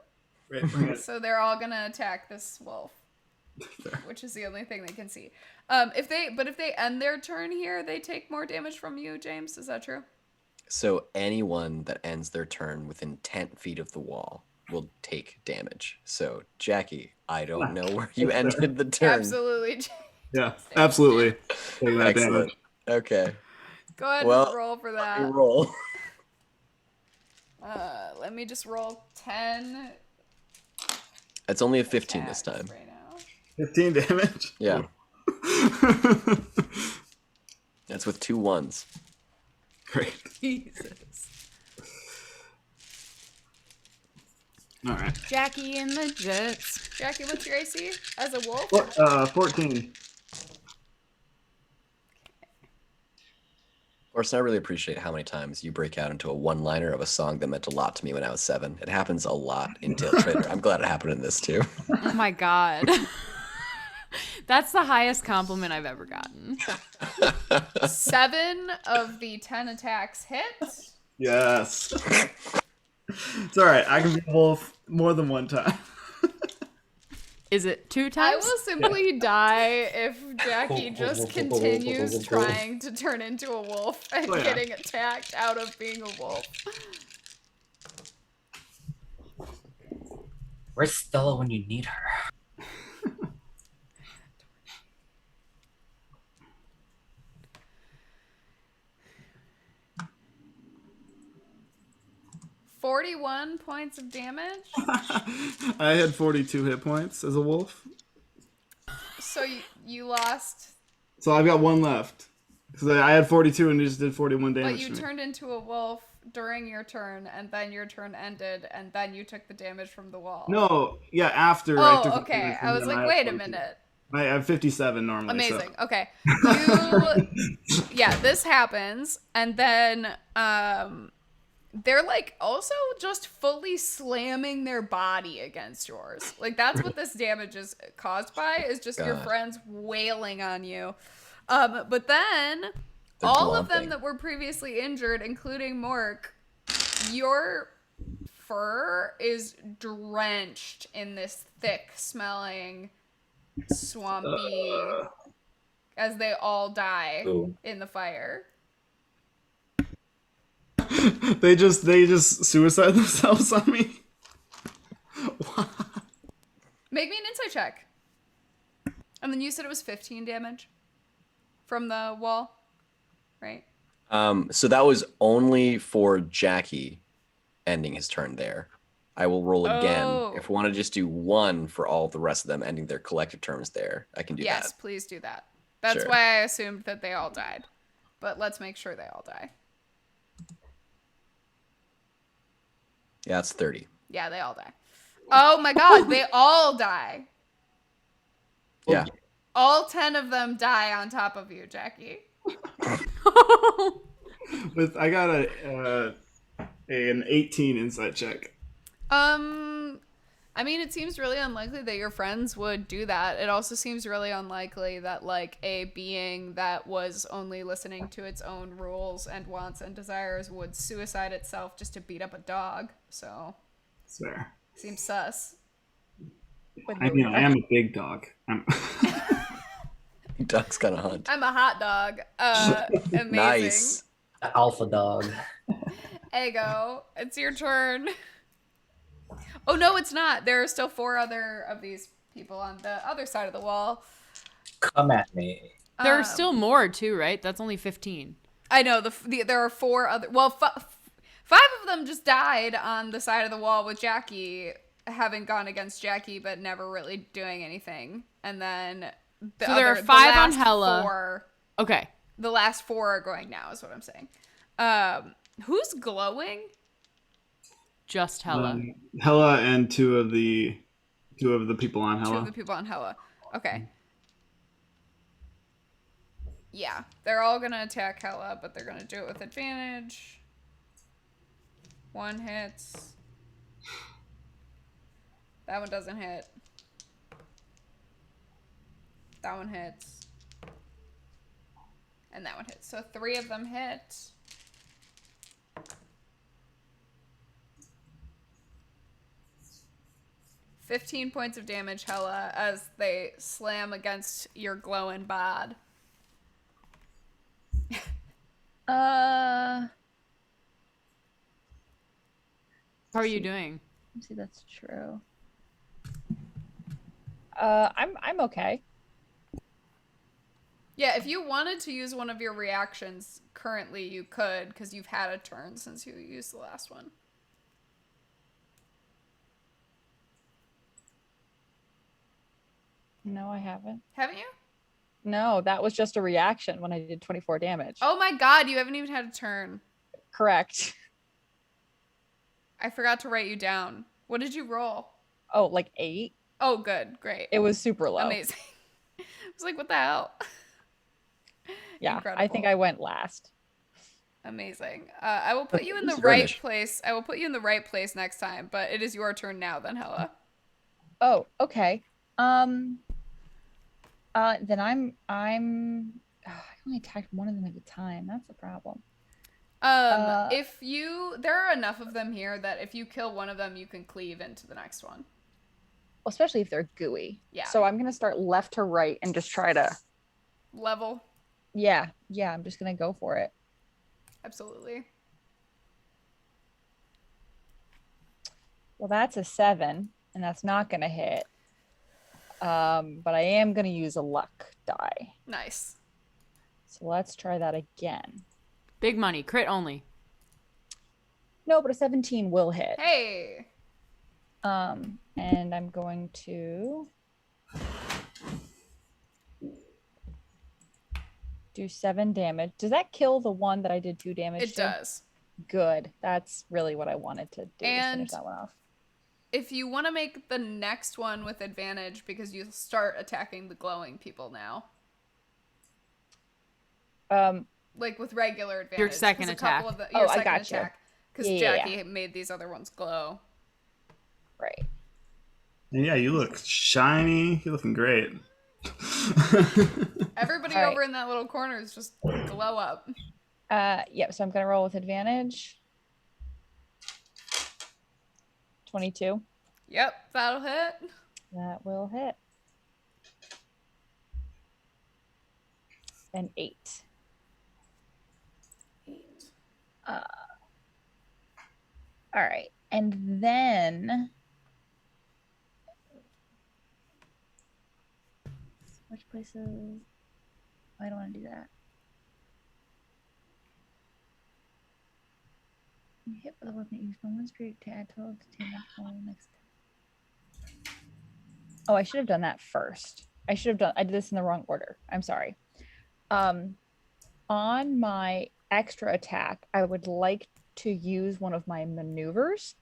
Right, bring it. So they're all gonna attack this wolf, which is the only thing they can see. If they end their turn here, they take more damage from you, James. Is that true? So anyone that ends their turn within 10 feet of the wall will take damage. So Jackie, I don't know where you ended the turn. Absolutely. Yeah, absolutely. Take that Excellent. damage. Okay. Go ahead Well, and roll for You that. roll. Let me just roll 10. It's only a 15 this attacks time. right now. 15 damage. Yeah. That's with 2 1s. Great. Jesus. All right. Jackie and the Jets. Jackie, what's your AC as a wolf? 14. Orson, I really appreciate how many times you break out into a one-liner of a song that meant a lot to me when I was 7. It happens a lot in Tales Trader. I'm glad it happened in this too. Oh my god. That's the highest compliment I've ever gotten. 7 of the 10 attacks hit. Yes. It's all right. I can be a wolf more than one time. Is it 2 I times? will simply die if Jackie just continues trying to turn into a wolf and Oh, yeah. getting attacked out of being a wolf. Where's Stella when you need her? 41 points of damage. I had 42 hit points as a wolf. So you lost, So I've got 1 left. Because I had 42 and it just did 41 damage but you to me. turned into a wolf during your turn, and then your turn ended, and then you took the damage from the wall. No, yeah, after I took Oh, the okay. damage from I was them, like, had wait a 42. minute. I have 57 normally. Amazing. So. Okay. Yeah, this happens, and then they're like also just fully slamming their body against yours. Like that's what this damage is caused by, is just your God. friends wailing on you. But then They're all of them glomping. that were previously injured, including Mork, your fur is drenched in this thick smelling swampy as they all die Ooh. in the fire. They just suicide themselves on me. Make me an insight check. And then you said it was 15 damage from the wall, right? So that was only for Jackie ending his turn there. I will roll again. Oh. If we want to just do 1 for all the rest of them ending their collective turns there, I can do Yes, that. please do that. That's Sure. why I assumed that they all died. But let's make sure they all die. Yeah, it's 30. Yeah, they all die. Oh my god, they all die. Yeah. All 10 of them die on top of you, Jackie. I got an 18 insight check. I mean, it seems really unlikely that your friends would do that. It also seems really unlikely that, like, a being that was only listening to its own rules and wants and desires would suicide itself just to beat up a dog. So, Swear. seems sus. I mean, I am a big dog. Duck's gonna hunt. I'm a hot dog. Amazing. Nice. The alpha dog. Ego, it's your turn. Oh, no, it's not. There are still 4 other of these people on the other side of the wall. Come at me. There are still more too, right? That's only 15. I know there are 4 other. Well, 5 of them just died on the side of the wall with Jackie having gone against Jackie, but never really doing anything. And then So there are 5 on last Hella. 4, Okay. the last 4 are going now, is what I'm saying. Who's glowing? Just Hella. Hella and two of the people on 2 Hella. of the people on Hella. Okay. Yeah, they're all gonna attack Hella, but they're gonna do it with advantage. 1 hits. That one doesn't hit. That one hits. And that one hits. So 3 of them hit. $15 points of damage, Hella, as they slam against your glowing bod. How are you doing? Let's see, that's true. I'm okay. Yeah, if you wanted to use one of your reactions currently, you could, because you've had a turn since you used the last one. No, I haven't. Haven't you? No, that was just a reaction when I did 24 damage. Oh my god, you haven't even had a turn. Correct. I forgot to write you down. What did you roll? Oh, like 8? Oh, good. Great. It was super low. Amazing. I was like, what the hell? Yeah, Incredible. I think I went last. Amazing. I will put you in the Your right initiative. place. I will put you in the right place next time, but it is your turn now then, Hella. Oh, okay. Then I only attacked one of them at a time. That's the problem. If you, there are enough of them here that if you kill one of them, you can cleave into the next one. Especially if they're gooey. Yeah. So I'm gonna start left to right and just try to. Level. Yeah, I'm just gonna go for it. Absolutely. Well, that's a 7, and that's not gonna hit. But I am gonna use a luck die. Nice. So let's try that again. Big money, crit only. No, but a 17 will hit. Hey. And I'm going to do 7 damage. Does that kill the one that I did 2 damage It to? does. Good. That's really what I wanted to do. And finish that one off. if you want to make the next one with advantage, because you start attacking the glowing people now. Like with regular advantage. Your second 'cause a couple attack. of your I second gotcha. attack. Because Yeah. Jackie made these other ones glow. Right. And yeah, you look shiny. You're looking great. Everybody All right. over in that little corner is just glow up. Yep. So I'm gonna roll with advantage. 22. Yep, that'll hit. That will hit. An 8. 8. All right. And then which places? I don't want to do that. You hit with a weapon that you spend 1 spirit to add total to team next. Oh, I should have done that first. I did this in the wrong order. I'm sorry. On my extra attack, I would like to use one of my maneuvers,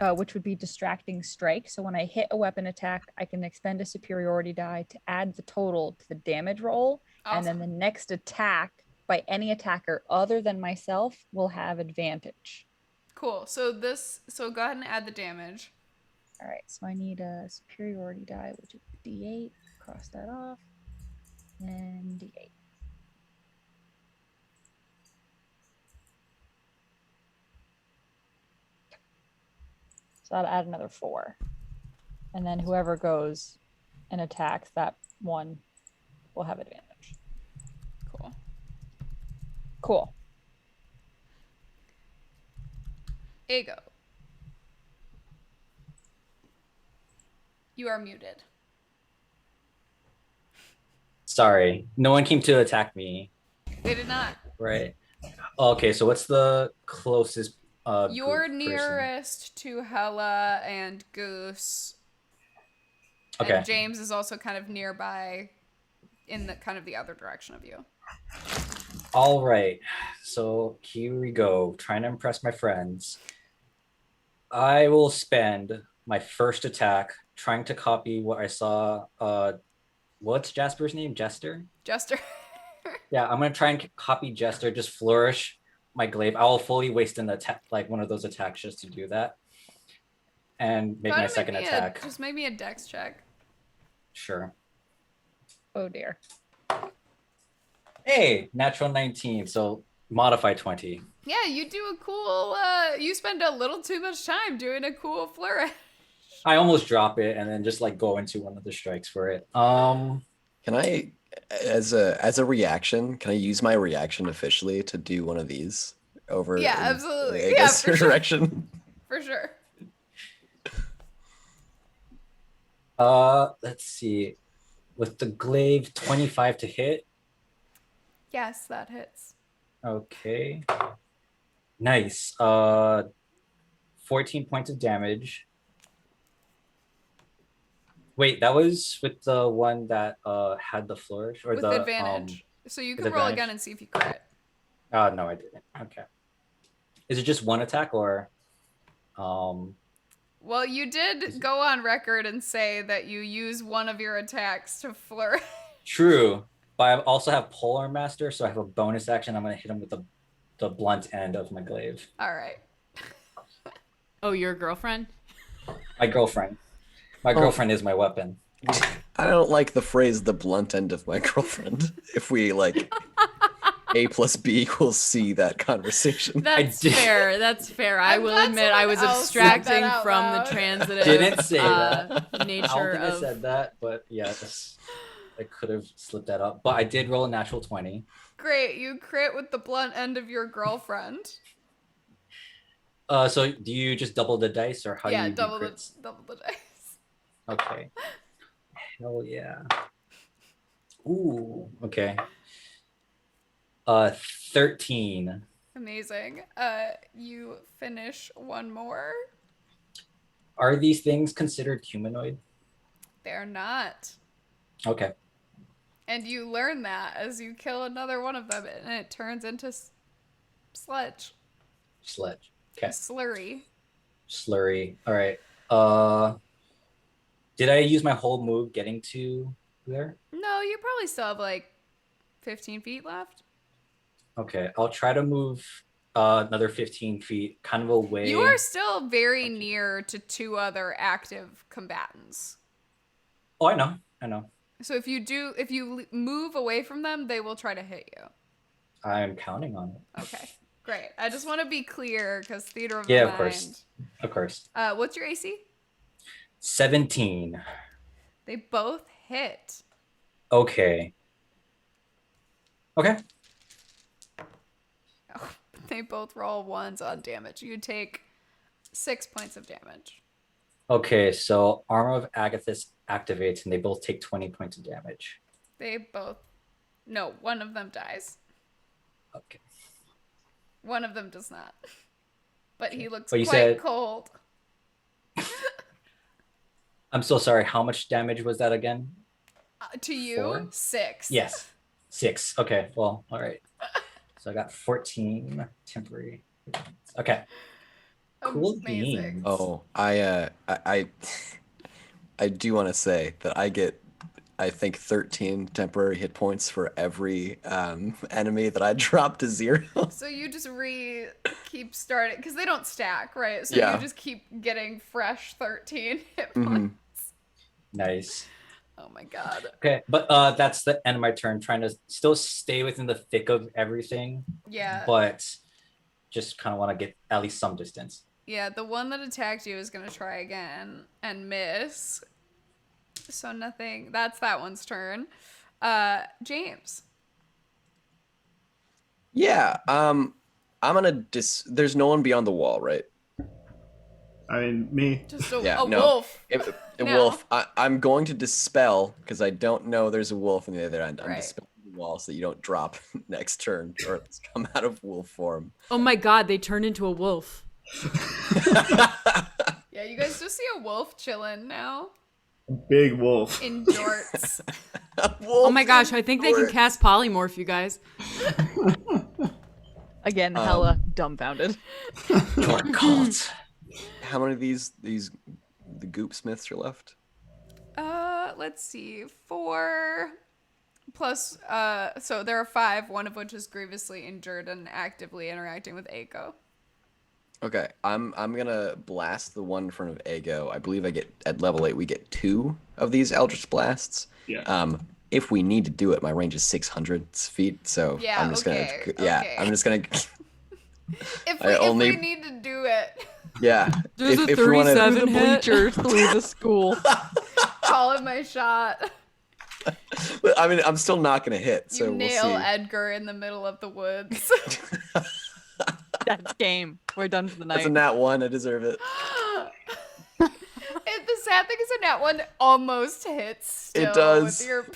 which would be distracting strike. So when I hit a weapon attack, I can expend a superiority die to add the total to the damage roll. Awesome. And then the next attack by any attacker other than myself will have advantage. Cool. So go ahead and add the damage. All right, so I need a superiority die, which is D8. Cross that off. And D8. So I'll add another 4. And then whoever goes and attacks that one will have advantage. Cool. Cool. Ego. You are muted. Sorry, no one came to attack me. They did not. Right. Okay, so what's the closest You're group person? nearest to Hella and Goose. Okay. And James is also kind of nearby in the kind of the other direction of you. All right. So here we go. Trying to impress my friends. I will spend my first attack trying to copy what I saw what's Jasper's name? Jester? Jester. Yeah, I'm gonna try and copy Jester, just flourish my glaive. I'll fully waste an attack, like one of those attacks just to do that. And make my second attack. Just make me a dex check. Sure. Oh dear. Hey, natural 19, so modify 20. Yeah, you do a cool, you spend a little too much time doing a cool flourish. I almost drop it and then just like go into one of the strikes for it. Can I, as a reaction, can I use my reaction officially to do one of these over? Yeah, in, absolutely. I Yeah, guess for your sure. direction. For sure. Let's see. With the glaive, 25 to hit. Yes, that hits. Okay. Nice. 14 points of damage. Wait, that was with the one that had the flourish or With the advantage. So you with can roll advantage? again and see if you crit. Oh no, I didn't. Okay. Is it just one attack or Well, you did go on record and say that you use one of your attacks to flourish. True. But I also have Polar Master, so I have a bonus action. I'm gonna hit him with the blunt end of my glaive. All right. Oh, your girlfriend? My girlfriend. My girlfriend is my weapon. I don't like the phrase "the blunt end of my girlfriend." If we like A plus B equals C, that conversation. That's did- fair. That's fair. I I'm will glad admit I was someone else said that abstracting out from the loud. transitive Didn't say that. I nature don't think I of. said that, but yes, I could have slipped that up. But I did roll a natural 20. Great. You crit with the blunt end of your girlfriend. So do you just double the dice or how do Yeah, you do double crits? the dice. Okay. Hell yeah. Ooh, okay. 13. Amazing. You finish one more. Are these things considered humanoid? They're not. Okay. And you learn that as you kill another one of them, and it turns into sludge. Sledge. Okay. Slurry. Slurry. All right. Did I use my whole move getting to there? No, you probably still have like 15 feet left. Okay. I'll try to move another 15 feet, kind of away. You are still very near to two other active combatants. Oh, I know. I know. So if you move away from them, they will try to hit you. I'm counting on it. Okay, great. I just want to be clear because theater of Yeah, the of mind. course. Of course. What's your AC? 17. They both hit. Okay. Okay. Oh, they both roll ones on damage. You take 6 points of damage. Okay, so Armor of Agathis activates and they both take 20 points of damage. No, one of them dies. Okay. One of them does not. But he looks But you quite said- cold. I'm so sorry. How much damage was that again? To you, 4? 6. Yes. 6. Okay. Well, all right. So I got 14 temporary. Okay. Cool Amazing. beans. Oh, I do want to say that I get, I think, 13 temporary hit points for every enemy that I drop to 0. So you just keep starting because they don't stack, right? So Yeah. you just keep getting fresh 13 hit Mhm. points. Nice. Oh my god. Okay, but that's the end of my turn. Trying to still stay within the thick of everything, Yeah. but just kind of want to get at least some distance. Yeah, the one that attacked you is gonna try again and miss. So nothing. That's that one's turn. James. Yeah. I'm gonna there's no one beyond the wall, right? I mean, me. Just a Yeah, no. wolf. A No. wolf. I'm going to dispel because I don't know there's a wolf on the other end. I'm Right. dispelling the wall so that you don't drop next turn or come out of wolf form. Oh my god, they turned into a wolf. Yeah, you guys just see a wolf chilling now Big wolf. in jorts. Oh my gosh, I think they can cast polymorph, you guys. Again, hella dumbfounded. Your cult. How many of these the goop smiths are left? let's see, 4 plus, so there are 5, one of which is grievously injured and actively interacting with Aiko. Okay, I'm gonna blast the one in front of Ego. I believe I get at level 8 we get 2 of these Eldritch blasts. Yeah. If we need to do it, my range is 600 feet, so Yeah, I'm just okay, gonna okay. I'm just gonna If I only- we need to do it, yeah. There's a if we wanna- 37 Through the hit. bleachers, through the school. call it my shot. I mean, I'm still not gonna hit, You so we'll nail see. Edgar in the middle of the woods. That's game. We're done for the night. That's a nat 1. I deserve it. The sad thing is a nat 1 almost hits still. It does. With your...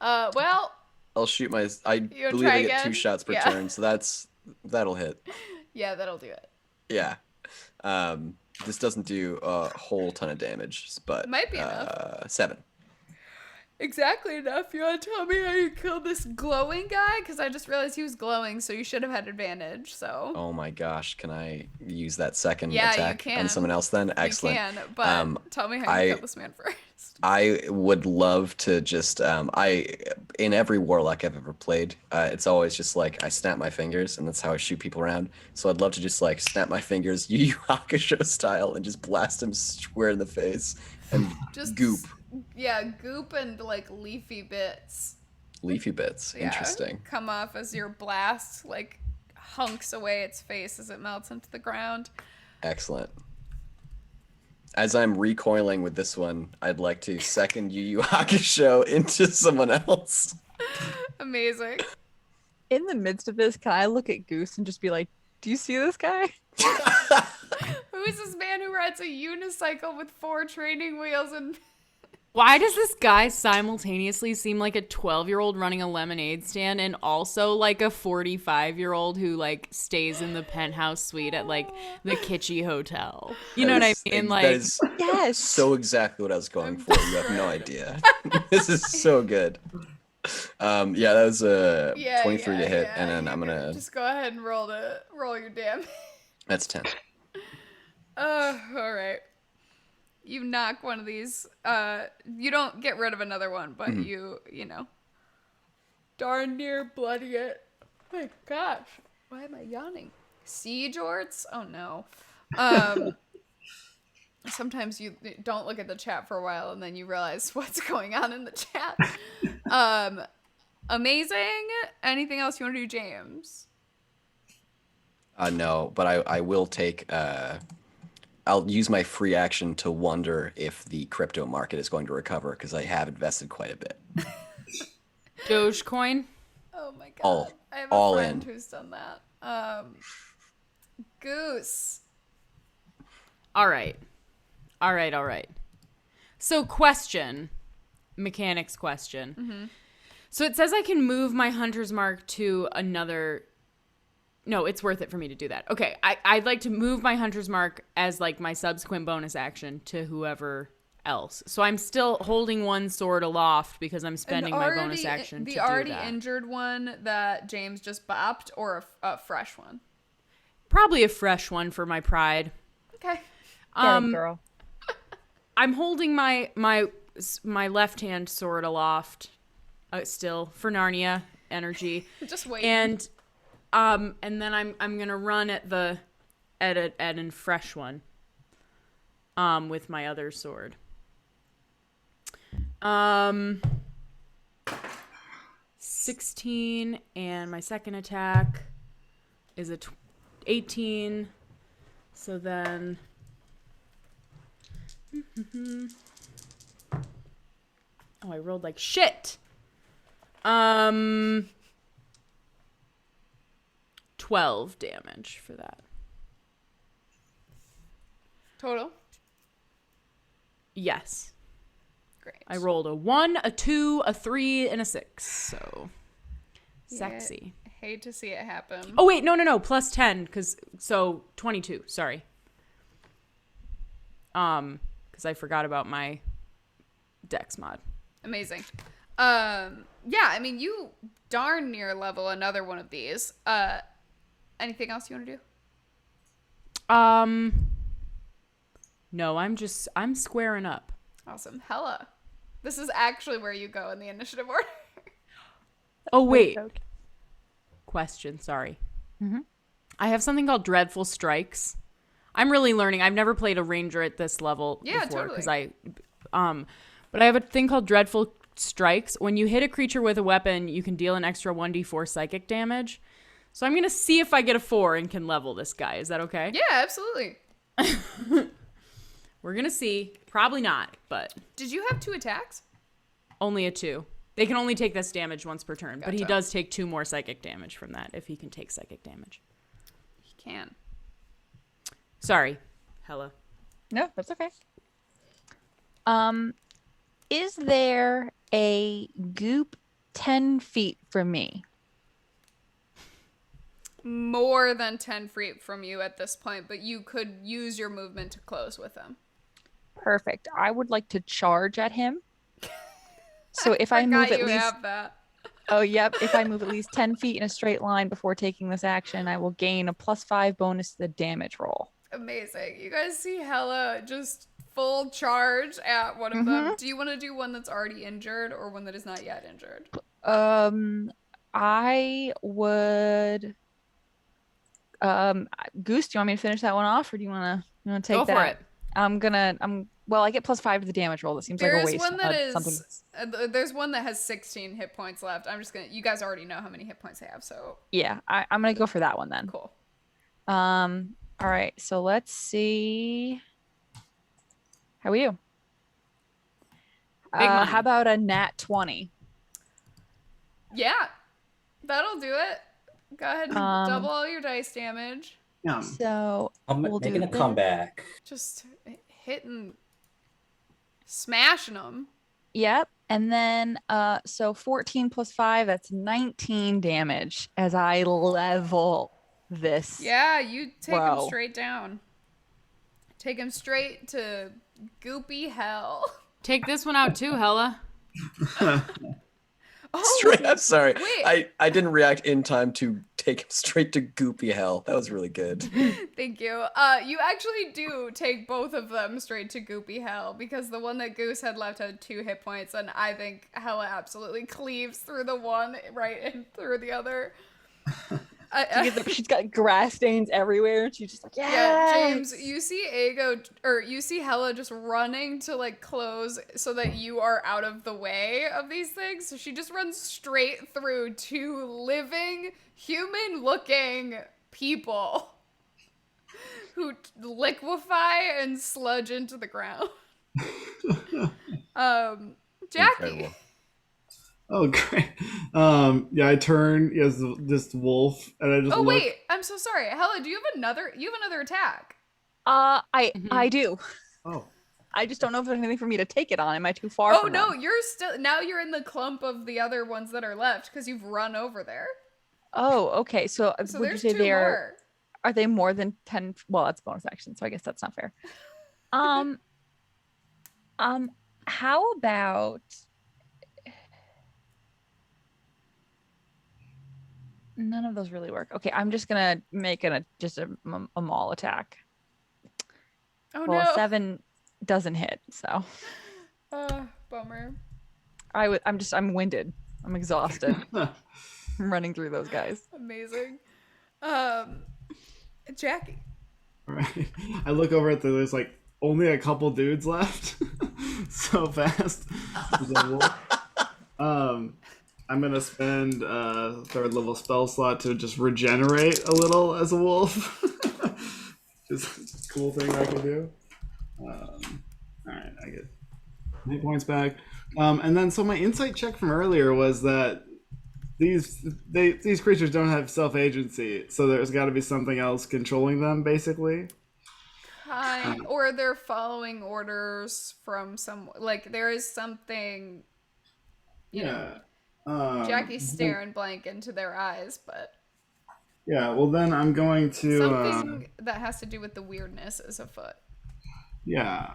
well, I'll shoot my. I You wanna believe try I get 2 again? shots per Yeah. turn, so that'll hit. yeah, that'll do it. Yeah. This doesn't do a whole ton of damage, but Might be enough. 7. Exactly enough. You want to tell me how you killed this glowing guy? Because I just realized he was glowing, so you should have had advantage. So Oh my gosh, can I use that second Yeah, you attack can. on someone else then? Excellent. you can, but tell me how you I- killed this man first. I would love to just in every warlock I've ever played, it's always just like I snap my fingers and that's how I shoot people around. So I'd love to just like snap my fingers Yu Yu Hakusho style and just blast him square in the face and Just goop Yeah, goop and like leafy bits. leafy bits. Yeah, Interesting. Come off as your blast like hunks away its face as it melts into the ground. Excellent. As I'm recoiling with this one, I'd like to second Yu Yu Hakusho into someone else. Amazing. In the midst of this, can I look at Goose and just be like, do you see this guy? Who is this man who rides a unicycle with 4 training wheels and Why does this guy simultaneously seem like a 12-year-old running a lemonade stand and also like a 45-year-old who like stays in the penthouse suite at like the kitschy hotel? You know what I mean? Like, that is Yes. so exactly what I was going I'm for. You have no idea. This is so good. Yeah, that was a 23 to hit, and then you I'm can gonna. just go ahead and roll your damage. That's 10. All right. You knock one of these. You don't get rid of another one, but you know, darn near bloody it. Oh my gosh, why am I yawning? Siege orts? Oh no. Sometimes you don't look at the chat for a while and then you realize what's going on in the chat. Amazing. Anything else you want to do, James? No, but I will take. I'll use my free action to wonder if the crypto market is going to recover because I have invested quite a bit. Dogecoin. Oh my god. All- I have all a friend in. who's done that. Goose. All right. So mechanics question. So it says I can move my hunter's mark to another. No, it's worth it for me to do that. Okay, I'd like to move my hunter's mark as like my subsequent bonus action to whoever else. So I'm still holding one sword aloft because I'm spending my bonus action to the do already that. injured one that James just bopped, or a fresh one. Probably a fresh one for my pride. Okay. Get it, girl. I'm holding my left hand sword aloft, still for Narnia energy, Just wait. and then I'm gonna run at a fresh one, with my other sword. 16, and my second attack is 18. So then. Oh, I rolled like shit. 12 damage for that. Total. Yes. Great. I rolled a 1, a 2, a 3, and a 6. So sexy. I hate to see it happen. Oh wait, no, plus 10 so 22, sorry. Cuz I forgot about my dex mod. Amazing. Yeah, I mean, you darn near level another one of these. Anything else you want to do? No, I'm squaring up. Awesome. Hella. This is actually where you go in the initiative order. Oh, wait. Okay. Question, sorry. Mhm. I have something called Dreadful Strikes. I'm really learning. I've never played a ranger at this level Yeah, before because totally. but I have a thing called Dreadful Strikes. When you hit a creature with a weapon, you can deal an extra 1d4 psychic damage. So I'm going to see if I get a 4 and can level this guy. Is that okay? Yeah, absolutely. We're going to see. Probably not, but Did you have 2 attacks? only a 2. They can only take this damage once per turn, but he Gotcha. does take 2 more psychic damage from that if he can take psychic damage. He can. Sorry. Hella. No, that's okay. Is there a goop 10 feet from me? More than 10 feet from you at this point, but you could use your movement to close with him. Perfect. I would like to charge at him. So if I Forgot move at you least have that. Oh, yep. If I move at least 10 feet in a straight line before taking this action, I will gain a +5 bonus to the damage roll. Amazing. You guys see Hella just full charge at one of them. Do you want to do one that's already injured or one that is not yet injured? I would. Goose, do you want me to finish that one off, or do you want to take Go that? for it. Well, I get +5 to the damage roll. That seems like a There's waste. one that is something. there's one that has 16 hit points left. I'm just gonna. You guys already know how many hit points they have, so Yeah, I'm gonna go for that one then. cool. All right. So let's see. How are you? Big money. How about a nat 20? Yeah, that'll do it. Go ahead and double all your dice damage. Yeah. So I'm we'll making do a this. comeback. Just hitting, smashing them. Yep. And then so 14 + 5, that's 19 damage as I level this. Yeah, you take him Bro. straight down. Take him straight to goopy hell. Take this one out too, Hella. Oh, Straight, I'm sorry. wait. I didn't react in time to take him straight to goopy hell. That was really good. thank you. You actually do take both of them straight to goopy hell because the one that Goose had left had 2 hit points, and I think Hella absolutely cleaves through the one right and through the other. She's got grass stains everywhere. She's just like, Yeah, yes! James, you see Hella just running to like close so that you are out of the way of these things. So she just runs straight through 2 living, human-looking people who liquefy and sludge into the ground. Jackie. Incredible. Oh, great. Yeah, I turn as this wolf, and I just Oh look. wait, I'm so sorry. Hella, do you have another attack? I do. Oh, I just don't know if there's anything for me to take it on. Am I too far Oh from no, them? you're in the clump of the other ones that are left because you've run over there. Oh, okay. So, So would you there's say 2 they more. are they more than 10? Well, that's bonus action, so I guess that's not fair. How about none of those really work? Okay, I'm just gonna make a maul attack. Oh Well, no. a 7 doesn't hit, so Bummer. I'm winded. I'm exhausted. I'm running through those guys. Amazing. Jackie. right. I look over at there's like only a couple dudes left. So fast. As a wolf. I'm gonna spend a 3rd level spell slot to just regenerate a little as a wolf. Just a cool thing I can do. Alright, I get 8 points back. And then so my insight check from earlier was that these creatures don't have self-agency, so there's got to be something else controlling them, basically. Or they're following orders from some, like there is something, you know, Jackie's staring blank into their eyes, but Yeah, well then I'm going to something that has to do with the weirdness is afoot. yeah.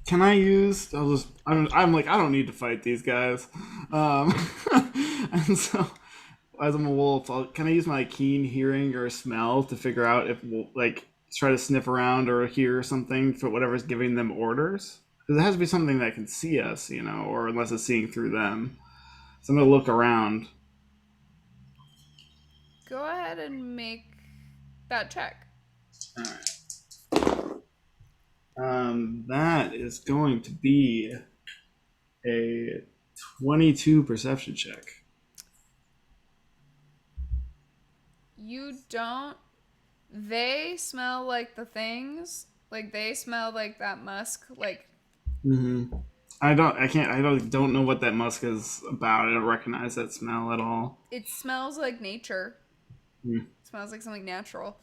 Can I use? I'm like I don't need to fight these guys. And so as I'm a wolf, can I use my keen hearing or smell to figure out if like try to sniff around or hear something for whatever's giving them orders? Because it has to be something that can see us, or unless it's seeing through them. So I'm gonna look around. Go ahead and make that check. All right. That is going to be a 22 perception check. You don't. They smell like the things. Like they smell like that musk. Like. Mm-hmm. I don't know what that musk is about. I don't recognize that smell at all. It smells like nature. Mm. It smells like something natural.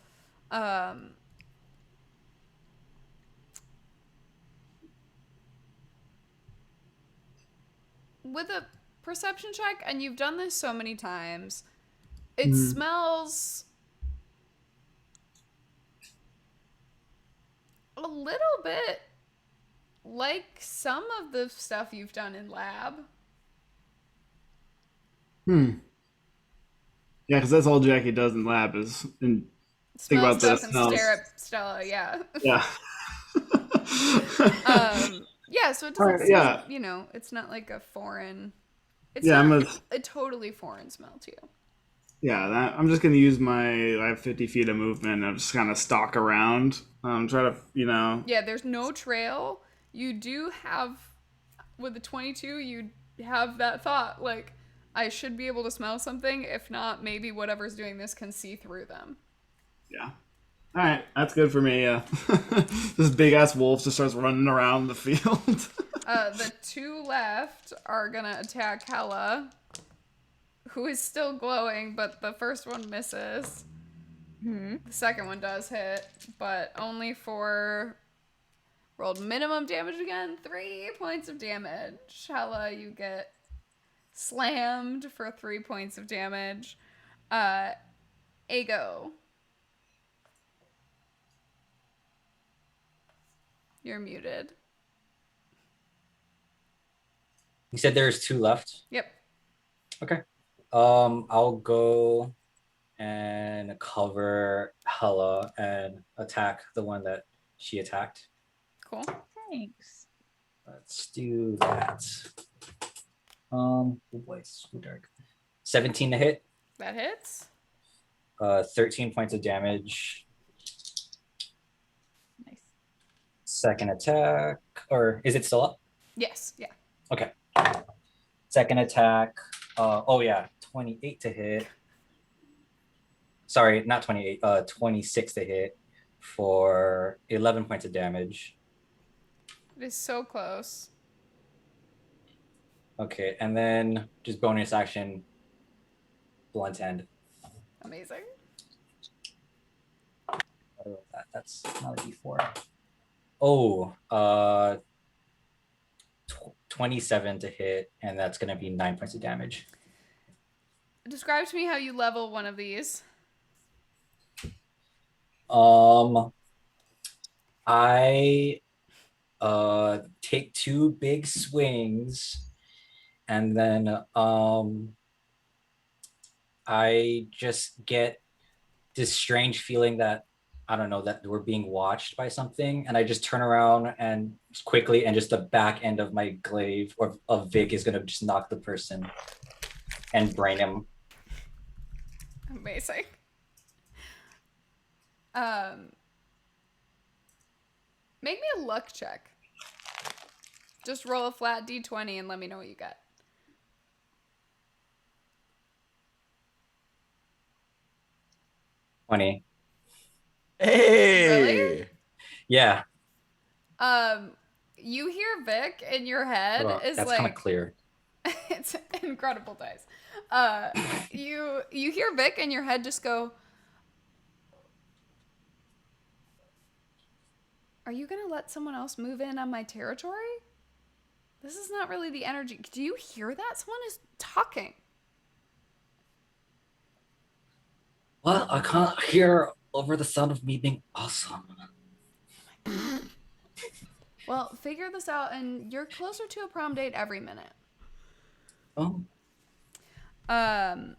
With a perception check, and you've done this so many times, it smells a little bit like some of the stuff you've done in lab. Yeah, because that's all Jackie does in lab is think about Stuff this. and stare at Stella. Yeah. Yeah. Yeah. So it doesn't. Alright, yeah. It's not like a foreign. It's Yeah, not a totally foreign smell to you. Yeah, I'm just gonna use I have 50 feet of movement. I'm just kind of stalk around. Try to, Yeah, there's no trail. You do have, with the 22, you have that thought, like, I should be able to smell something. If not, maybe whatever's doing this can see through them. Yeah. All right, that's good for me. Yeah. This big ass wolf just starts running around the field. The two left are gonna attack Hella, who is still glowing, but the first one misses. The second one does hit, but only for... Rolled minimum damage again. 3 points of damage. Hella, you get slammed for 3 points of damage. Ego. You're muted. You said there's 2 left? Yep. Okay. I'll go and cover Hella and attack the one that she attacked. Cool. Thanks. Let's do that. Oh boy, it's so dark. 17 to hit. That hits. 13 points of damage. Nice. Second attack, or is it still up? Yes. Yeah. Okay. Second attack. 28 to hit. Sorry, not 28. 26 to hit for 11 points of damage. It is so close. Okay, and then just bonus action, blunt end. Amazing. I wrote that. That's not a D4. Oh, 27 to hit, and that's gonna be 9 points of damage. Describe to me how you level one of these. I take 2 big swings, and then I just get this strange feeling that I don't know, that we're being watched by something, and I just turn around and quickly, and just the back end of my glaive or of Vic is gonna just knock the person and brain him. Amazing. Make me a luck check. Just roll a flat d20 and let me know what you get. Funny. Hey. Really? Yeah. You hear Vic in your head Well, is that's like kind of clear. It's incredible dice. You hear Vic in your head just go, "Are you gonna let someone else move in on my territory? This is not really the energy." Do you hear that? Someone is talking. Well, I can't hear over the sound of me being awesome. Well, figure this out, and you're closer to a prom date every minute. Oh. I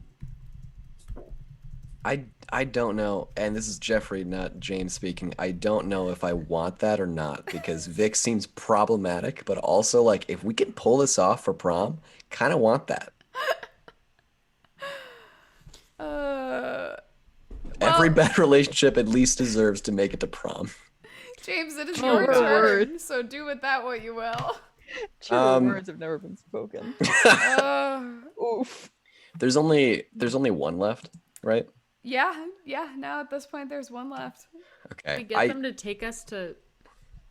I don't know, and this is Jeffrey, not James speaking. I don't know if I want that or not because Vic seems problematic, but also like if we can pull this off for prom, kind of want that. Every Well, bad relationship at least deserves to make it to prom. James, it is Oh, your her turn, word. so do with that what you will. Truer words have never been spoken. Oof. There's only one left, right? Yeah. Now at this point, there's one left. Okay. We get them to take us to.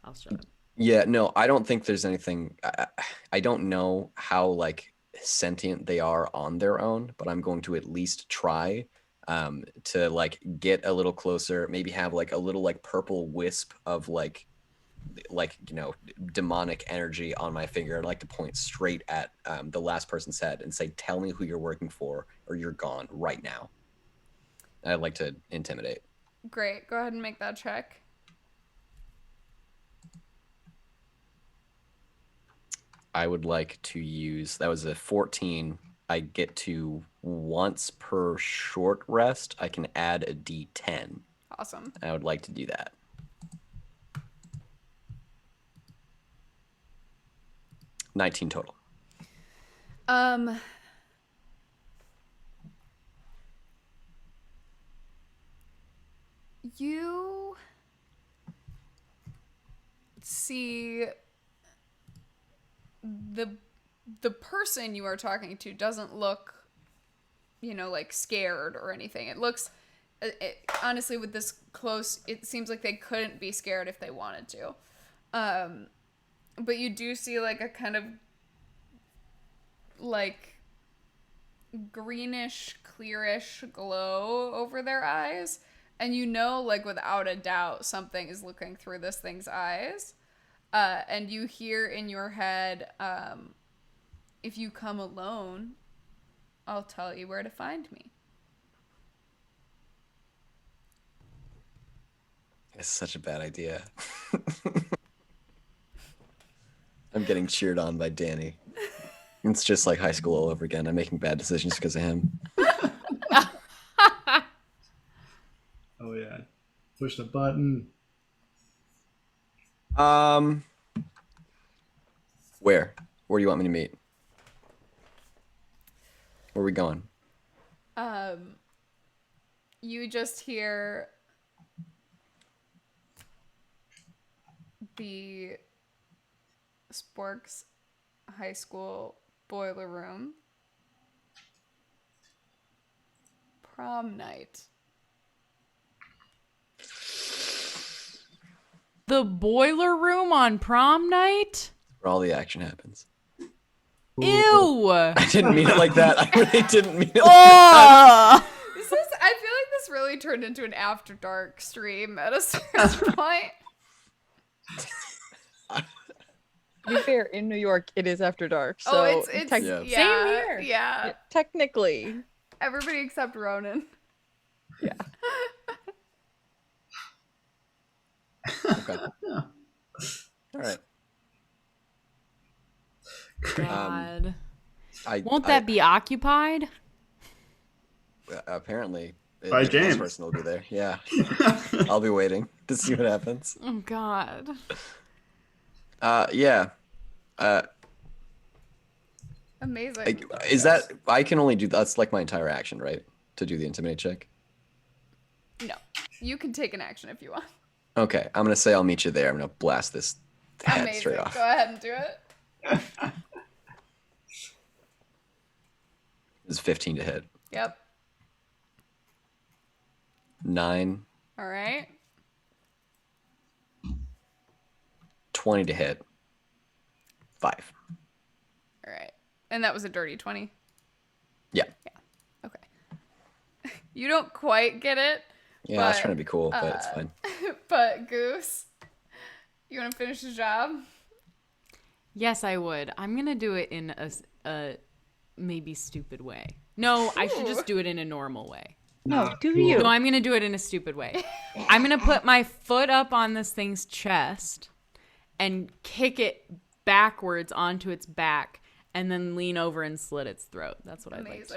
I'll shut up. Yeah, no, I don't think there's anything. I don't know how like sentient they are on their own, but I'm going to at least try to like get a little closer, maybe have like a little like purple wisp of like demonic energy on my finger. I'd like to point straight at the last person's head and say, "Tell me who you're working for, or you're gone right now." I'd like to intimidate. Great. Go ahead and make that check. I would like to use, that was a 14. I get to once per short rest, I can add a D10. Awesome. I would like to do that. $19 total. You see the person you are talking to doesn't look, like scared or anything. It looks, honestly, with this close, it seems like they couldn't be scared if they wanted to. But you do see like a kind of like greenish, clearish glow over their eyes. And like without a doubt, something is looking through this thing's eyes. And you hear in your head, if you come alone, I'll tell you where to find me. It's such a bad idea. I'm getting cheered on by Danny. It's just like high school all over again. I'm making bad decisions because of him. Oh yeah, push the button. Where do you want me to meet? Where are we going? You just hear the Sporks High School boiler room. Prom night. The boiler room on prom night? Where all the action happens. Ew! I didn't mean it like that. I really didn't mean it like Oh! I feel like this really turned into an After Dark stream at a certain point. To be fair, in New York, it is after dark. So it's Yeah. yeah, Same here. Yeah. technically, Everybody except Ronan. yeah. Okay. All right. God. Won't that be occupied? Apparently. By This James. person will be there. Yeah. I'll be waiting to see what happens. Oh, God. Yeah. Amazing. Is that, I can only do, that's like my entire action, right? To do the intimidate check? No. You can take an action if you want. Okay. I'm going to say I'll meet you there. I'm going to blast this head Amazing. straight off. Go ahead and do it. It's 15 to hit. Yep. 9, All right. 20 to hit. 5. All right. And that was a dirty 20. Yeah. Okay. You don't quite get it. Yeah, I was but, trying to be cool, but it's fine. But Goose, you want to finish the job? Yes, I would. I'm going to do it in a maybe stupid way. No, I should just do it in a normal way. No, do you? No, I'm going to do it in a stupid way. I'm going to put my foot up on this thing's chest and kick it backwards onto its back and then lean over and slit its throat. That's what I'd like to do.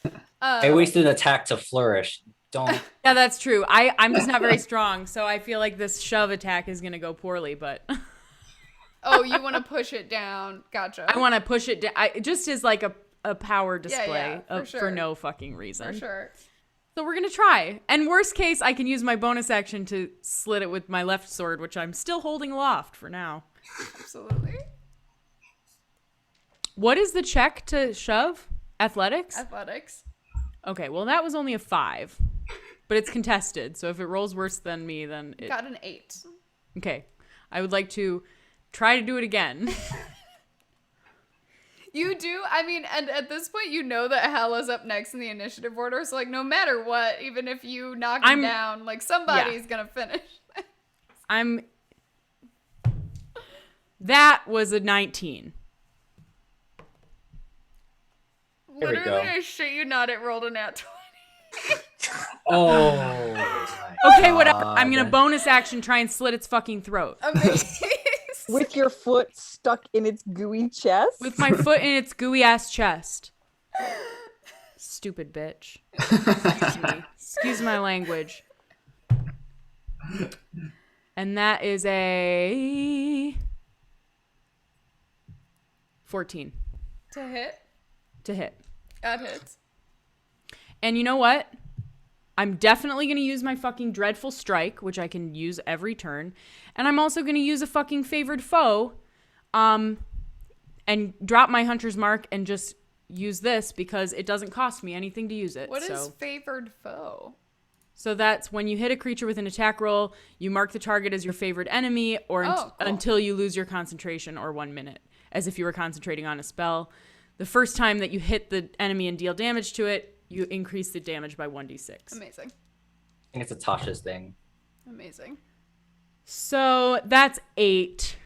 Amazing. I wasted an attack to flourish. Don't. Yeah, that's true. I'm just not very strong, so I feel like this shove attack is gonna go poorly. But Oh, you want to push it down? Gotcha. I want to push it down. Just as like a power display for for sure. no fucking reason. For sure. So we're gonna try. And worst case, I can use my bonus action to slit it with my left sword, which I'm still holding aloft for now. Absolutely. What is the check to shove? Athletics? Athletics. Okay, well that was only a 5, but it's contested. So if it rolls worse than me, then it. Got an 8. Okay, I would like to try to do it again. You do? I mean, and at this point, you know that Hella's up next in the initiative order. So, like, no matter what, even if you knock him down, like, somebody's going to finish. That was a 19. Here we Literally, go. I shit you not, it rolled a nat 20. Oh. Okay, whatever. I'm gonna bonus action try and slit its fucking throat Amazing. With your foot stuck in its gooey chest. with my foot in its gooey ass chest. Stupid bitch. Excuse me. Excuse my language. And that is a 14 To hit. to hit. That hits. And you know what? I'm definitely going to use my fucking dreadful strike, which I can use every turn. And I'm also going to use a fucking favored foe and drop my hunter's mark and just use this because it doesn't cost me anything to use it. What is favored foe? So that's when you hit a creature with an attack roll, you mark the target as your favored enemy or Cool. until you lose your concentration or 1 minute, as if you were concentrating on a spell. The first time that you hit the enemy and deal damage to it, you increase the damage by 1d6. Amazing. And it's a Tasha's thing. Amazing. So that's 8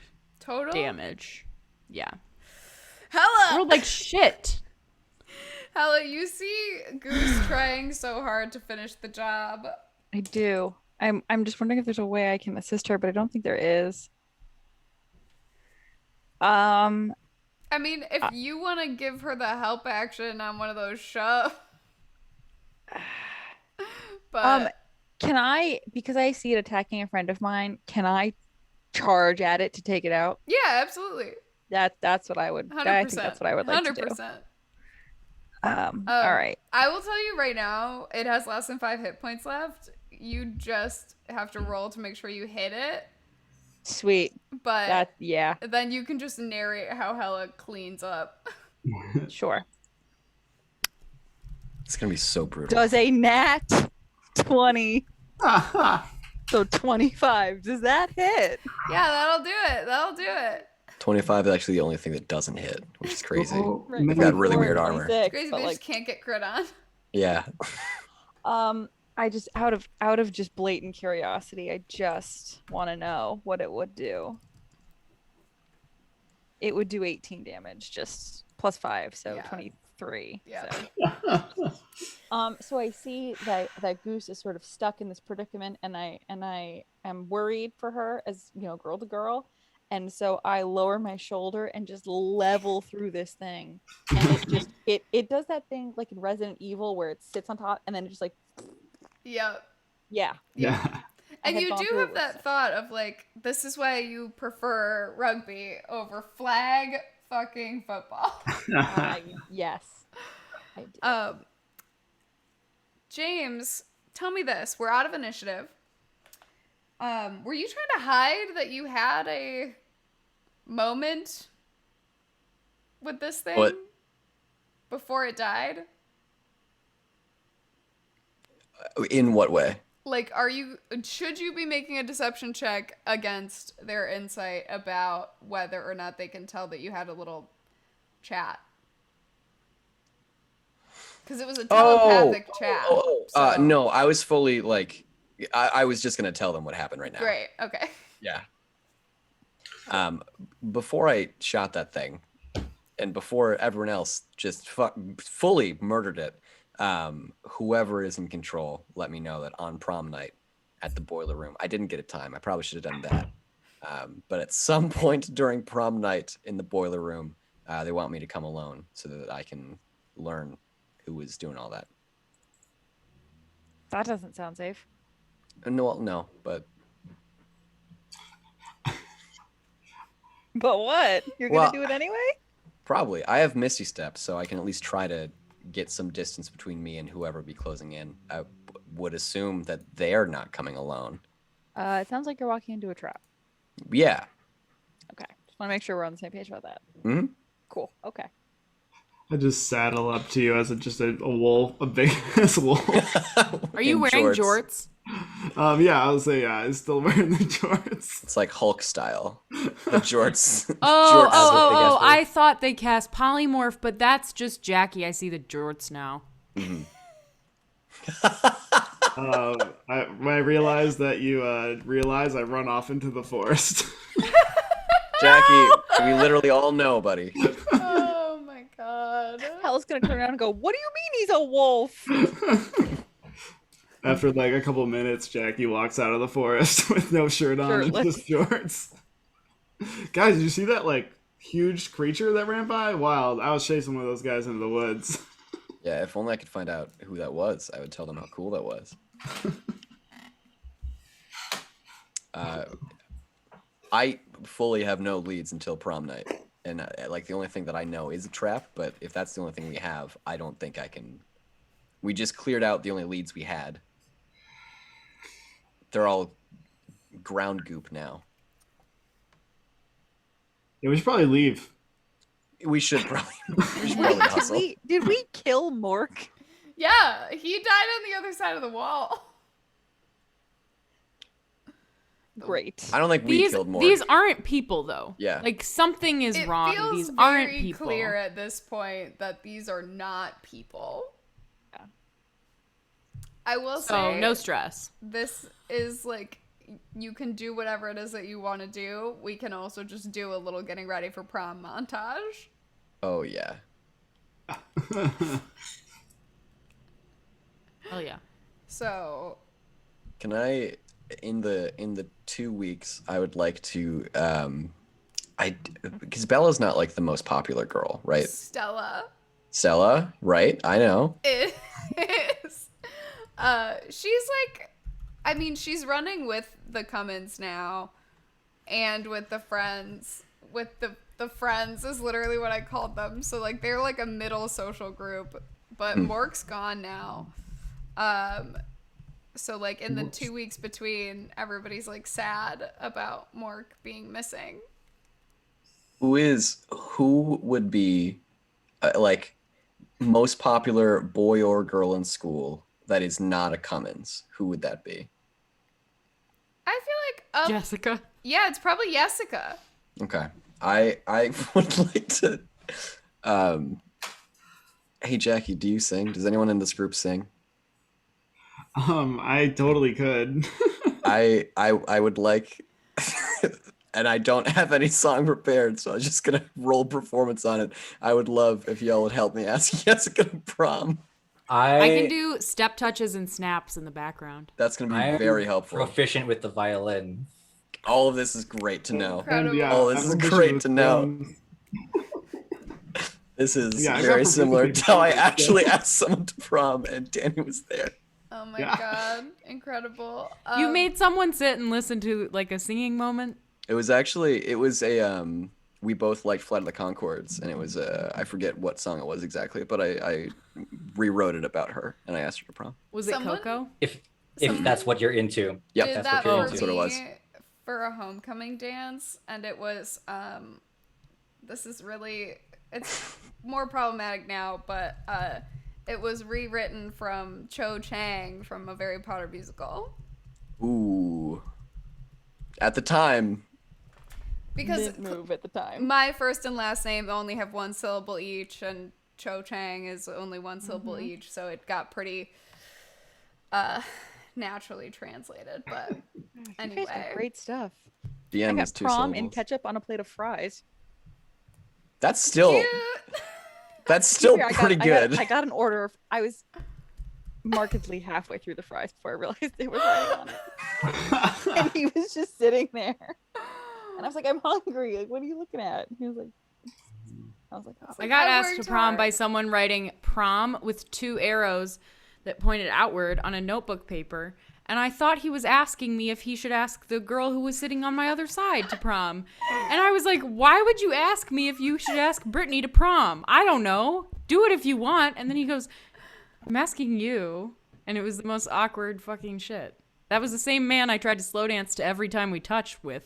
Total? damage. Yeah. I Hella! rolled like shit. Hella, you see Goose trying so hard to finish the job. I do. I'm just wondering if there's a way I can assist her, but I don't think there is. I mean, if you want to give her the help action on one of those shove. But Can I, because I see it attacking a friend of mine, can I charge at it to take it out? yeah, absolutely. That's what I would. 100%. I think that's what I would like to do. 100%. All right. I will tell you right now, it has less than 5 hit points left. You just have to roll to make sure you hit it. Sweet. But Yeah, then you can just narrate how Hella cleans up. sure. It's gonna be so brutal. Does a nat 20, so 25, does that hit? Yeah, that'll do it. That'll do it. 25 is actually the only thing that doesn't hit, which is crazy. Oh, Right, You've got really weird armor. 26, Crazy but they like, just can't get crit on. Yeah. I just out of just blatant curiosity, I just want to know what it would do. It would do 18 damage, just plus 5, so Yeah. 23. Yeah. So I see that Goose is sort of stuck in this predicament, and I am worried for her as girl to girl, and so I lower my shoulder and just level through this thing, and it does that thing like in Resident Evil where it sits on top and then it just like Yep. yeah. Yeah. And had you gone do through have it that with- thought of like, this is why you prefer rugby over flag fucking football. Yes. I do. James, tell me this. We're out of initiative. Were you trying to hide that you had a moment with this thing What? before it died? In what way? Like, should you be making a deception check against their insight about whether or not they can tell that you had a little chat? Because it was a telepathic chat. so- No, I was fully like, I was just gonna tell them what happened right now. Great. Okay. Yeah. Before I shot that thing, and before everyone else just fully murdered it, whoever is in control, let me know that on prom night at the boiler room. I didn't get a time. I probably should have done that. But at some point during prom night in the boiler room, they want me to come alone so that I can learn who was doing all that. That doesn't sound safe. No, but But what? You're Well, gonna do it anyway? probably. I have Misty Step, so I can at least try to get some distance between me and whoever be closing in. I would assume that they're not coming alone. It sounds like you're walking into a trap. Yeah. Okay. Just want to make sure we're on the same page about that. Hmm. Cool. Okay. I just saddle up to you as a wolf, a big ass wolf. Are you In wearing jorts. jorts? Yeah, I'll say yeah. I'm still wearing the jorts. It's like Hulk style. The jorts. Oh, jorts with big ass I thought they cast polymorph, but that's just Jackie. I see the jorts now. Mhm. When I realized that you realize, I run off into the forest. Jackie, we literally all know, buddy. Oh my god. Hella's gonna turn around and go, "What do you mean he's a wolf?" After like a couple minutes, Jackie walks out of the forest with no shirt on and Shirtless. just shorts. Guys, did you see that like huge creature that ran by? Wild. I was chasing one of those guys into the woods. Yeah, if only I could find out who that was, I would tell them how cool that was. I fully have no leads until prom night. And like the only thing that I know is a trap, but if that's the only thing we have, I don't think I can. We just cleared out the only leads we had. They're all ground goop now. Yeah, we should probably leave. We should probably, hustle. Did we kill Mork? Yeah, he died on the other side of the wall. Great. I don't think we killed more. These aren't people, though. Yeah. Like, something is It wrong. feels These very aren't people. clear at this point that these are not people. Yeah. I will So, say no stress. this is like you can do whatever it is that you want to do. We can also just do a little getting ready for prom montage. Oh yeah. Oh, yeah. So Can I, in the 2 weeks, I would like to, because Bella's not like the most popular girl, right? Stella, right? I know. is she's like, I mean, she's running with the Cummins now and with the friends. With the friends is literally what I called them. So like they're like a middle social group, but Mork's gone now. So like in the 2 weeks between, everybody's like sad about Mork being missing. Who would be like most popular boy or girl in school that is not a Cummins? Who would that be? I feel like Jessica. yeah, it's probably Jessica. Okay. I would like to hey Jackie, do you sing? Does anyone in this group sing? I totally could. I would like and I don't have any song prepared, so I'm just gonna roll performance on it. I would love if y'all would help me ask Jessica to prom. I can do step touches and snaps in the background. That's gonna be I'm very helpful. proficient with the violin. All of this is great to know. Incredible. Oh, this is great to know. This is Yeah, I got very similar proficiency to how I with drums, actually asked someone to prom and Danny was there. Oh my Yeah. god, incredible. You made someone sit and listen to like a singing moment. It was a we both liked Flight of the Conchords, and it was I forget what song it was exactly, but I rewrote it about her and I asked her to prom. Was it Someone- Coco? If Someone that's what you're into. Yep, did that's that what you're for into. That's what it was. me for a homecoming dance, and it was this is really, it's more problematic now, but it was rewritten from Cho Chang from a Harry Potter musical. Ooh. At the time, Because Move at the time. my first and last name only have one syllable each, and Cho Chang is only one syllable each, so it got pretty naturally translated. But You guys anyway, got great stuff. I DM got is 2 prom and syllables. ketchup on a plate of fries. That's still cute. that's still Here, pretty good. I got an order. I was markedly halfway through the fries before I realized it was writing on it. And he was just sitting there. And I was like, I'm hungry. Like, what are you looking at? And he was like, I was like, oh. I got I asked to worked prom hard. by someone writing prom with 2 arrows, that pointed outward on a notebook paper. And I thought he was asking me if he should ask the girl who was sitting on my other side to prom. And I was like, why would you ask me if you should ask Brittany to prom? I don't know. Do it if you want. And then he goes, I'm asking you. And it was the most awkward fucking shit. That was the same man I tried to slow dance to every time we touched with.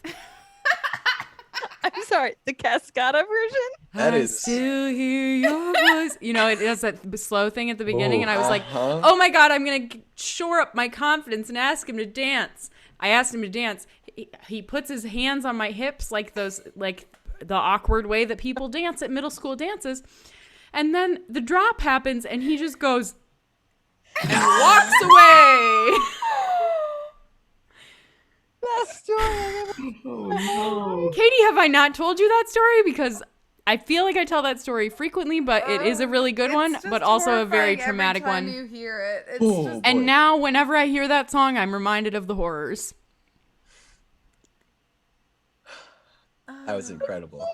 I'm sorry, the Cascada version? That I is- still hear your voice. You know, it does that slow thing at the beginning, and I was like, Uh-huh. oh my God, I'm going to shore up my confidence and ask him to dance. I asked him to dance. He puts his hands on my hips like the awkward way that people dance at middle school dances. And then the drop happens, and he just goes and walks away. Best story I've ever. Oh no. Katie, have I not told you that story? Because I feel like I tell that story frequently, but it is a really good one, It's just but also a very horrifying traumatic every time one. you hear it. It's Oh, just boy. And now, whenever I hear that song, I'm reminded of the horrors. That was incredible.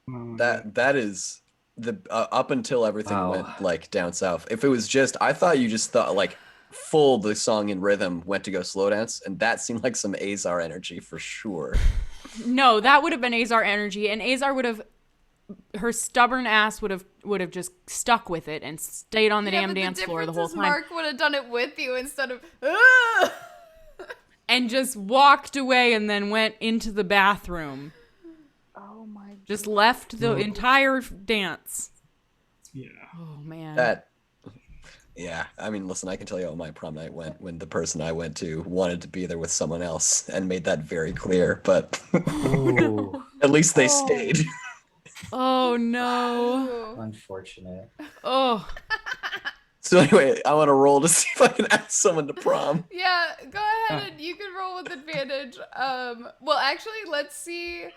Oh, That is the up until everything Wow. went like down south. If it was just, I thought you just thought like full the song in rhythm went to go slow dance, and that seemed like some Azar energy for sure. No, that would have been Azar energy, and Azar would have, her stubborn ass would have just stuck with it and stayed on the yeah, damn but dance floor the difference whole is time, Mark would have done it with you instead of. "Ugh!" and just walked away and then went into the bathroom. Oh my Just left the entire dance. yeah. Oh man. That, yeah. I mean, listen, I can tell you how my prom night went when the person I went to wanted to be there with someone else and made that very clear. But Ooh, at least they stayed. Oh no. Ooh. unfortunate. Oh. So anyway, I want to roll to see if I can ask someone to prom. Yeah, go ahead and you can roll with advantage. Well, actually, let's see.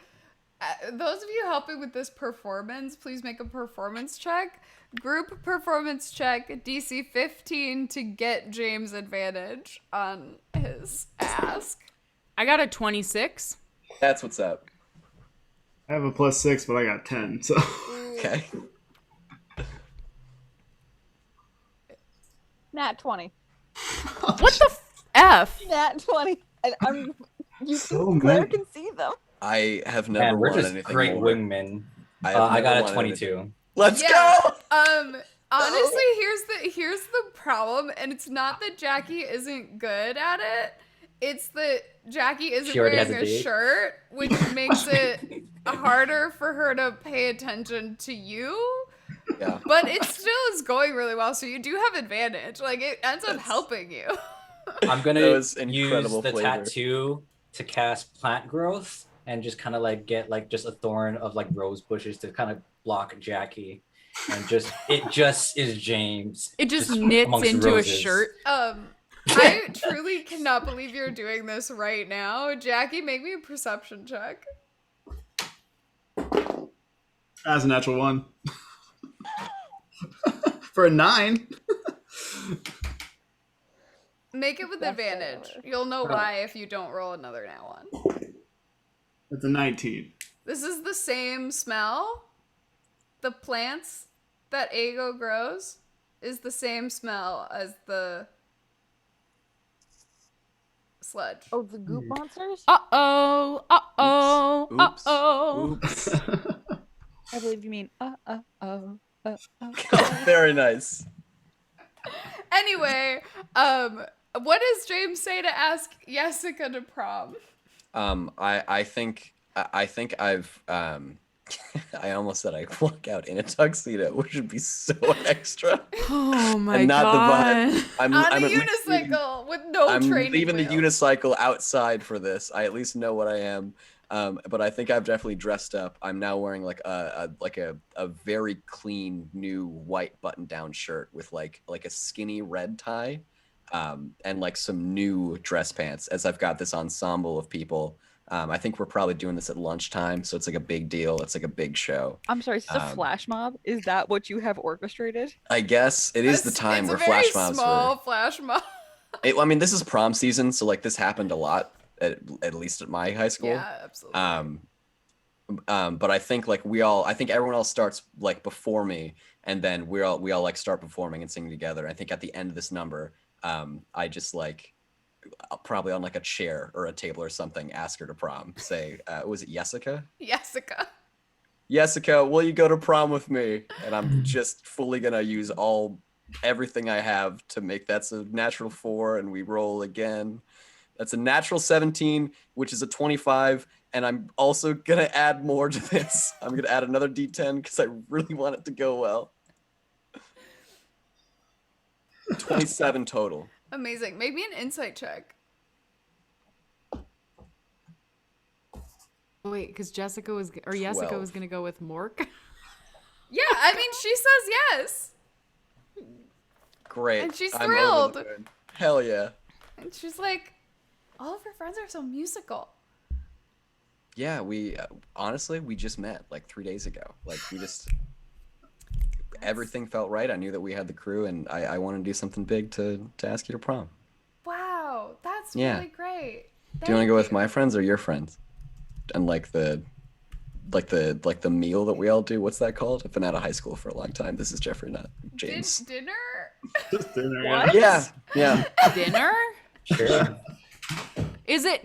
Those of you helping with this performance, please make a performance check. Group performance check, DC 15 to get James advantage on his ask. I got a 26. That's what's up. I have a +6, but I got 10, so Okay. Nat 20. What the F? Nat 20. And I'm you So can, Claire many. can see them. I have never Man, we're wanted just anything great more. wingmen. I, have I never got a wanted 22. anything. Let's Yeah. go. Honestly, here's the problem, and it's not that Jackie isn't good at it. It's that Jackie isn't She already wearing has a a date. shirt, which makes it harder for her to pay attention to you. Yeah. But it still is going really well, so you do have advantage. Like it ends up helping you. I'm That gonna was use incredible the flavor. tattoo to cast plant growth and just kind of like get like just a thorn of like rose bushes to kind of block Jackie, and just it just is James. It just knits amongst into roses. a shirt. I truly cannot believe you're doing this right now. Jackie, make me a perception check. that's a natural 1. For a 9. Make it with Best advantage. ever. You'll know why if you don't roll another nat one. That's a 19. This is the same smell. The plants that Ego grows is the same smell as the sludge. Oh, the goop monsters? Uh-oh. Uh-oh. Oops. Uh-oh. Oops. I believe you mean oh. Very nice. Anyway, what does James say to ask Jessica to prom? I think I've I almost said I walk out in a tuxedo, which would be so extra. Oh my And not the god. vibe. I'm On a at least leaving- unicycle with no I'm training leaving the wheels. unicycle outside for this. I at least know what I am. But I think I've definitely dressed up. I'm now wearing like a very clean new white button-down shirt with like a skinny red tie, and like some new dress pants. As I've got this ensemble of people. I think we're probably doing this at lunchtime, so it's like a big deal. It's like a big show. I'm sorry, is this a Um, flash mob? Is that what you have orchestrated? I guess it is the time it's where a very flash mobs small were. flash mob. I mean, this is prom season, so like this happened a lot, at least at my high school. Yeah, absolutely. But I think like I think everyone else starts like before me, and then we all like start performing and singing together. I think at the end of this number, I just like probably on like a chair or a table or something, ask her to prom. Say, was it Jessica? Jessica. Jessica, will you go to prom with me? And I'm just fully gonna use everything I have to make that's a natural 4, and we roll again. That's a natural 17, which is a 25, and I'm also gonna add more to this. I'm gonna add another D10 because I really want it to go well. 27 total. Amazing. Maybe an insight check. Wait, because Jessica was gonna go with Mork. Yeah, I mean, she says yes. Great. And she's I'm over thrilled. the moon. Hell yeah. And she's like, all of her friends are so musical. Yeah, we honestly, we just met like 3 days ago. Like everything felt right. I knew that we had the crew, and I wanted to do something big to ask you to prom. Wow, that's Yeah. really great. Do you want to go with my friends or your friends? And like the meal that we all do. What's that called? I've been out of high school for a long time. This is Jeffrey, not James. Dinner? Just dinner. What? Yeah. Dinner? Sure.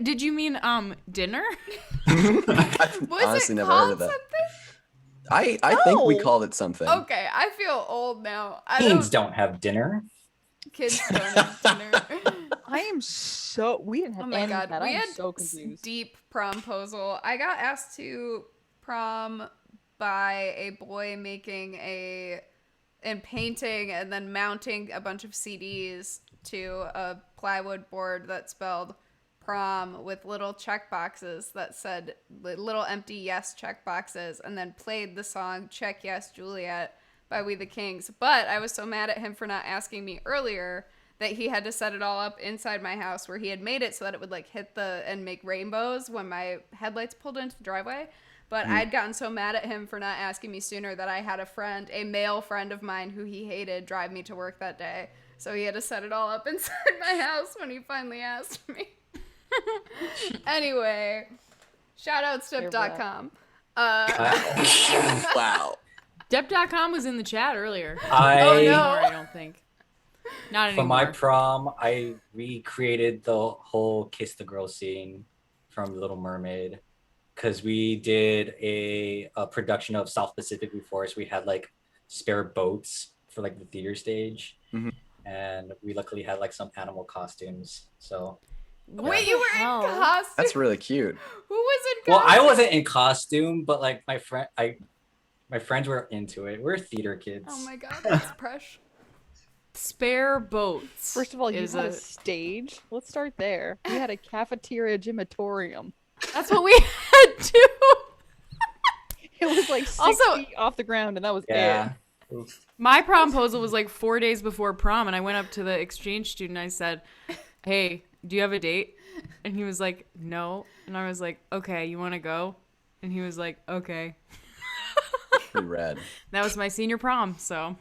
Did you mean dinner? I've Was honestly it never called heard of that. something? I think we No. called it something. Okay, I feel old now. Teens don't have dinner. Kids don't have dinner. I am so. We didn't have Oh my any god, of that. we I'm had so confused. deep promposal. I got asked to prom by a boy making and painting and then mounting a bunch of CDs to a plywood board that spelled prom with little check boxes that said little empty yes check boxes, and then played the song Check Yes Juliet by We the Kings. But I was so mad at him for not asking me earlier that he had to set it all up inside my house, where he had made it so that it would like hit and make rainbows when my headlights pulled into the driveway. But I'd gotten so mad at him for not asking me sooner that I had a male friend of mine who he hated, drive me to work that day. So he had to set it all up inside my house when he finally asked me. Anyway, shout out step.com. Wow. Dep.com was in the chat earlier. Oh, no. I don't think. Not For anymore. my prom, I recreated the whole Kiss the Girl scene from Little Mermaid, because we did a production of South Pacific before, so we had like spare boats for like the theater stage, and we luckily had like some animal costumes. So Wait, you were in hell? costume? That's really cute. Who was in well, costume? I wasn't in costume, but like my friends were into it. We're theater kids. Oh my god, that's precious. Spare boats. First of all, you is had a stage. Let's start there. We had a cafeteria gymatorium. That's what we had too. It was like 6 Also- feet off the ground, and that was Yeah. it. My promposal was like 4 days before prom, and I went up to the exchange student. And I said, "Hey, do you have a date?" And he was like, "No." And I was like, "Okay, you want to go?" And he was like, "Okay." Pretty rad. That was my senior prom. So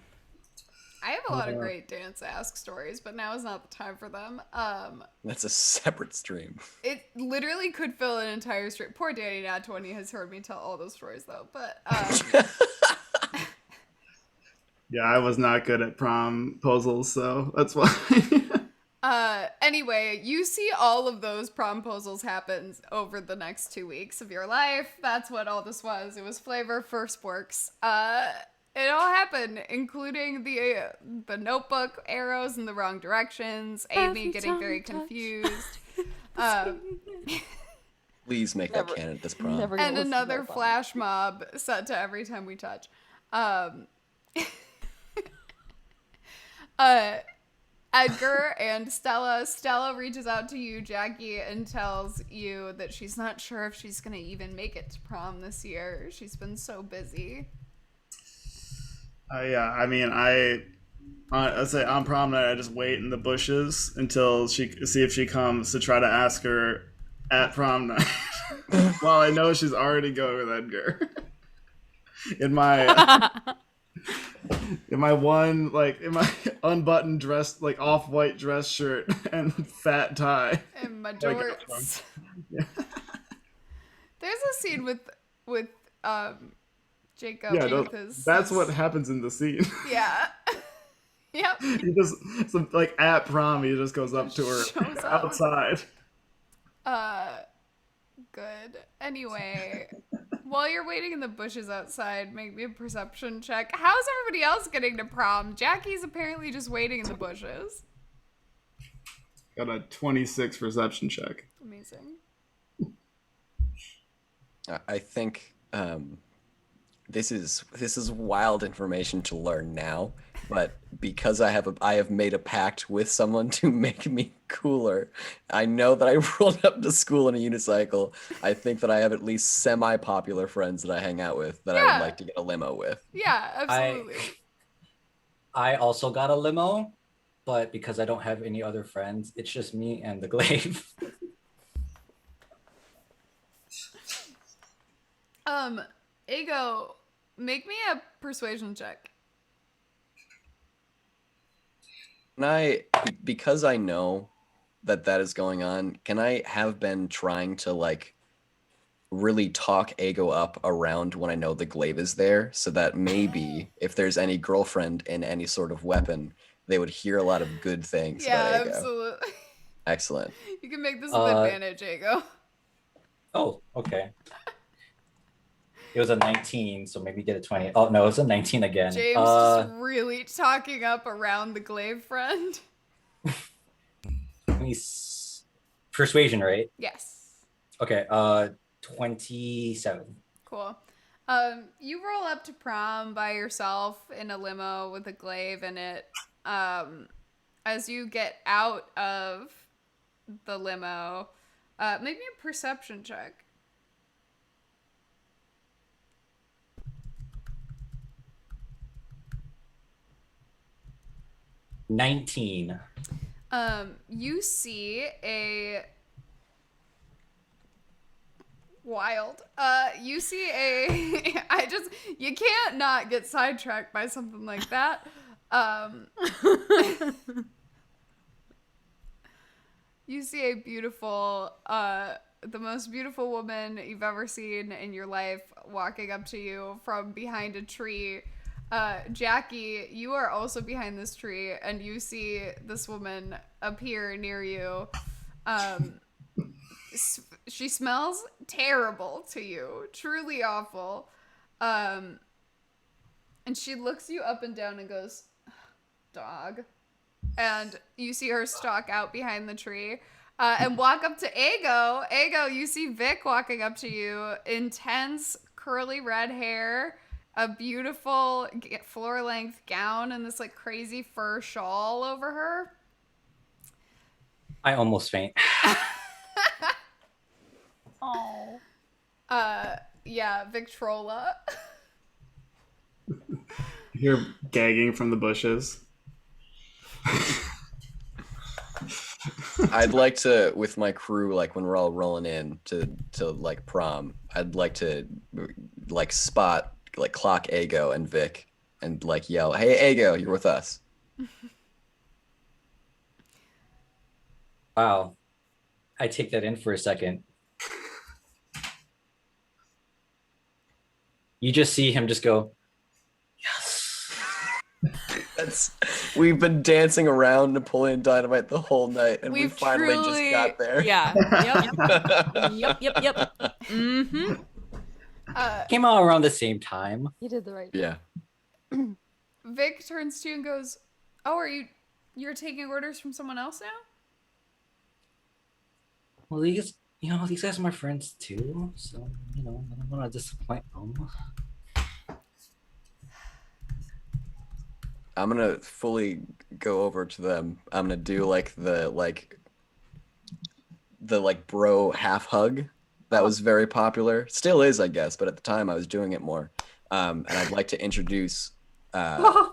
I have a lot of great dance ask stories, but now is not the time for them. That's a separate stream. It literally could fill an entire stream. Poor Danny Nat 20 has heard me tell all those stories though, but Yeah, I was not good at promposals, so that's why. anyway, you see all of those promposals happen over the next 2 weeks of your life. That's what all this was. It was flavor for Sporks. It all happened, including the notebook arrows in the wrong directions, Amy getting very confused, Please make that canon at this prom. Never gonna and listen to another that song. flash mob set to Every Time We Touch. Edgar and Stella. Stella reaches out to you, Jackie, and tells you that she's not sure if she's going to even make it to prom this year. She's been so busy. Yeah, I mean, I say on prom night, I just wait in the bushes until see if she comes to try to ask her at prom night. Well, I know she's already going with Edgar. in my unbuttoned dress, like off-white dress shirt and fat tie. And my Like, jorts. yeah. There's a scene with with Jacob Yeah, with his. that's what happens in the scene. Yeah. Yep. He just like at prom, he just goes up to her Shows up. outside. Good. Anyway, while you're waiting in the bushes outside, make me a perception check. How's everybody else getting to prom? Jackie's apparently just waiting in the bushes. Got a 26 perception check. Amazing. I think this is wild information to learn now, but because I have made a pact with someone to make me cooler. I know that I rolled up to school in a unicycle. I think that I have at least semi-popular friends that I hang out with that I Yeah. would like to get a limo with. Yeah, absolutely. I also got a limo, but because I don't have any other friends, it's just me and the glaive. Ego, make me a persuasion check. And because I know that is going on, can I have been trying to like really talk Ego up around when I know the glaive is there, so that maybe if there's any girlfriend in any sort of weapon, they would hear a lot of good things about Ego. Absolutely. Excellent. You can make this an advantage, Ego. Oh, okay. It was a 19, so maybe get a 20. Oh, no, it's a 19 again. James just really talking up around the glaive friend. Persuasion, right? Yes. Okay, 27. Cool. You roll up to prom by yourself in a limo with a glaive in it. As you get out of the limo, maybe a perception check. $19. You see a wild. You see a. You can't not get sidetracked by something like that. You see a beautiful, the most beautiful woman you've ever seen in your life walking up to you from behind a tree. Jackie, you are also behind this tree, and you see this woman appear near you. She smells terrible to you, truly awful. And she looks you up and down and goes, "Dog." And you see her stalk out behind the tree and walk up to Ego. Ego, you see Vic walking up to you, intense curly red hair, a beautiful floor-length gown, and this like crazy fur shawl over her. I almost faint. Oh. Yeah, Victrola. You hear gagging from the bushes. I'd like to, with my crew, like when we're all rolling in to like prom, I'd like to like spot, like clock Ego and Vic and like yell, "Hey, Ego, you're with us." Wow. I take that in for a second. You just see him just go, We've been dancing around Napoleon Dynamite the whole night, and we finally just got there. Yeah. Yep. Mm-hmm. came out around the same time. You did the right Yeah. Vic turns to you and goes, "Oh, you're taking orders from someone else now?" Well, these guys are my friends too, so, I don't want to disappoint them. I'm gonna fully go over to them. I'm gonna do like the bro half hug that was very popular. Still is, I guess, but at the time I was doing it more. And I'd like to introduce and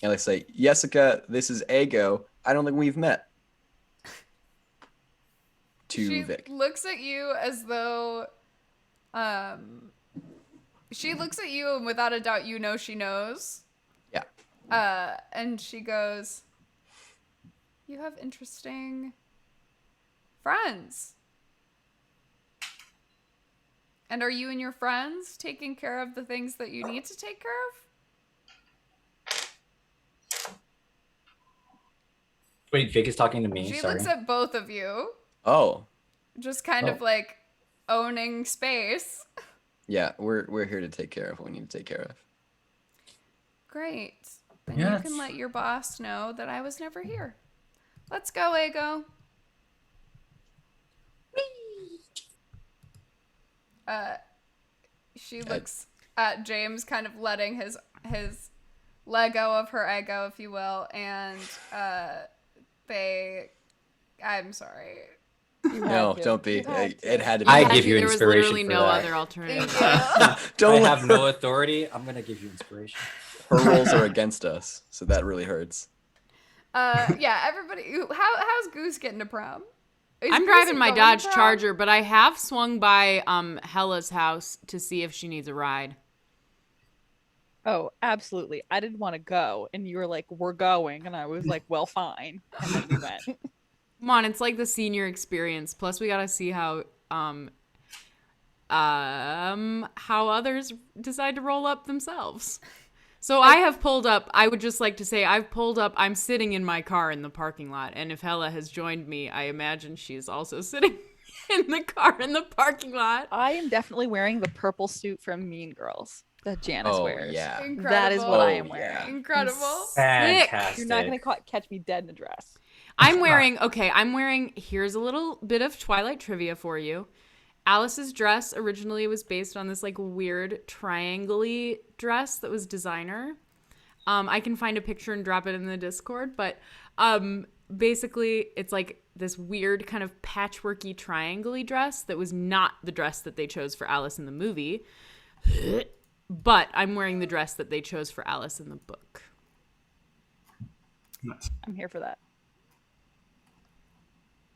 I say, "Jessica, this is Ego. I don't think we've met." To She Vic. looks at you as though she looks at you and without a doubt you know she knows. Yeah. And she goes, "You have interesting friends." And are you and your friends taking care of the things that you need to take care of? Wait, Vic is talking to me. She Sorry. looks at both of you, Oh, just kind of Oh. like owning space. yeah, we're here to take care of what we need to take care of. Great. Then Yeah, you can let your boss know that I was never here. Let's go, Ego. She looks at James, kind of letting his Lego of her ego, if you will, and I'm sorry. No, don't be. It had to be. I Actually, give you there was inspiration literally for no that. other alternative. Thank you. Don't I have no authority. I'm gonna give you inspiration. Her rules are against us, so that really hurts. Yeah, everybody. How's Goose getting to prom? Is I'm Goose driving my going to Dodge prom? Charger, but I have swung by Hella's house to see if she needs a ride. Oh, absolutely. I didn't want to go, and you were like, "We're going," and I was like, "Well, fine," and then we went. Come on, it's like the senior experience. Plus, we gotta see how others decide to roll up themselves. So I have pulled up. I would just like to say I've pulled up. I'm sitting in my car in the parking lot, and if Hella has joined me, I imagine she's also sitting in the car in the parking lot. I am definitely wearing the purple suit from Mean Girls that Janice Oh wears. yeah. Incredible. That is what I am Oh, wearing. yeah. Incredible. Fantastic. You're not gonna catch me dead in a dress. I'm wearing, here's a little bit of Twilight trivia for you. Alice's dress originally was based on this like weird triangle-y dress that was designer. I can find a picture and drop it in the Discord, but basically it's like this weird kind of patchworky triangle-y dress that was not the dress that they chose for Alice in the movie. But I'm wearing the dress that they chose for Alice in the book. Nice. I'm here for that.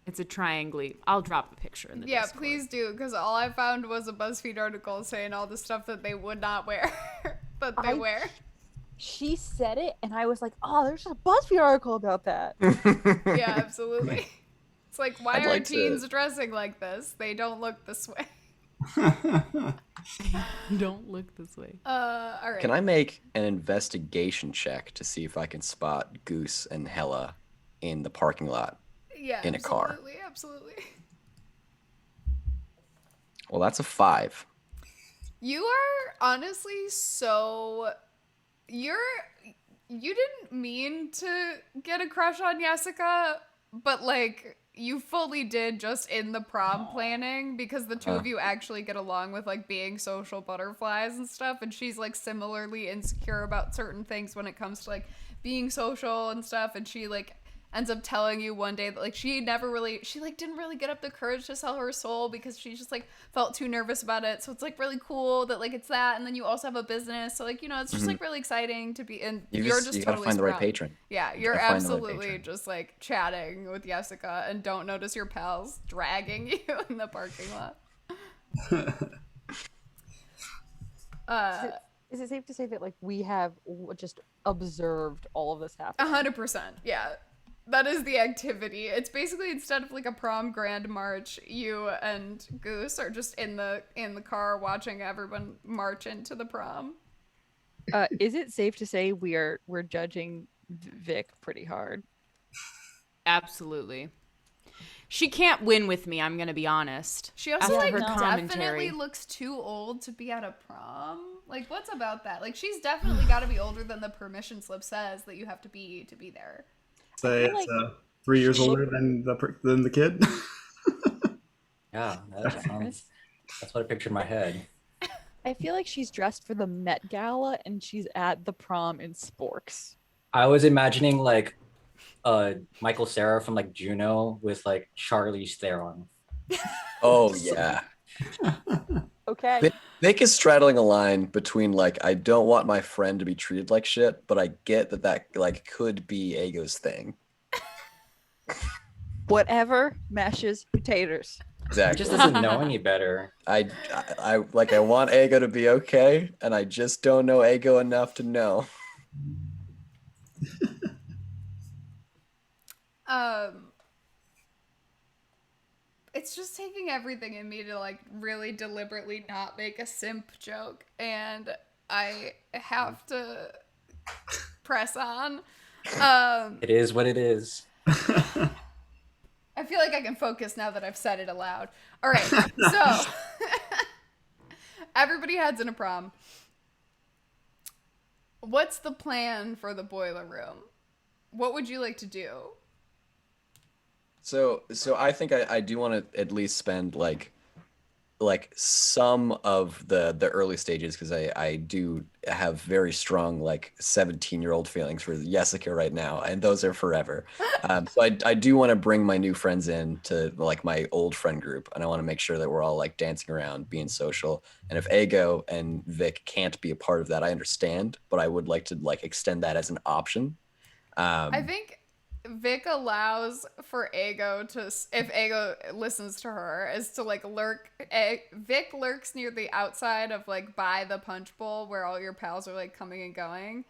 It's a triangle. I'll drop a picture in the Yeah, Discord. please do, because all I found was a BuzzFeed article saying all the stuff that they would not wear, but they wear. She said it, and I was like, "Oh, there's a BuzzFeed article about that." Yeah, absolutely. It's like, why I'd are like to- teens dressing like this? They don't look this way. Don't look this way. All right. Can I make an investigation check to see if I can spot Goose and Hella in the parking lot? Yeah, in a car? Absolutely. Well, that's a 5. You are honestly so. You didn't mean to get a crush on Jessica, but like you fully did just in the prom planning, because the two of you actually get along with like being social butterflies and stuff, and she's like similarly insecure about certain things when it comes to like being social and stuff, and she like ends up telling you one day that like she didn't really get up the courage to sell her soul because she just like felt too nervous about it. So it's like really cool that like it's that, and then you also have a business, so like, you know, it's just like really exciting to be in. You You're just just you gotta totally find the right sprung. patron. Yeah, you're gotta find the right absolutely patron. just like chatting with Jessica and don't notice your pals dragging you in the parking lot. Is it safe to say that like we have just observed all of this happen? 100%. Yeah. That is the activity. It's basically, instead of like a prom grand march, you and Goose are just in the car watching everyone march into the prom. Is it safe to say we're judging Vic pretty hard? Absolutely. She can't win with me, I'm going to be honest. She also After like her definitely commentary. looks too old to be at a prom. Like, what's about that? Like, she's definitely got to be older than the permission slip says that you have to be there. Say feel it's like 3 years older than the kid. Yeah, that's what I pictured in my head. I feel like she's dressed for the Met Gala and she's at the prom in Sporks. I was imagining like Michael Cera from like Juno with like Charlize Theron. Oh yeah. Okay. Nick is straddling a line between like, I don't want my friend to be treated like shit, but I get that like could be Ago's thing. Whatever mashes potatoes. He Exactly. just doesn't know any better. I want Ago to be okay, and I just don't know Ago enough to know. it's just taking everything in me to like really deliberately not make a simp joke, and I have to press on. It is what it is. I feel like I can focus now that I've said it aloud. All right, so everybody heads in a prom. What's the plan for the boiler room? What would you like to do? So I think I do want to at least spend like some of the early stages, because I do have very strong like 17-year-old feelings for Jessica right now, and those are forever. So I do want to bring my new friends in to like my old friend group, and I want to make sure that we're all like dancing around, being social. And if Ego and Vic can't be a part of that, I understand, but I would like to like extend that as an option. I think Vic allows for Ego to, if Ego listens to her, is to like lurk. Vic lurks near the outside of like by the punch bowl where all your pals are like coming and going.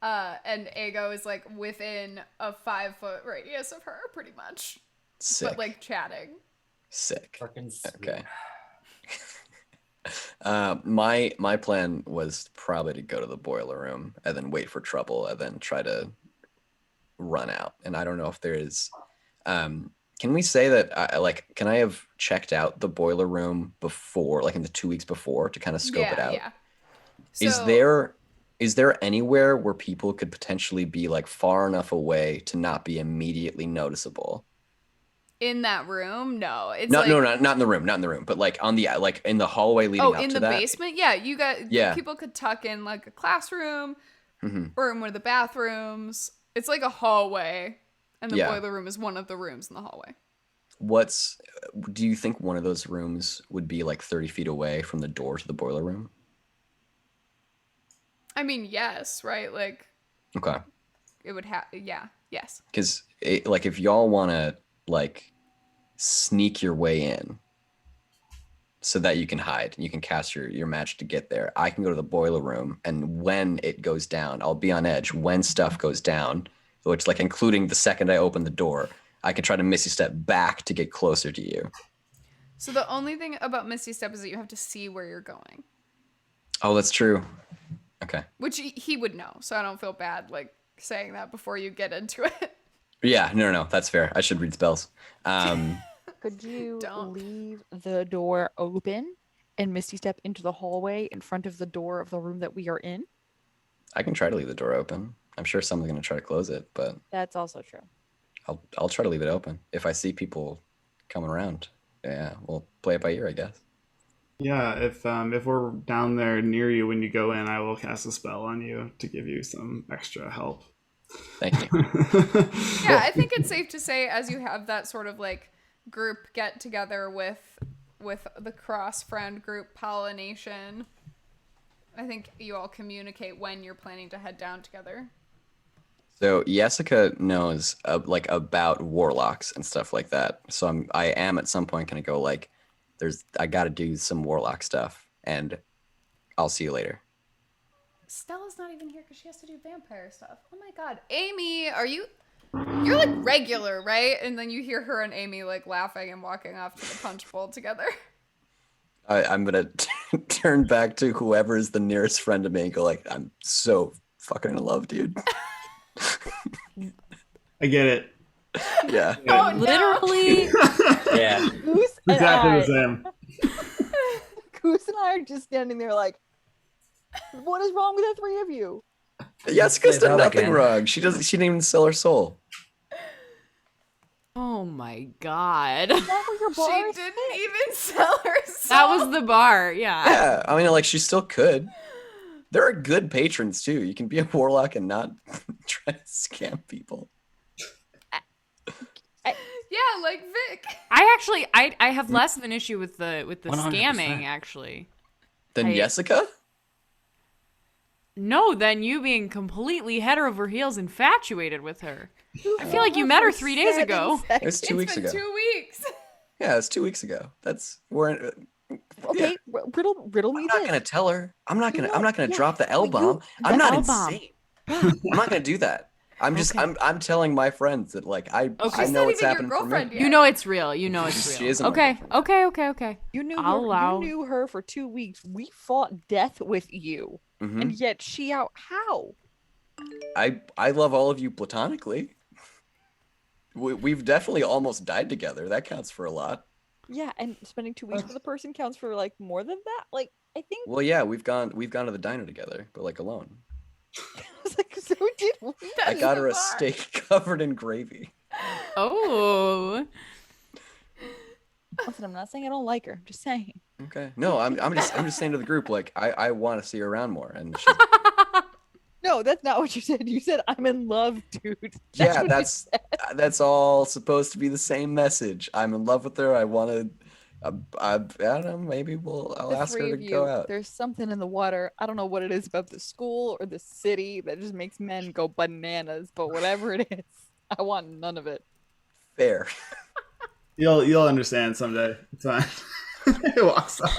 And Ego is like within a 5-foot radius of her, pretty much. Sick. But like chatting. Sick. Fucking sweet. Okay. My plan was probably to go to the boiler room and then wait for trouble and then try to run out. And I don't know if there is. Can we say that can I have checked out the boiler room before, like in the 2 weeks before, to kind of scope it out? Yeah. Is there anywhere where people could potentially be like far enough away to not be immediately noticeable? In that room? No. It's Not in the room, but like on the like in the hallway leading up to that. Oh, in the basement? Yeah, Yeah. People could tuck in like a classroom Mm-hmm. or in one of the bathrooms. It's like a hallway, and the Yeah. boiler room is one of the rooms in the hallway. Do you think one of those rooms would be like 30 feet away from the door to the boiler room? I mean, yes, right? Like, Okay. it would have, yeah, yes. Because like if y'all want to like sneak your way in so that you can hide, you can cast your magic to get there, I can go to the boiler room, and when it goes down, I'll be on edge when stuff goes down, which like including the second I open the door, I can try to Misty Step back to get closer to you. So the only thing about Misty Step is that you have to see where you're going, Oh, that's true. Okay. which he would know. So I don't feel bad like saying that before you get into it. Yeah, no, that's fair. I should read spells. Could you Don't. leave the door open and Misty step into the hallway in front of the door of the room that we are in? I can try to leave the door open. I'm sure someone's gonna try to close it, but That's also true. I'll try to leave it open. If I see people coming around, yeah, we'll play it by ear, I guess. Yeah, if we're down there near you when you go in, I will cast a spell on you to give you some extra help. Thank you. Yeah, I think it's safe to say, as you have that sort of like group get together with the cross friend group pollination, I think you all communicate when you're planning to head down together. So Jessica knows like about warlocks and stuff like that. So I am at some point gonna go like, I got to do some warlock stuff, and I'll see you later. Stella's not even here because she has to do vampire stuff. Oh my god, Amy, you're like regular, right? And then you hear her and Amy like laughing and walking off to the punch bowl together. I'm gonna turn back to whoever is the nearest friend to me and go like, I'm so fucking in love, dude. I get it. Yeah. Oh, no. Literally. Yeah. Goose and Exactly I, the same. Goose and I are just standing there like, what is wrong with the three of you? Jessica's Play done that nothing again. wrong. She didn't even sell her soul. Oh my god. Is that where your She bar is didn't fit? even sell her soul. That was the bar, yeah. Yeah, I mean, like she still could. There are good patrons too. You can be a warlock and not try to scam people. Yeah, like Vic. I have less of an issue with the 100%. scamming actually. Then Jessica? No, than you being completely head over heels infatuated with her. I feel like you met her 3 days ago. It was 2 weeks It's ago. been 2 weeks. Yeah, it's 2 weeks ago. We're. Okay, riddle me I'm not this. gonna tell her. I'm not gonna Yeah, drop the L bomb. the I'm not L-bomb. insane. I'm not gonna do that. I'm telling my friends that like I She's know not what's even your happening for girlfriend me. yet. You know it's real. You know it's real. She isn't my Okay. girlfriend. Okay. You knew I'll her. allow- You knew her for 2 weeks. We fought death with you, Mhm. and yet she out. How? I love all of you platonically. We've definitely almost died together. That counts for a lot. Yeah, and spending 2 weeks with a person counts for like more than that. Like I think. Well, yeah, we've gone to the diner together, but like alone. I was like, so did we? I got her a bizarre. steak covered in gravy. Oh. Listen, I'm not saying I don't like her. I'm just saying. Okay. No, I'm just saying to the group like I want to see her around more, and she's, No, that's not what you said. You said I'm in love, dude. yeah, what you that's all supposed to be the same message. I'm in love with her. I want to. I don't know. Maybe I'll the ask her three to of go you, out. there's something in the water. I don't know what it is about the school or the city that just makes men go bananas, but whatever it is, I want none of it. Fair. You'll understand someday. It's fine. It walks off.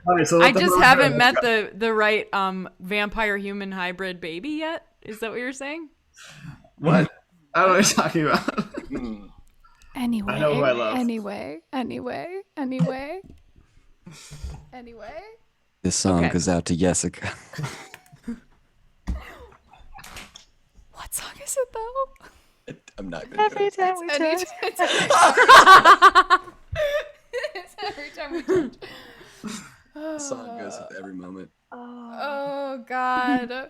All right, so I let the just road haven't go. met the right vampire human hybrid baby yet. Is that what you're saying? What? I don't know what you're talking about. Hmm. Anyway, I know who I love. Anyway. This song Okay. goes out to Jessica. What song is it though? I'm not gonna do Every it. time we touch. It's every time we touch. The song goes with every moment. Oh God.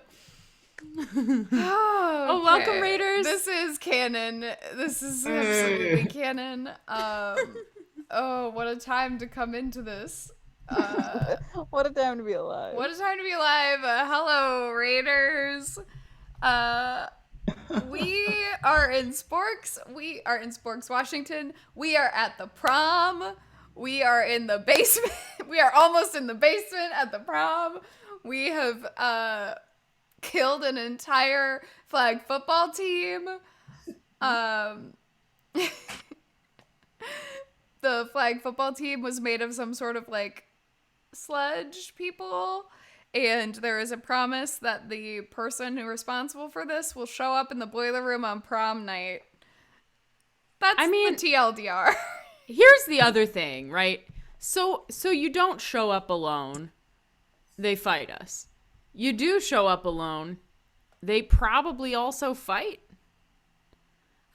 Oh, welcome, Okay. Raiders. This is canon. This is absolutely canon. Oh, what a time to come into this. What a time to be alive. What a time to be alive. Hello, Raiders. We are in Sporks. We are in Sporks, Washington. We are at the prom. We are in the basement. We are almost in the basement at the prom. We have killed an entire flag football team. The flag football team was made of some sort of like sludge people, and there is a promise that the person who responsible for this will show up in the boiler room on prom night. That's the TLDR. Here's the other thing, right? So you don't show up alone. They fight us. You do show up alone. They probably also fight.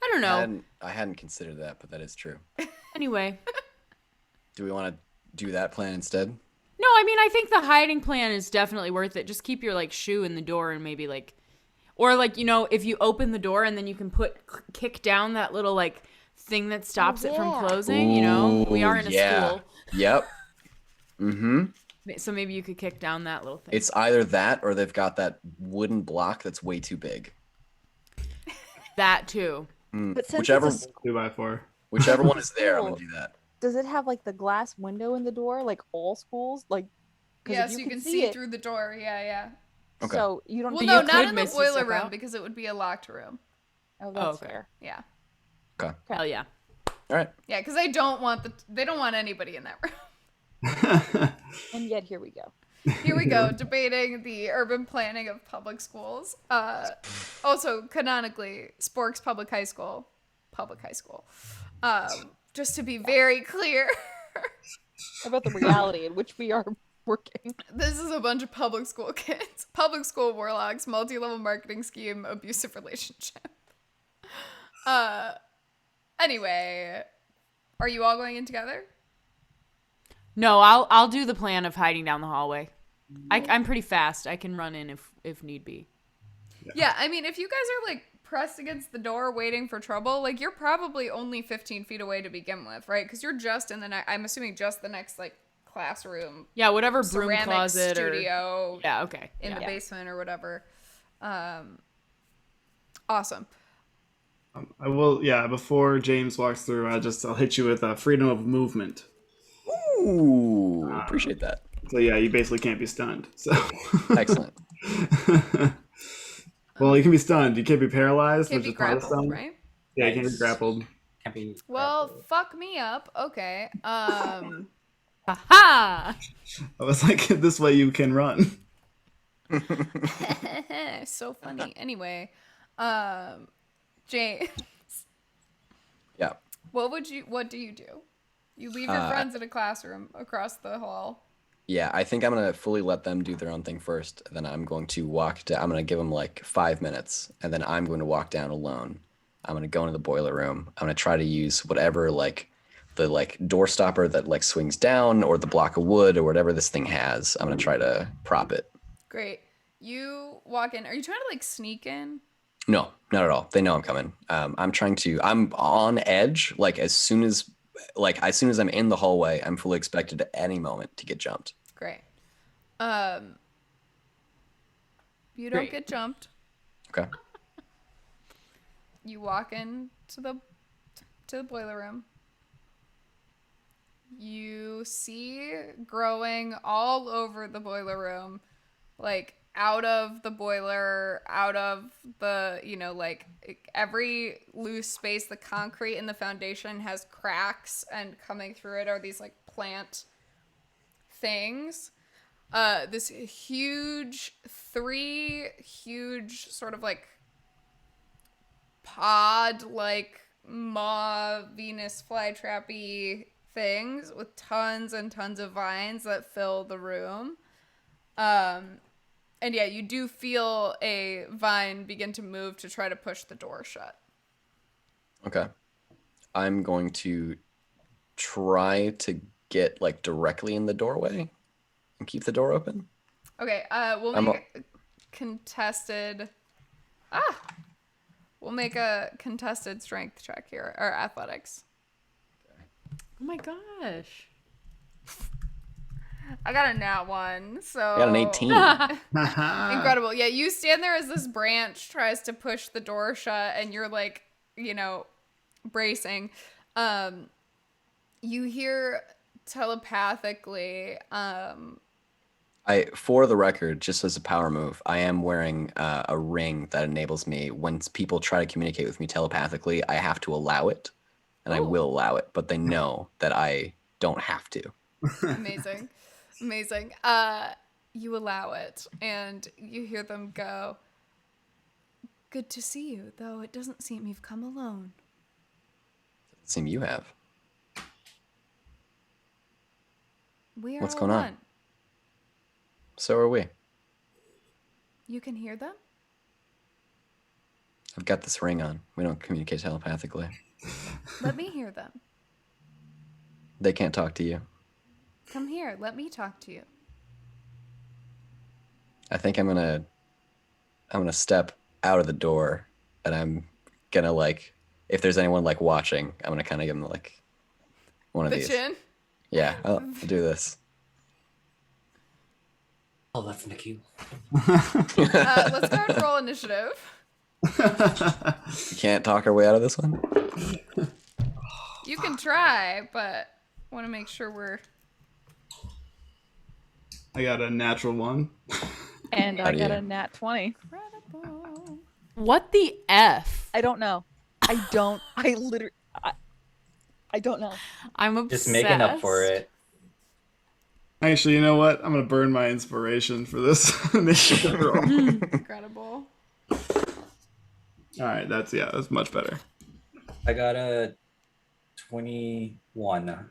I don't know. I hadn't considered that, but that is true. Anyway. Do we want to do that plan instead? No, I mean, I think the hiding plan is definitely worth it. Just keep your like shoe in the door and maybe like, or like, you know, if you open the door and then you can kick down that little like thing that stops it from closing, you know, we are in a school. Yep. Mm-hmm. So maybe you could kick down that little thing. It's either that or they've got that wooden block that's way too big. That too. But since Whichever it's a 2x4. whichever one is there, I'm gonna do that. does it have like the glass window in the door, like all schools? Like, 'cause if Yes, you can see see it, through the door. Yeah. Okay. So you don't. Well, But no, you not could in the miss boiler yourself room out. because it would be a locked room. Oh, that's okay. fair. Yeah. Okay. Hell yeah. All right. Yeah, because they don't want anybody in that room. And yet here we go. Here we go, debating the urban planning of public schools. Also, canonically, Sporks Public High School. Just to be very clear, About the reality in which we are working. this is a bunch of public school kids. Public school warlocks, multi-level marketing scheme, abusive relationship. Anyway, are you all going in together? No, I'll do the plan of hiding down the hallway. I'm pretty fast. I can run in if need be. Yeah, I mean, if you guys are like pressed against the door waiting for trouble, like you're probably only 15 feet away to begin with, right? Because you're just in I'm assuming just the next like classroom, Yeah, whatever broom ceramic closet studio or yeah, okay. in yeah. the basement or whatever. Awesome. I will, yeah, before James walks through, I'll hit you with freedom of movement. Ooh, appreciate that. So yeah, you basically can't be stunned. So Excellent. well, you can be stunned. You can't be paralyzed, Can't which be is part of grappled, stun. right? Yeah, you can't be Nice. grappled. Can't be. Well, grappled. fuck me up. Okay. Ha! I was like, this way you can run. So funny. Anyway, James, Yeah. what do you do? You leave your friends in a classroom across the hall. Yeah, I think I'm gonna fully let them do their own thing first. Then I'm going to walk down. I'm gonna give them like 5 minutes, and then I'm going to walk down alone. I'm gonna go into the boiler room. I'm gonna try to use whatever like the like door stopper that like swings down, or the block of wood, or whatever this thing has. I'm gonna try to prop it. Great. You walk in. Are you trying to like sneak in? No, not at all. They know I'm coming. I'm trying to. I'm on edge. Like as soon as I'm in the hallway, I'm fully expected at any moment to get jumped. Great. You don't Great. get jumped. Okay. You walk in to the boiler room. You see growing all over the boiler room, like out of the boiler, out of the, like every loose space, the concrete in the foundation has cracks, and coming through it are these like plant things. This three huge sort of like pod like maw Venus flytrappy things with tons and tons of vines that fill the room. And yeah, you do feel a vine begin to move to try to push the door shut. Okay. I'm going to try to get like directly in the doorway and keep the door open. Okay, we'll make a contested strength check here, or athletics. Oh my gosh. I got a nat 1, so I got an 18. incredible. Yeah, you stand there as this branch tries to push the door shut, and you're like, bracing. You hear telepathically. For the record, just as a power move, I am wearing a ring that enables me, when people try to communicate with me telepathically, I have to allow it, and I will allow it, but they know that I don't have to. Amazing. You allow it, and you hear them go, "Good to see you, though it doesn't seem you've come alone." It seems you have. We are What's all going on? one. So are we. You can hear them? I've got this ring on. We don't communicate telepathically. Let me hear them. They can't talk to you. Come here, let me talk to you. I think I'm gonna step out of the door, and I'm gonna like, if there's anyone like watching, I'm gonna kind of give them like one of The these. chin? Yeah, I'll do this. Oh, that's Nikki. Let's go and roll initiative. You can't talk our way out of this one. You can try, but want to make sure we're... I got a natural 1. And How I do got you? a nat 20. Incredible. What the F? I don't know. I don't know. I'm obsessed. Just making up for it. Actually, you know what? I'm gonna burn my inspiration for this initiative roll. Incredible. All right, that's much better. I got a 21.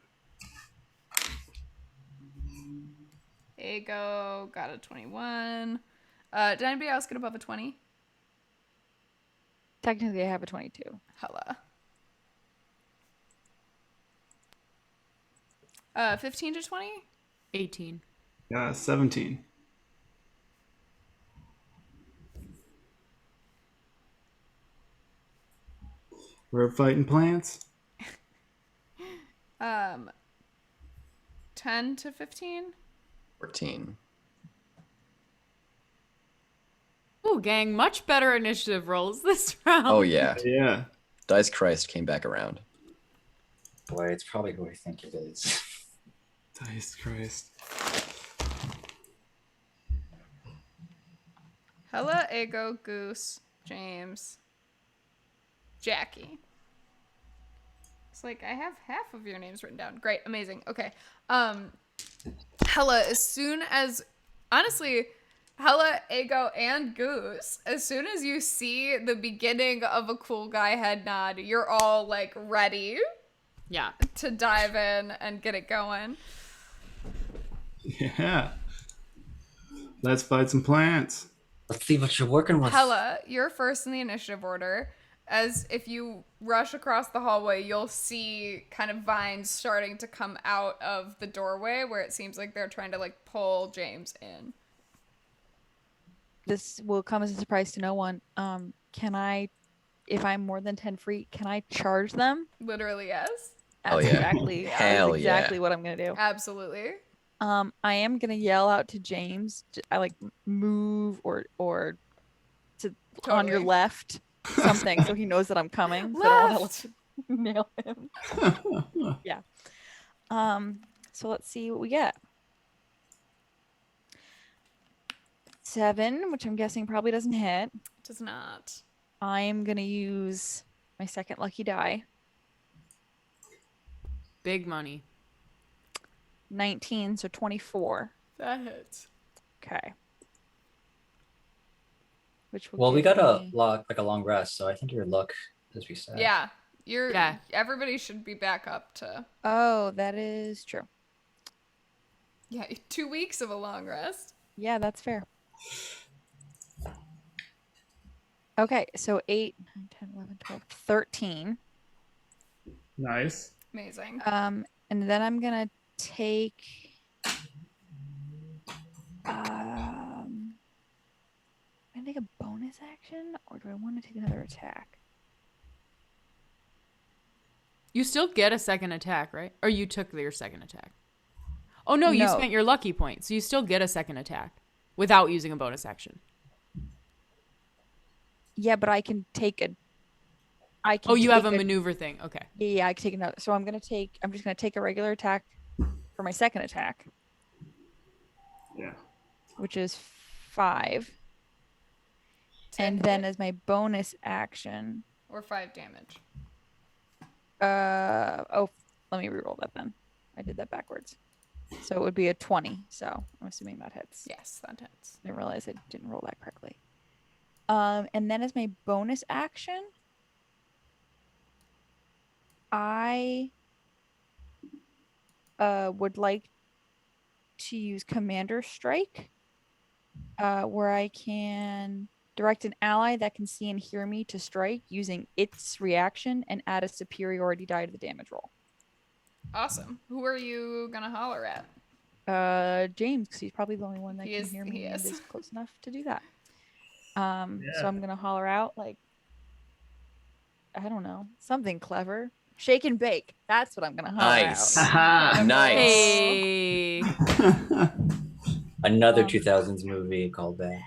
Ego got a 21. Did anybody else get above a 20? Technically, I have a 22. Hella. 15 to 20? 18. 17. We're fighting plants. 10 to 15? 14. Oh, gang, much better initiative rolls this round. Oh yeah. Yeah. Dice Christ came back around. Boy, it's probably who I think it is. Dice Christ. Hella, Ego, Goose, James, Jackie. It's like I have half of your names written down. Great, amazing. Okay. Hella, as soon as honestly, Hella, Ego, and Goose, as soon as you see the beginning of a cool guy head nod, you're all like ready Yeah. to dive in and get it going. Yeah. Let's fight some plants. Let's see what you're working with. Hella, you're first in the initiative order. As if you rush across the hallway, you'll see kind of vines starting to come out of the doorway where it seems like they're trying to like pull James in. This will come as a surprise to no one. Can I, if I'm more than 10 feet, can I charge them? Literally, yes. Hell That's yeah. exactly, Hell exactly yeah. what I'm gonna do. Absolutely. I am gonna yell out to James. I like move or to on your Totally. left something so he knows that I'm coming. So I don't want Left. to nail him. Yeah. So let's see what we get. 7, which I'm guessing probably doesn't hit. Does not. I'm gonna use my second lucky die. Big money. 19, so 24. That hits. Okay. Which will Well, we give got me- a long rest, so I think your luck, as we said. Yeah. Yeah. Everybody should be back up to Oh, that is true. 2 weeks of a long rest. Yeah, that's fair. Okay, so 8, 9, 10, 11, 12, 13. Nice. Amazing. And then I'm gonna take can I take a bonus action or do I want to take another attack? You still get a second attack, right? Or you took your second attack. Oh no, you No. spent your lucky point, so you still get a second attack without using a bonus action. Yeah, but I can take a Oh, you have a take maneuver thing. Okay. Yeah, I can take another. So I'm just gonna take a regular attack for my second attack, Yeah. which is 5. And then as my bonus action, or 5 damage. let me reroll that then. I did that backwards. So it would be a 20. So I'm assuming that hits. Yes, that hits. I didn't realize I didn't roll that correctly. And then as my bonus action, I would like to use Commander Strike, where I can direct an ally that can see and hear me to strike using its reaction and add a superiority die to the damage roll. Awesome. Who are you gonna holler at? James, because he's probably the only one that He can is- hear he me and is. is close enough to do that. So Yeah. I'm gonna holler out like, I don't know, something clever. Shake and bake. That's what I'm gonna holler Nice. out. Nice. Hey. Another Um, 2000s movie called that.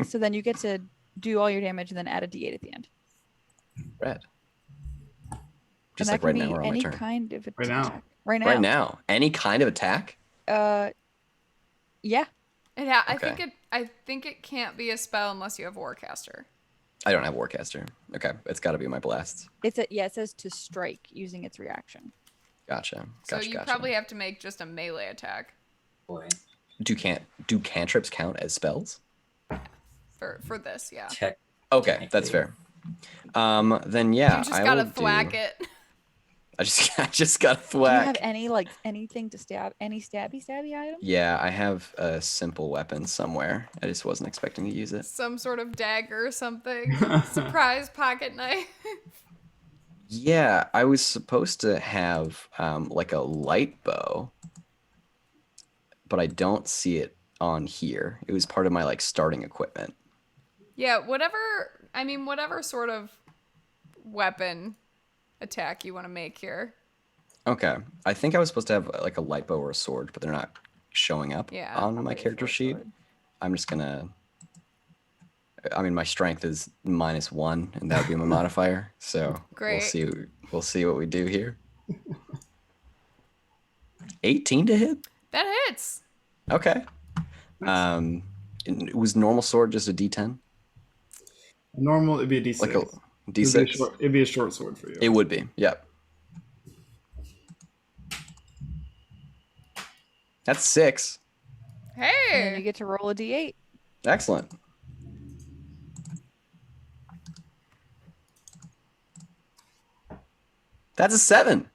So then you get to do all your damage and then add a d8 at the end. Red. And Just that like can right be now we're on my any turn. kind of attack. Right now. Right now. Right now. Any kind of attack? Yeah. Yeah, Okay. I think it can't be a spell unless you have Warcaster. I don't have Warcaster. Okay. It's got to be my blasts. It says to strike using its reaction. Gotcha. So Gotcha. you Gotcha. probably have to make just a melee attack Boy. Do cantrips count as spells? for this, yeah. Tech. Okay, that's fair. Then yeah, You just I gotta will thwack do... it. I just got Do you have thwack. anything to stab? Any stabby items? Yeah, I have a simple weapon somewhere. I just wasn't expecting to use it. Some sort of dagger or something. Surprise pocket knife. Yeah, I was supposed to have like a light bow, but I don't see it on here. It was part of my like starting equipment. Yeah, whatever sort of weapon attack you want to make here. Okay, I think I was supposed to have like a light bow or a sword, but they're not showing up Yeah, on my probably a character short sheet. sword. I'm just gonna. I mean, my strength is -1, and that would be my modifier. So Great. We'll see what we do here. 18 to hit. That hits. Okay. It was normal sword just a D10, Normal, it'd be a D6. like a It'd be a D6. it'd be a short sword for you. It would be. Yep. That's 6. And then you Hey. get to roll a d8. Excellent. That's a 7.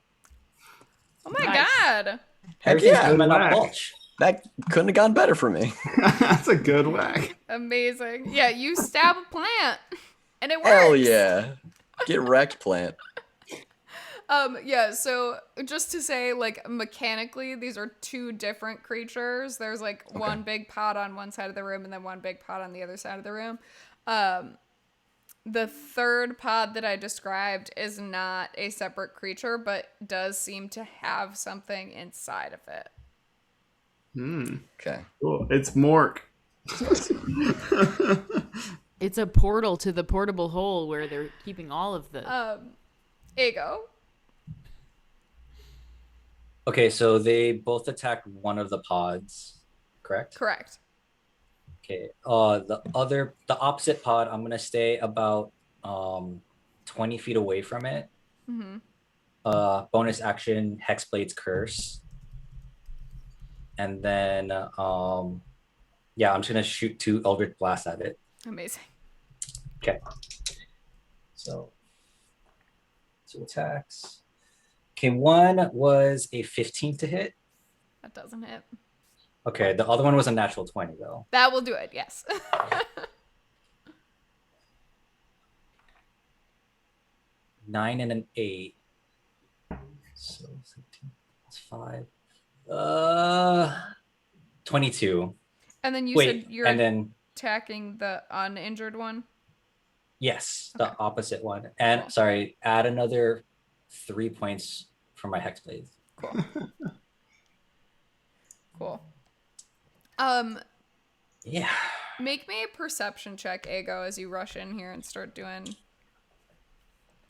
Oh my Nice. God. Heck Everything's yeah. coming up Whack. mulch. That couldn't have gone better for me. That's a good whack. Amazing. Yeah, you stab a plant and it works. Hell yeah. Get wrecked, plant. Yeah, so just to say, like, mechanically, these are 2 different creatures. There's like one big pot on one side of the room and then one big pot on the other side of the room. The third pod that I described is not a separate creature, but does seem to have something inside of it. Okay. Cool. It's Mork. It's a portal to the portable hole where they're keeping all of the. Ego. Okay, so they both attacked one of the pods, correct? Correct. Okay. The opposite pod, I'm gonna stay about 20 feet away from it. Bonus action, Hexblade's Curse. And then I'm just gonna shoot 2 Eldritch Blasts at it. Amazing. Okay. So 2 attacks. Okay, one was a 15 to hit. That doesn't hit. Okay, the other one was a natural 20 though. That will do it, yes. 9 and an 8. So 17 plus 5. 22. And then you Wait, said you're and then attacking the uninjured one? yes, Okay. the opposite one. And Cool. sorry, add another 3 points for my Hexblade. Cool. Cool. Yeah. Make me a perception check, Ego, as you rush in here and start doing.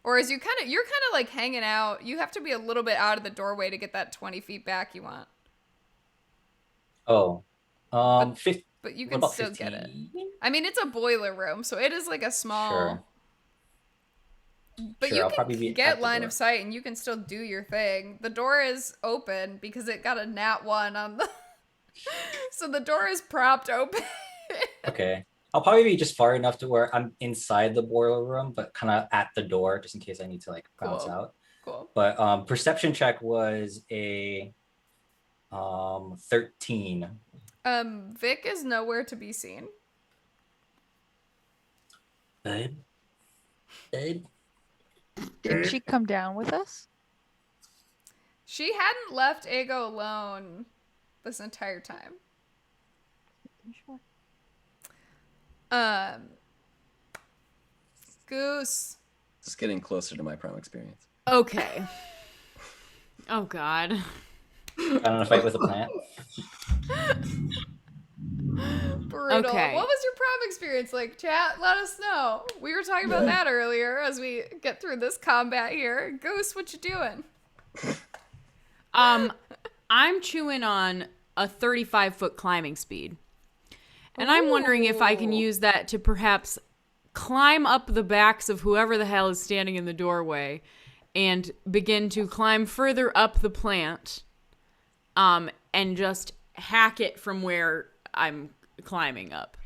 Or as you're kind of like hanging out. You have to be a little bit out of the doorway to get that 20 feet back you want. Oh. But you what can about still get it. 15? I mean, it's a boiler room, so it is like a small. Sure. But Sure, you I'll probably be can at get the line door. of sight and you can still do your thing. The door is open because it got a nat 1 on the. So the door is propped open. Okay. I'll probably be just far enough to where I'm inside the boiler room, but kind of at the door just in case I need to like bounce Cool. out. Cool. But perception check was a 13. Vic is nowhere to be seen. Babe? Did she come down with us? She hadn't left Ego alone this entire time. Sure. Goose. This is getting closer to my prime experience. Okay. Oh God. I don't know, fight with a plant. Brutal. Okay. What was your prom experience like, chat? Let us know. We were talking about that earlier as we get through this combat here. Goose, what you doing? I'm chewing on a 35-foot climbing speed. And I'm wondering if I can Ooh. use that to perhaps climb up the backs of whoever the hell is standing in the doorway and begin to climb further up the plant and just hack it from where I'm climbing up.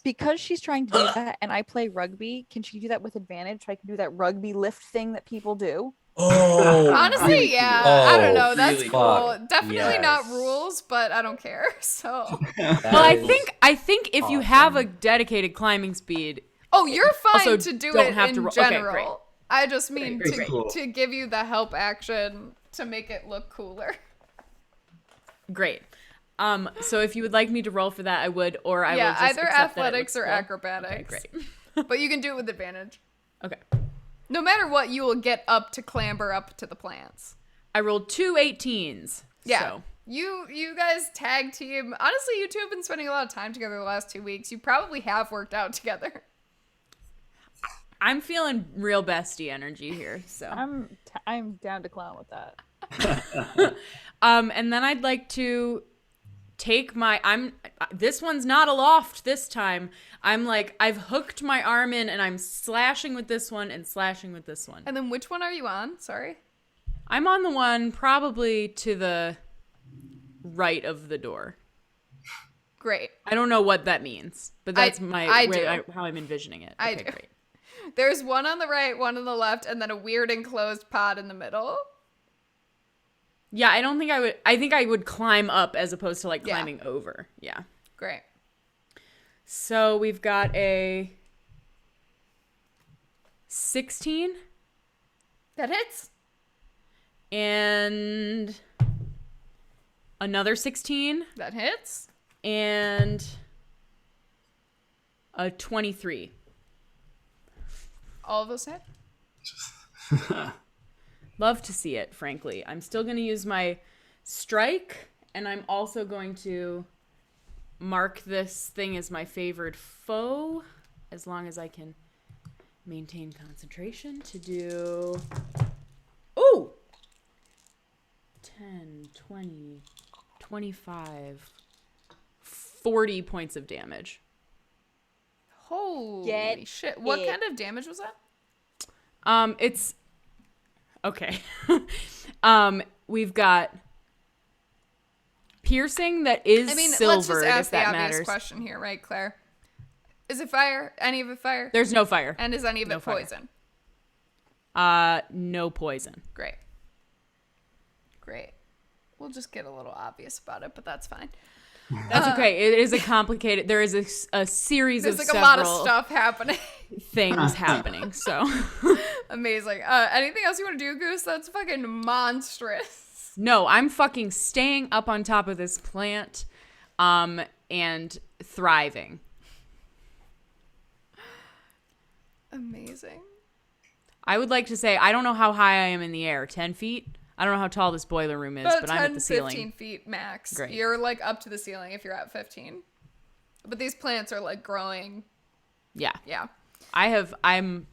Because she's trying to do that and I play rugby, can she do that with advantage? So I can do that rugby lift thing that people do. Oh, Honestly, really yeah. cool. I don't know. Oh, That's really cool. cool. Definitely not Yes. rules, but I don't care. So. Well, That I is think if you have a awesome. dedicated climbing speed, Oh, you're fine Also, to do don't it have in to okay, general. great. I just mean Great, to, great. Cool. to give you the help action to make it look cooler. great. So if you would like me to roll for that, I would, or I will Yeah, just either accept that it athletics looks or cool. acrobatics. Okay, great. But you can do it with advantage. Okay. No matter what, you will get up to clamber up to the plants. I rolled 2 18s. Yeah. So. You guys tag team. Honestly, you two have been spending a lot of time together the last 2 weeks. You probably have worked out together. I'm feeling real bestie energy here. So. I'm down to clown with that. And then I'd like to take this one's not aloft this time. I've hooked my arm in and I'm slashing with this one and slashing with this one. And then which one are you on? Sorry. I'm on the one probably to the right of the door. Great. I don't know what that means, but that's I do. how I'm envisioning it. I Okay, do. great. There's one on the right, one on the left, and then a weird enclosed pod in the middle. Yeah, I think I would climb up as opposed to like Yeah. climbing over. Yeah. Great. So we've got a 16 That hits. and another 16 That hits. and a 23. All of those hit. Love to see it, frankly. I'm still going to use my strike, and I'm also going to mark this thing as my favored foe, as long as I can maintain concentration to do... Ooh! 10, 20, 25, 40 points of damage. Holy Get shit. What it. kind of damage was that? It's... Okay. We've got piercing that is silvered, let's just ask if the that obvious matters. question here, right, Claire? Is it fire? Any of it fire? There's no fire. And is any of no it fire. poison? No poison. Great. Great. We'll just get a little obvious about it, but that's fine. That's okay. It is a complicated. There is a series There's of like a lot of several stuff happening. things happening. So Amazing. Anything else you want to do, Goose? That's fucking monstrous. no, I'm fucking staying up on top of this plant, and thriving. Amazing. I would like to say I don't know how high I am in the air. 10 feet. I don't know how tall this boiler room is, About but 10, I'm at the ceiling. 15 feet max. Great. You're like up to the ceiling if you're at 15. But these plants are like growing. Yeah. Yeah. I'm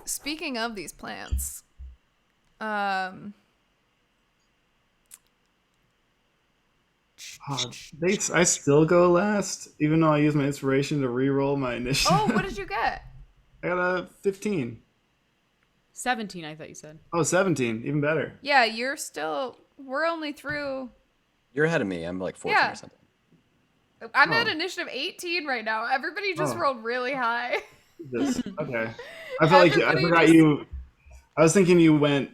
Speaking of these plants, I still go last, even though I use my inspiration to re-roll my initiative. oh, what did you get? I got a 15. 17, I thought you said. Oh, 17. Even better. Yeah, we're only through. You're ahead of me. I'm like 14 Yeah. or something. I'm at Oh. initiative 18 right now. Everybody just Oh. rolled really high. Okay. I felt like I Everybody forgot just- you. I was thinking you went,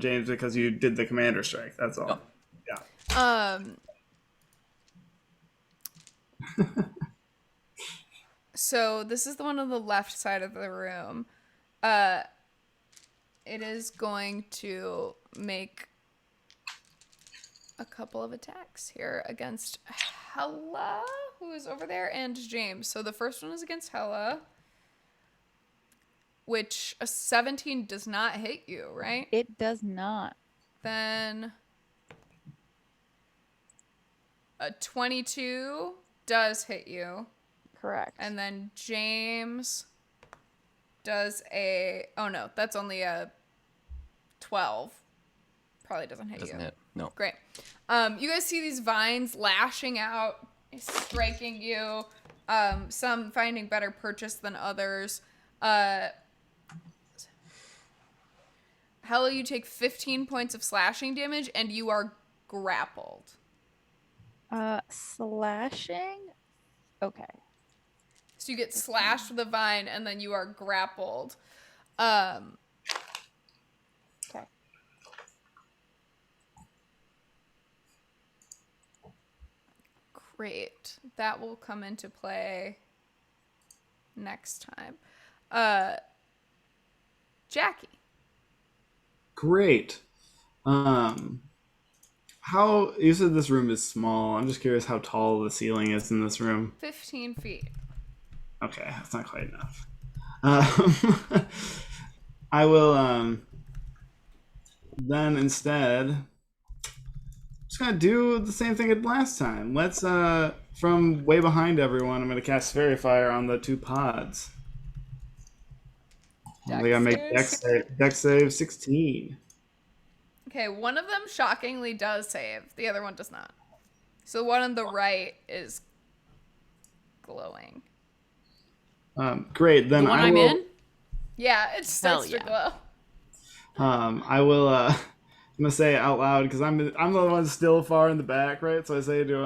James, because you did the commander strike. That's all. Oh. Yeah. So this is the one on the left side of the room. It is going to make a couple of attacks here against Hella, who is over there, and James. So the first one is against Hella, which a 17 does not hit you, right? It does not. Then a 22 does hit you. Correct. And then James does oh no, that's only a 12. Probably doesn't hit Doesn't you. hit. No. Great. You guys see these vines lashing out, striking you. Some finding better purchase than others. Hella, you take 15 points of slashing damage and you are grappled. Slashing? Okay. So you get slashed with a vine and then you are grappled. Okay. Great. That will come into play next time. Jackie. Great. How you said this room is small. I'm just curious how tall the ceiling is in this room. 15 feet. Okay, that's not quite enough. I will then instead just gonna do the same thing I did last time. Let's from way behind everyone, I'm gonna cast Fairy Fire on the two pods. They gotta make dex save 16. Okay, one of them shockingly does save. The other one does not. So the one on the right is glowing. Great. Then The one I I'm will, in? Yeah, it starts Hell to yeah. glow. I will I'm gonna say it out loud because I'm the one still far in the back, right? So I say to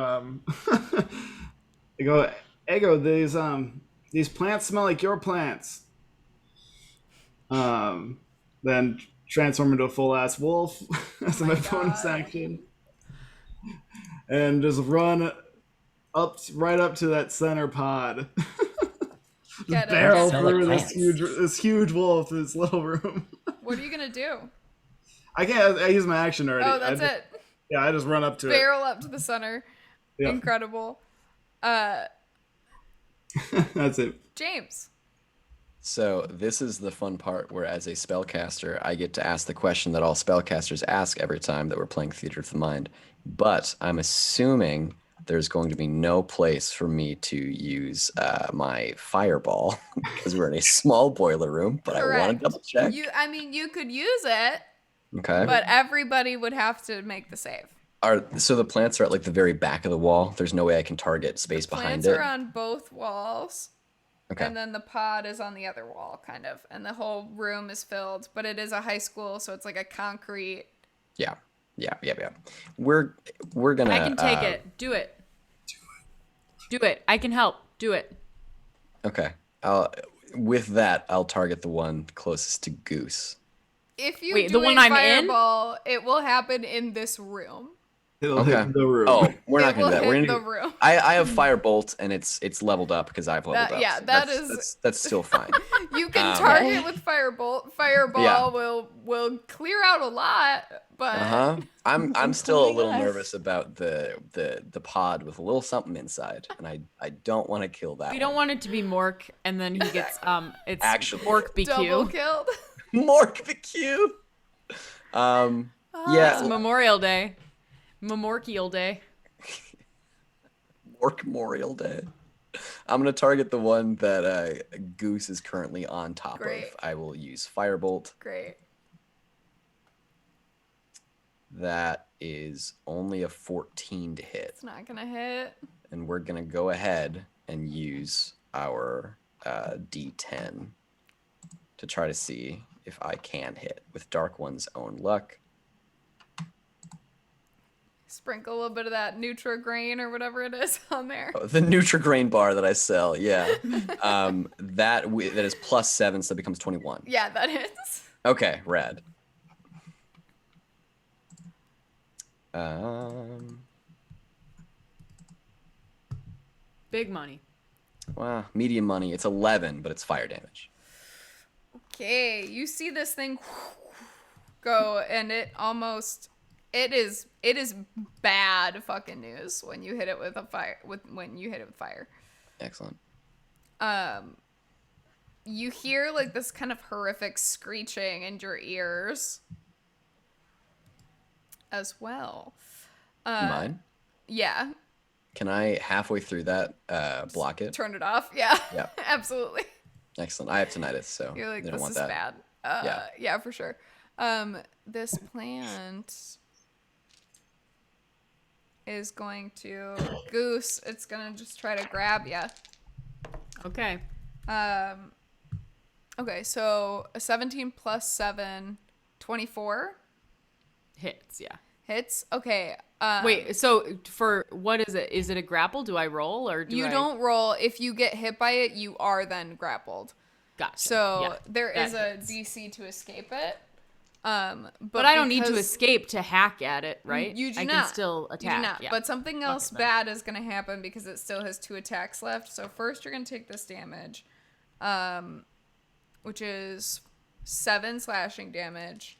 I go, Ego, these plants smell like your plants. Then transform into a full ass wolf as my bonus action, and just run right up to that center pod. Get it. Barrel Smell like through plants. this huge wolf in this little room. What are you gonna do? I can't. I use my action already. Oh, that's it. Yeah, I just run up to Barrel up to the center. it. Yep. Incredible. That's it. James. So this is the fun part where as a spellcaster, I get to ask the question that all spellcasters ask every time that we're playing Theater of the Mind. But I'm assuming there's going to be no place for me to use my fireball because we're in a small boiler room, but I want Correct. to double check. You could use it, Okay. but everybody would have to make the save. So the plants are at like the very back of the wall. There's no way I can target space behind Plants it. are on both walls. Okay. And then the pod is on the other wall, kind of. And the whole room is filled, but it is a high school, so it's like a concrete. Yeah. We're gonna. I can take it. Do it. Do it. I can help. Do it. Okay. With that, I'll target the one closest to Goose. If you Wait, do the one a I'm in? fireball, it will happen in this room. It'll Okay. hit the room. Oh, we're not It gonna do will that. We're hit gonna the do. room. I have Firebolt and it's leveled up because I've leveled up. Yeah, so that that's, is- that's still fine. You can target with firebolt. Fireball Yeah. will clear out a lot, but I'm still a little Including us. nervous about the pod with a little something inside, and I don't want to kill that. We don't one. want it to be Mork, and then he gets it's Actually. Mork double BQ. killed. Mork the Q. It's Yeah, Memorial Day. Memorial Day. Mork Memorial Day. I'm gonna target the one that Goose is currently on top Great. of. I will use Firebolt. Great. That is only a 14 to hit. It's not gonna hit. And we're gonna go ahead and use our D10 to try to see if I can hit with Dark One's own luck. Sprinkle a little bit of that Nutrigrain or whatever it is on there. Oh, the Nutrigrain bar that I sell, yeah. That is +7, so that becomes 21. Yeah, that is. Okay, rad. Big money. Well, medium money. It's 11, but it's fire damage. Okay, you see this thing go, and it is bad fucking news when you hit it with fire. Excellent. You hear like this kind of horrific screeching in your ears as well. Mine? Yeah, Can I halfway through that block it? turn it off. Yeah, Yeah. absolutely. Excellent. I have tinnitus, so You're like, they don't this want is that. bad. Yeah, for sure. This plant is going to Goose. It's gonna just try to grab you. Okay. Okay, so a 17 plus 7, 24 Hits, yeah. hits. Okay. Wait, so for what is it? Is it a grapple? Do I roll or do You I... don't roll. If you get hit by it, you are then grappled. Gotcha. So yeah, there is that a hits. DC to escape it. But I don't need to because- escape to hack at it, right? You do I not. can still You attack. do not. Yeah. But something else then. bad is going to happen because it still has 2 attacks left. So first you're going to take this damage, which is 7 slashing damage.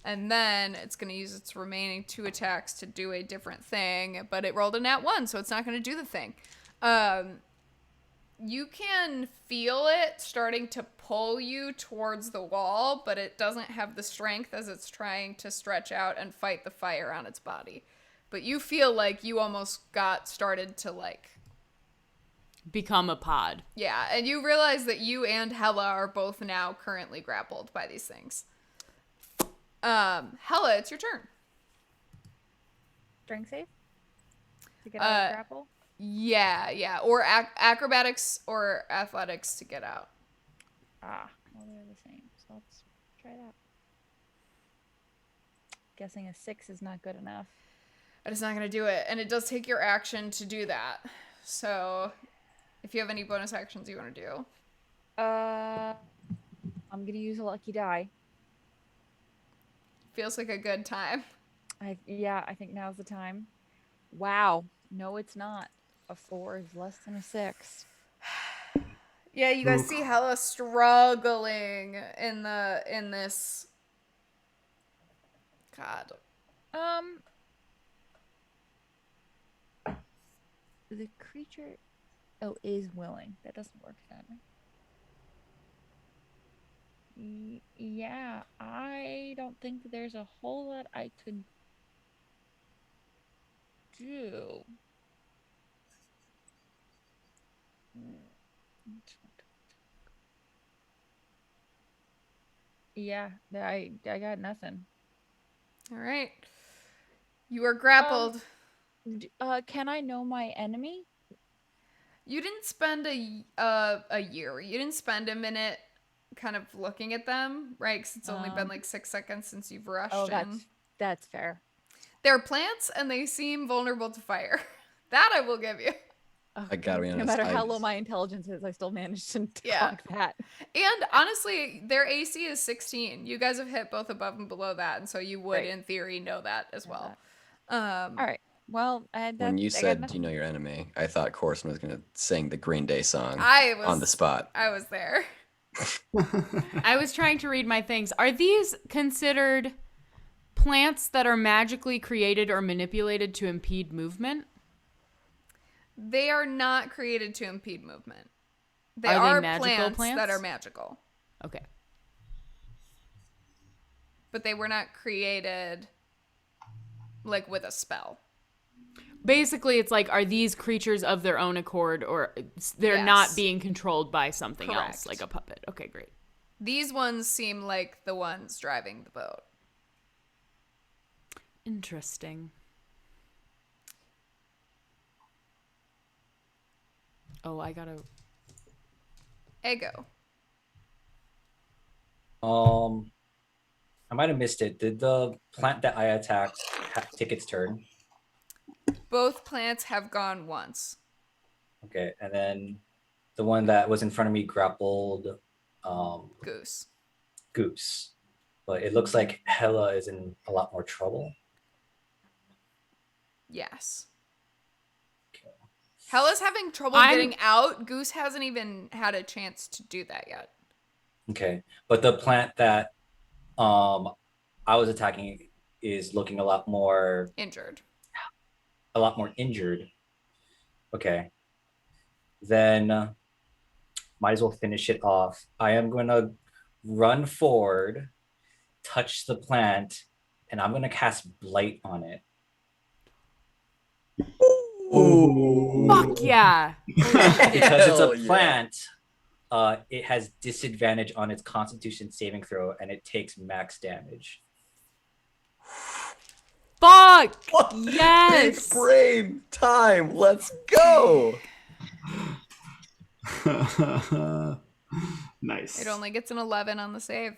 And then it's going to use its remaining 2 attacks to do a different thing. But it rolled a nat 1, so it's not going to do the thing. You can feel it starting to pull you towards the wall, but it doesn't have the strength as it's trying to stretch out and fight the fire on its body. But you feel like you almost got started to like... Become a pod. Yeah, and you realize that you and Hella are both now currently grappled by these things. Hella, it's your turn. Strength save to get out of the grapple. Yeah. Or acrobatics or athletics to get out. Well, they're the same. So let's try guessing a 6 is not good enough. That is not going to do it. And it does take your action to do that. So if you have any bonus actions you want to do. I'm gonna use a lucky die. Feels like a good time. I think now's the time. Wow. No, it's not. A 4 is less than a 6. Yeah, you guys see Hella struggling in this. God. The creature is willing. That doesn't work then. Yeah, I don't think there's a whole lot I could do. Yeah, I got nothing. All right. You are grappled. Can I know my enemy? You didn't spend a year. You didn't spend a minute kind of looking at them, right? Because it's only been like 6 seconds since you've rushed in. That's fair. They're plants and they seem vulnerable to fire. That I will give you. I gotta be honest. No matter how low my intelligence is, I still managed to talk that. And honestly, their AC is 16. You guys have hit both above and below that, and so you would, in theory, know that as well. All right. Well, when you said, "Do you know your enemy?" I thought Corson was gonna sing the Green Day song on the spot. I was there. I was trying to read my things. Are these considered plants that are magically created or manipulated to impede movement? They are not created to impede movement. They are magical plants that are magical. Okay. But they were not created like with a spell. Basically, it's like, are these creatures of their own accord, or they're not being controlled by something else, like a puppet? Okay, great. These ones seem like the ones driving the boat. Interesting. Oh, I gotta... Ego. I might have missed it. Did the plant that I attacked take its turn? Both plants have gone once. Okay, and then the one that was in front of me grappled Goose. But it looks like Hella is in a lot more trouble. Yes. Okay. Hella's having trouble getting out. Goose hasn't even had a chance to do that yet. Okay, but the plant that I was attacking is looking a lot more injured. Okay. Then might as well finish it off. I am going to run forward, touch the plant, and I'm going to cast Blight on it. Ooh. Fuck yeah. Because it's a plant, it has disadvantage on its Constitution saving throw, and it takes max damage. Fuck! Yes! Big brain time. Let's go. Nice. It only gets an 11 on the save.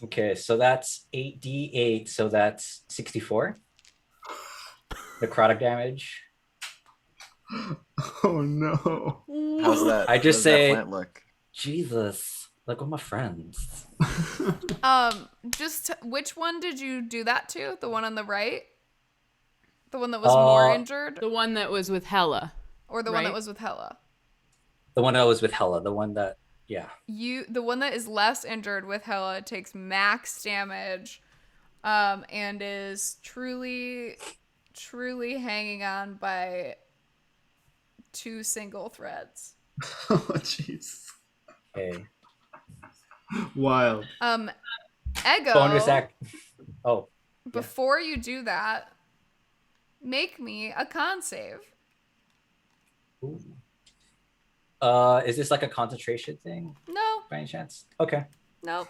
Okay, so that's 8d8, so that's 64. Necrotic damage. Oh no. How's that? I just say, that plant look? Jesus, look at my friends. Just which one did you do that to? The one on the right? The one that was more injured? The one that was with Hella. Or the one that was with Hella? The one that was with Hella. The one that, yeah. The one that is less injured with Hella takes max damage, and is truly hanging on by 2 single threads. Oh, jeez. Okay. Wild. Ego. Bonus act. Oh. Before you do that, make me a con save. Ooh. Is this like a concentration thing? No. By any chance? Okay. Nope.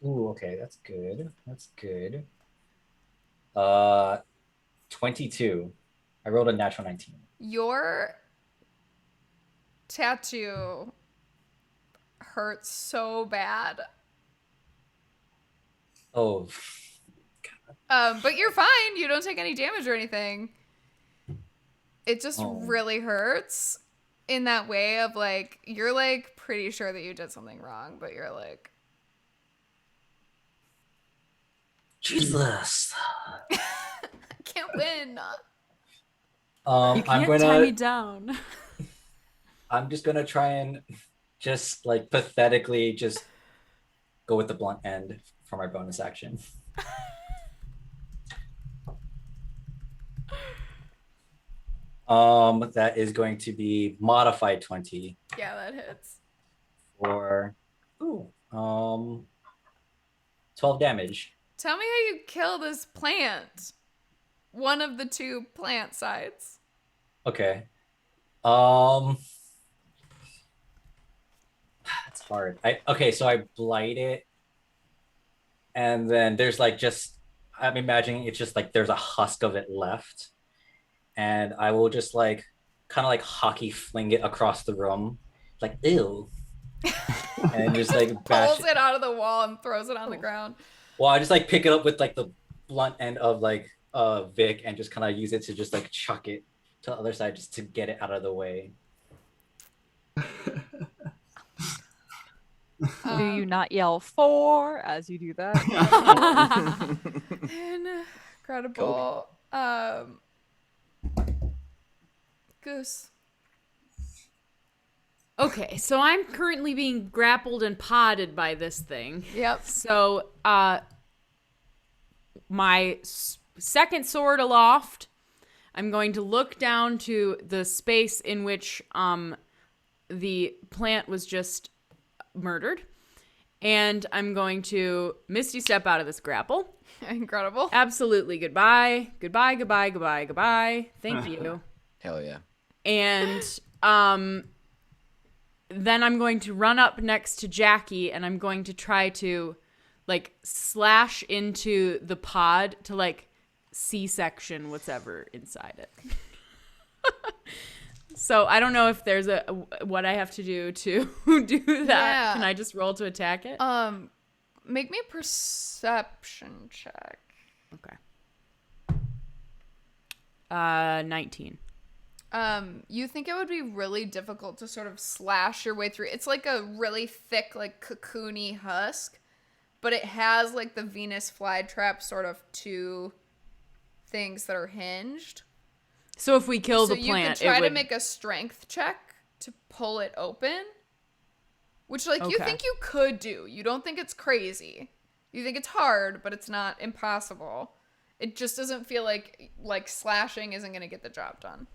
Ooh, okay, that's good. 22. I rolled a natural 19. Your tattoo hurts so bad. Oh, But you're fine. You don't take any damage or anything. It just Oh. really hurts in that way of like, you're like pretty sure that you did something wrong, but you're like, Jesus. I can't win. You I'm can't tie me gonna. down. I'm just gonna try and just like pathetically just go with the blunt end for my bonus action. That is going to be modified 20 Yeah, that hits. for 12 damage. Tell me how you kill this plant. One of the two plant sides. Okay. It's hard. So I blight it, and then there's like just I'm imagining it's just like there's a husk of it left, and I will just like kind of like hockey fling it across the room, like ew, and just like bash Pulls it out of the wall and throws it on the ground. Well, I just like pick it up with like the blunt end of like Vic and just kind of use it to just like chuck it to the other side just to get it out of the way. Do you not yell "4" as you do that? Incredible. Goose. Okay, so I'm currently being grappled and podded by this thing. Yep. So, my second sword aloft, I'm going to look down to the space in which the plant was just murdered, and I'm going to Misty Step out of this grapple. Incredible. Absolutely. Goodbye. Goodbye, goodbye, goodbye, goodbye. Thank you. Hell yeah. And then I'm going to run up next to Jackie, and I'm going to try to like slash into the pod to like C-section whatever inside it. So I don't know if there's what I have to do to do that. Yeah. Can I just roll to attack it? Make me a perception check. Okay. 19. You think it would be really difficult to sort of slash your way through. It's like a really thick, like cocoony husk, but it has like the Venus flytrap sort of two things that are hinged. So if we kill the you plant, could try it would... to make a strength check to pull it open, which like you Okay. think you could do. You don't think it's crazy. You think it's hard, but it's not impossible. It just doesn't feel like slashing isn't going to get the job done.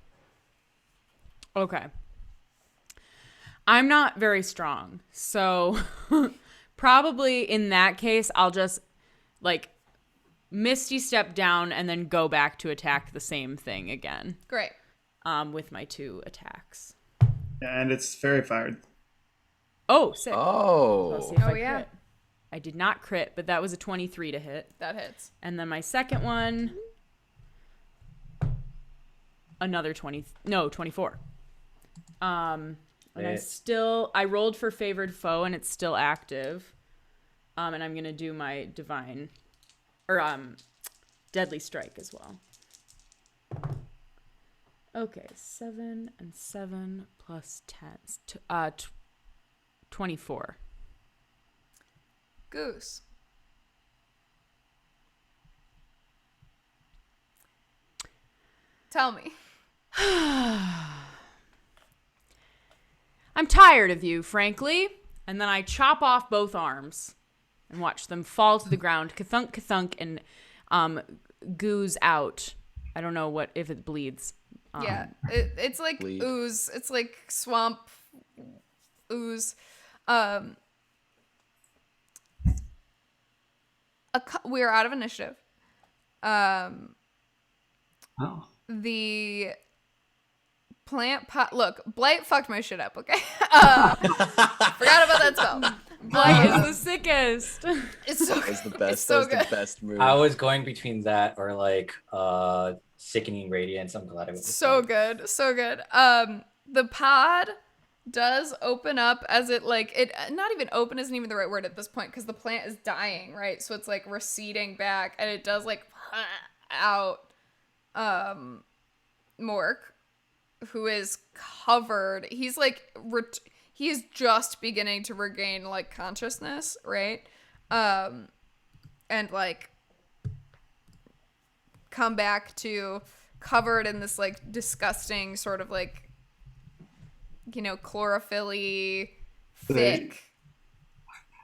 Okay. I'm not very strong, so probably in that case, I'll just like Misty Step down and then go back to attack the same thing again. Great. With my 2 attacks. And it's fairy fired. Oh, sick. So I'll see if I yeah. crit. I did not crit, but that was a 23 to hit. That hits. And then my second one, another 24. And I rolled for favored foe and it's still active. And I'm going to do my divine or deadly strike as well. Okay, 7 and 7 plus 10, 24. Goose. Tell me. I'm tired of you, frankly. And then I chop off both arms and watch them fall to the ground, ka-thunk, ka-thunk, and gooze out. I don't know if it bleeds. Yeah, it's like Bleed. ooze. It's like swamp ooze. We're out of initiative. Oh. The plant pot. Look, blight fucked my shit up. Okay, forgot about that spell. Blight is the sickest. It's so That's the good. best. It's so That was good. the best move. I was going between that or like sickening radiance. I'm glad I went with So that. good, so good. The pod does open up as it like it not even open isn't even the right word at this point because the plant is dying, right? So it's like receding back and it does like out Mork, who is covered. He's like he's just beginning to regain like consciousness, right? And like come back to covered in this like disgusting sort of like, you know, chlorophyll-y, thick.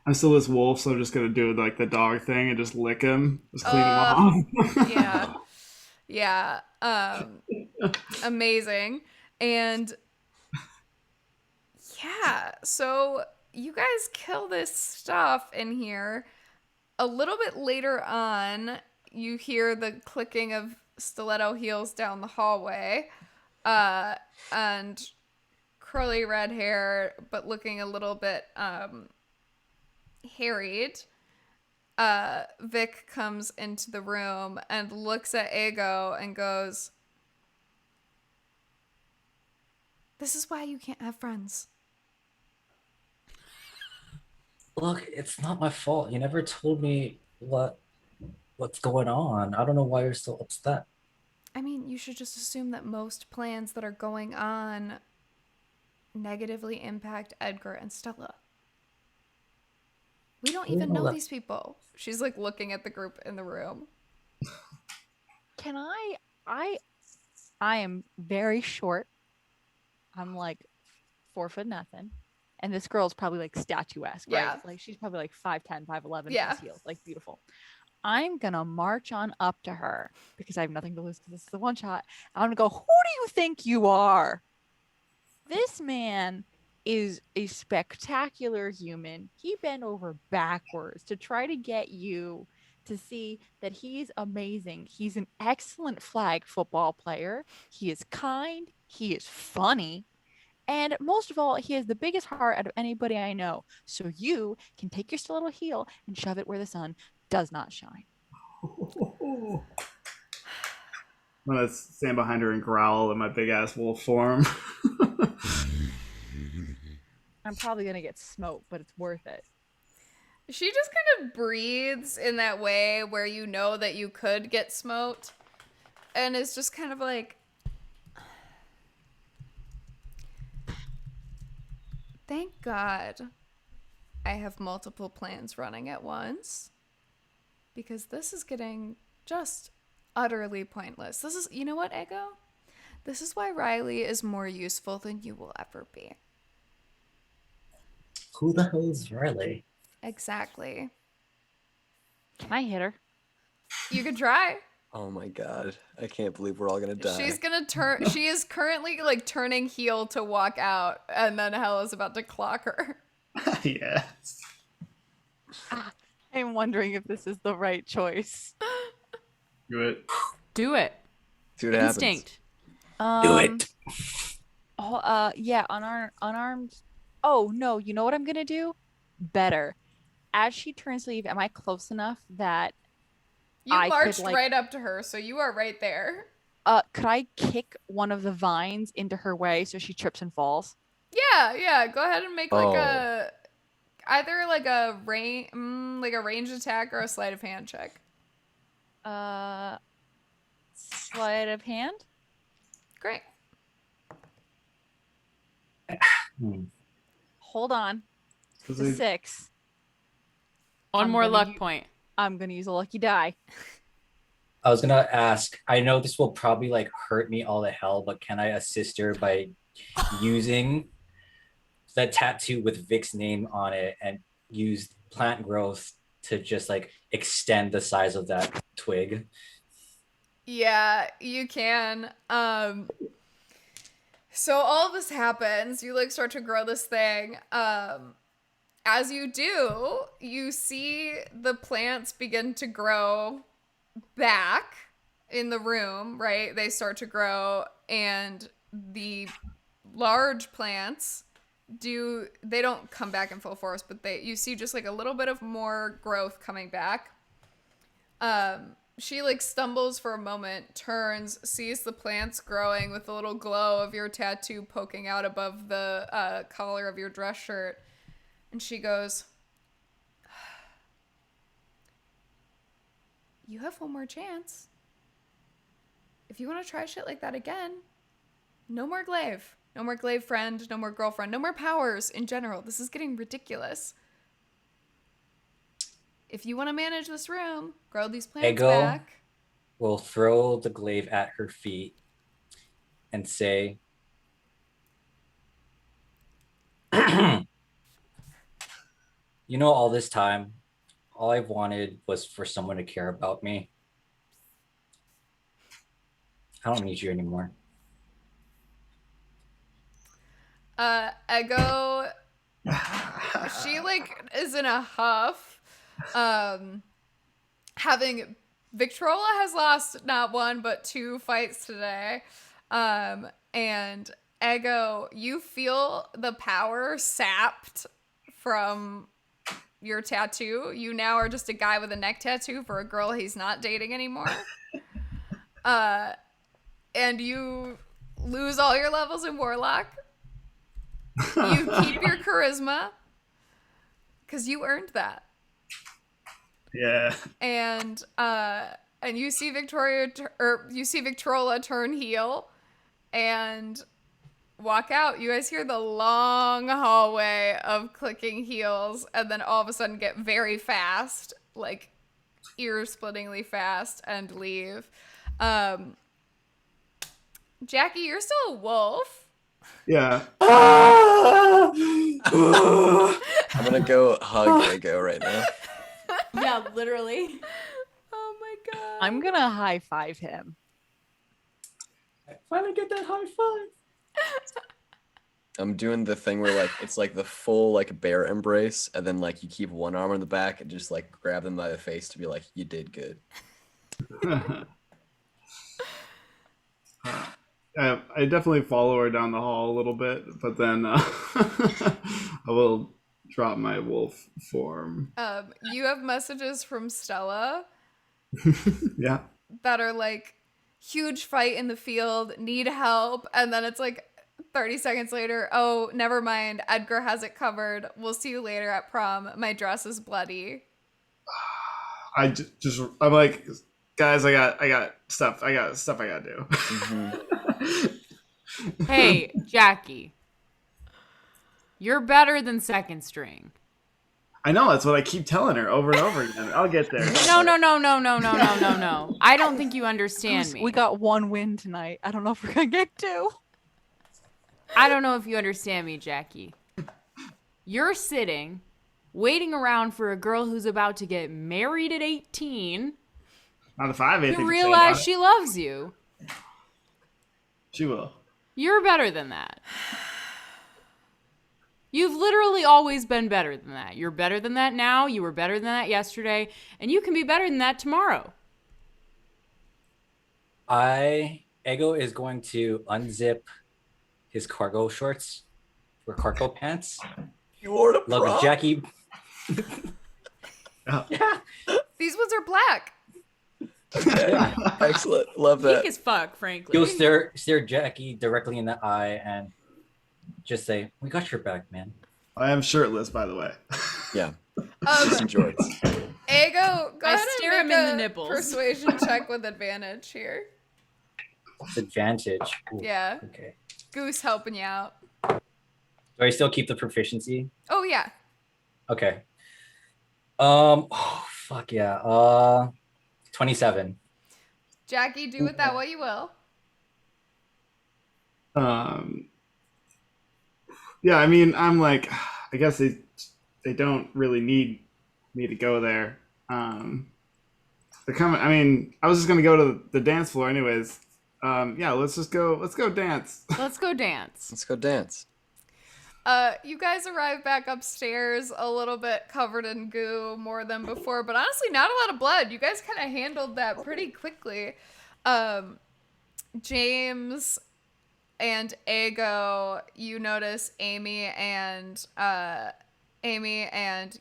I'm still this wolf, so I'm just gonna do like the dog thing and just lick him, just clean him off. Yeah. Yeah. Amazing. And yeah, so you guys kill this stuff in here. A little bit later on, you hear the clicking of stiletto heels down the hallway. And curly red hair, but looking a little bit harried. Vic comes into the room and looks at Ego and goes, "This is why you can't have friends." Look, it's not my fault. You never told me what's going on. I don't know why you're so upset. I mean, you should just assume that most plans that are going on negatively impact Edgar and Stella. We don't even know these people. She's like looking at the group in the room. Can I am very short. I'm like 4 foot nothing. And this girl's probably like statuesque, right? Yeah. Like she's probably like 5'10", 5'11", Yeah. plus heels, like beautiful. I'm gonna march on up to her because I have nothing to lose because this is the one shot. I'm gonna go, who do you think you are? This man is a spectacular human. He bent over backwards to try to get you to see that he's amazing. He's an excellent flag football player. He is kind. He is funny. And most of all, he has the biggest heart out of anybody I know. So you can take your stiletto heel and shove it where the sun does not shine. I'm gonna stand behind her and growl in my big ass wolf form. I'm probably going to get smoked, but it's worth it. She just kind of breathes in that way where you know that you could get smoked. And it's just kind of like, thank God I have multiple plans running at once. Because this is getting just utterly pointless. This is, you know what, Ego? This is why Riley is more useful than you will ever be. Who the hell is Riley? Exactly. Can I hit her? You could try. Oh my god. I can't believe we're all gonna die. She's gonna turn. She is currently like turning heel to walk out, and then Hella's about to clock her. Yes. I'm wondering if this is the right choice. Do it. Do it. See what happens. Instinct. Do it. Oh, yeah, unarmed. Oh no, you know what I'm gonna do? Better. As she turns to leave, am I close enough that You I could, marched like- right up to her, so you are right there. could I kick one of the vines into her way so she trips and falls? Yeah. Go ahead and make like either like a range attack or a sleight of hand check. Sleight of hand. Great. Hold on. It's a 6. One I'm more gonna luck u- point. I'm gonna use a lucky die. I was gonna ask, I know this will probably like hurt me all to hell, but can I assist her by using the tattoo with Vic's name on it and use plant growth to just like extend the size of that twig? Yeah, you can. So all of this happens. You like start to grow this thing. As you do, you see the plants begin to grow back in the room, right? They start to grow, and the large plants they don't come back in full force, but you see just like a little bit of more growth coming back. she like stumbles for a moment, turns, sees the plants growing with a little glow of your tattoo poking out above the collar of your dress shirt, and she goes, "You have one more chance. If you want to try shit like that again, no more glaive. No more glaive friend, no more girlfriend, no more powers in general. This is getting ridiculous. If you want to manage this room, grow these plants Ego back." will throw the glaive at her feet and say, you know, all this time, all I've wanted was for someone to care about me. I don't need you anymore. Ego, she like is in a huff. Having Victrola has lost not one but two fights today. And Ego, you feel the power sapped from your tattoo. You now are just a guy with a neck tattoo for a girl he's not dating anymore. And you lose all your levels in Warlock. You keep your charisma because you earned that. Yeah. And you see you see Victrola turn heel and walk out. You guys hear the long hallway of clicking heels, and then all of a sudden get very fast, like ear-splittingly fast, and leave. Jackie, you're still a wolf. Yeah. I'm gonna go hug Ego right now. Yeah, literally. Oh my god. I'm gonna high five him. Finally get that high five. I'm doing the thing where like it's like the full like bear embrace, and then like you keep one arm on the back and just like grab them by the face to be like, you did good. I definitely follow her down the hall a little bit, but then I will drop my wolf form. You have messages from Stella Yeah. that are like, huge fight in the field, need help, and then it's like 30 seconds later, oh, never mind, Edgar has it covered. We'll see you later at prom. My dress is bloody. I'm like, guys, I got stuff I gotta do. Hey, Jackie. You're better than second string. I know, that's what I keep telling her over and over again. I'll get there. No. I don't think you understand me. We got one win tonight. I don't know if we're gonna get two. I don't know if you understand me, Jackie. You're sitting, waiting around for a girl who's about to get married at 18 Not if I have anything to to say realize about it. she loves you. She will. You're better than that. You've literally always been better than that. You're better than that now. You were better than that yesterday. And you can be better than that tomorrow. Ego is going to unzip his cargo shorts or cargo pants. You ordered a Look, prom? Jackie. Yeah. These ones are black. Okay. Excellent. Love that. Weak as fuck, frankly. He'll stare Jackie directly in the eye and just say, "We got your back, man." I am shirtless, by the way. Yeah. Just in jorts. Ego, go ahead stare and him make in the a nipples. persuasion check with advantage here. Advantage. Ooh, Yeah. Okay. Goose helping you out. Do I still keep the proficiency? Oh, yeah. Okay. Oh, fuck yeah. 27. Jackie, do with that what you will. Yeah, I mean, I'm like, I guess they don't really need me to go there. They're coming. I mean, I was just gonna go to the dance floor anyways. Yeah, let's go dance. Let's go dance. Let's go dance. You guys arrive back upstairs a little bit covered in goo more than before, but honestly, not a lot of blood. You guys kind of handled that pretty quickly. James and Ego, you notice Amy and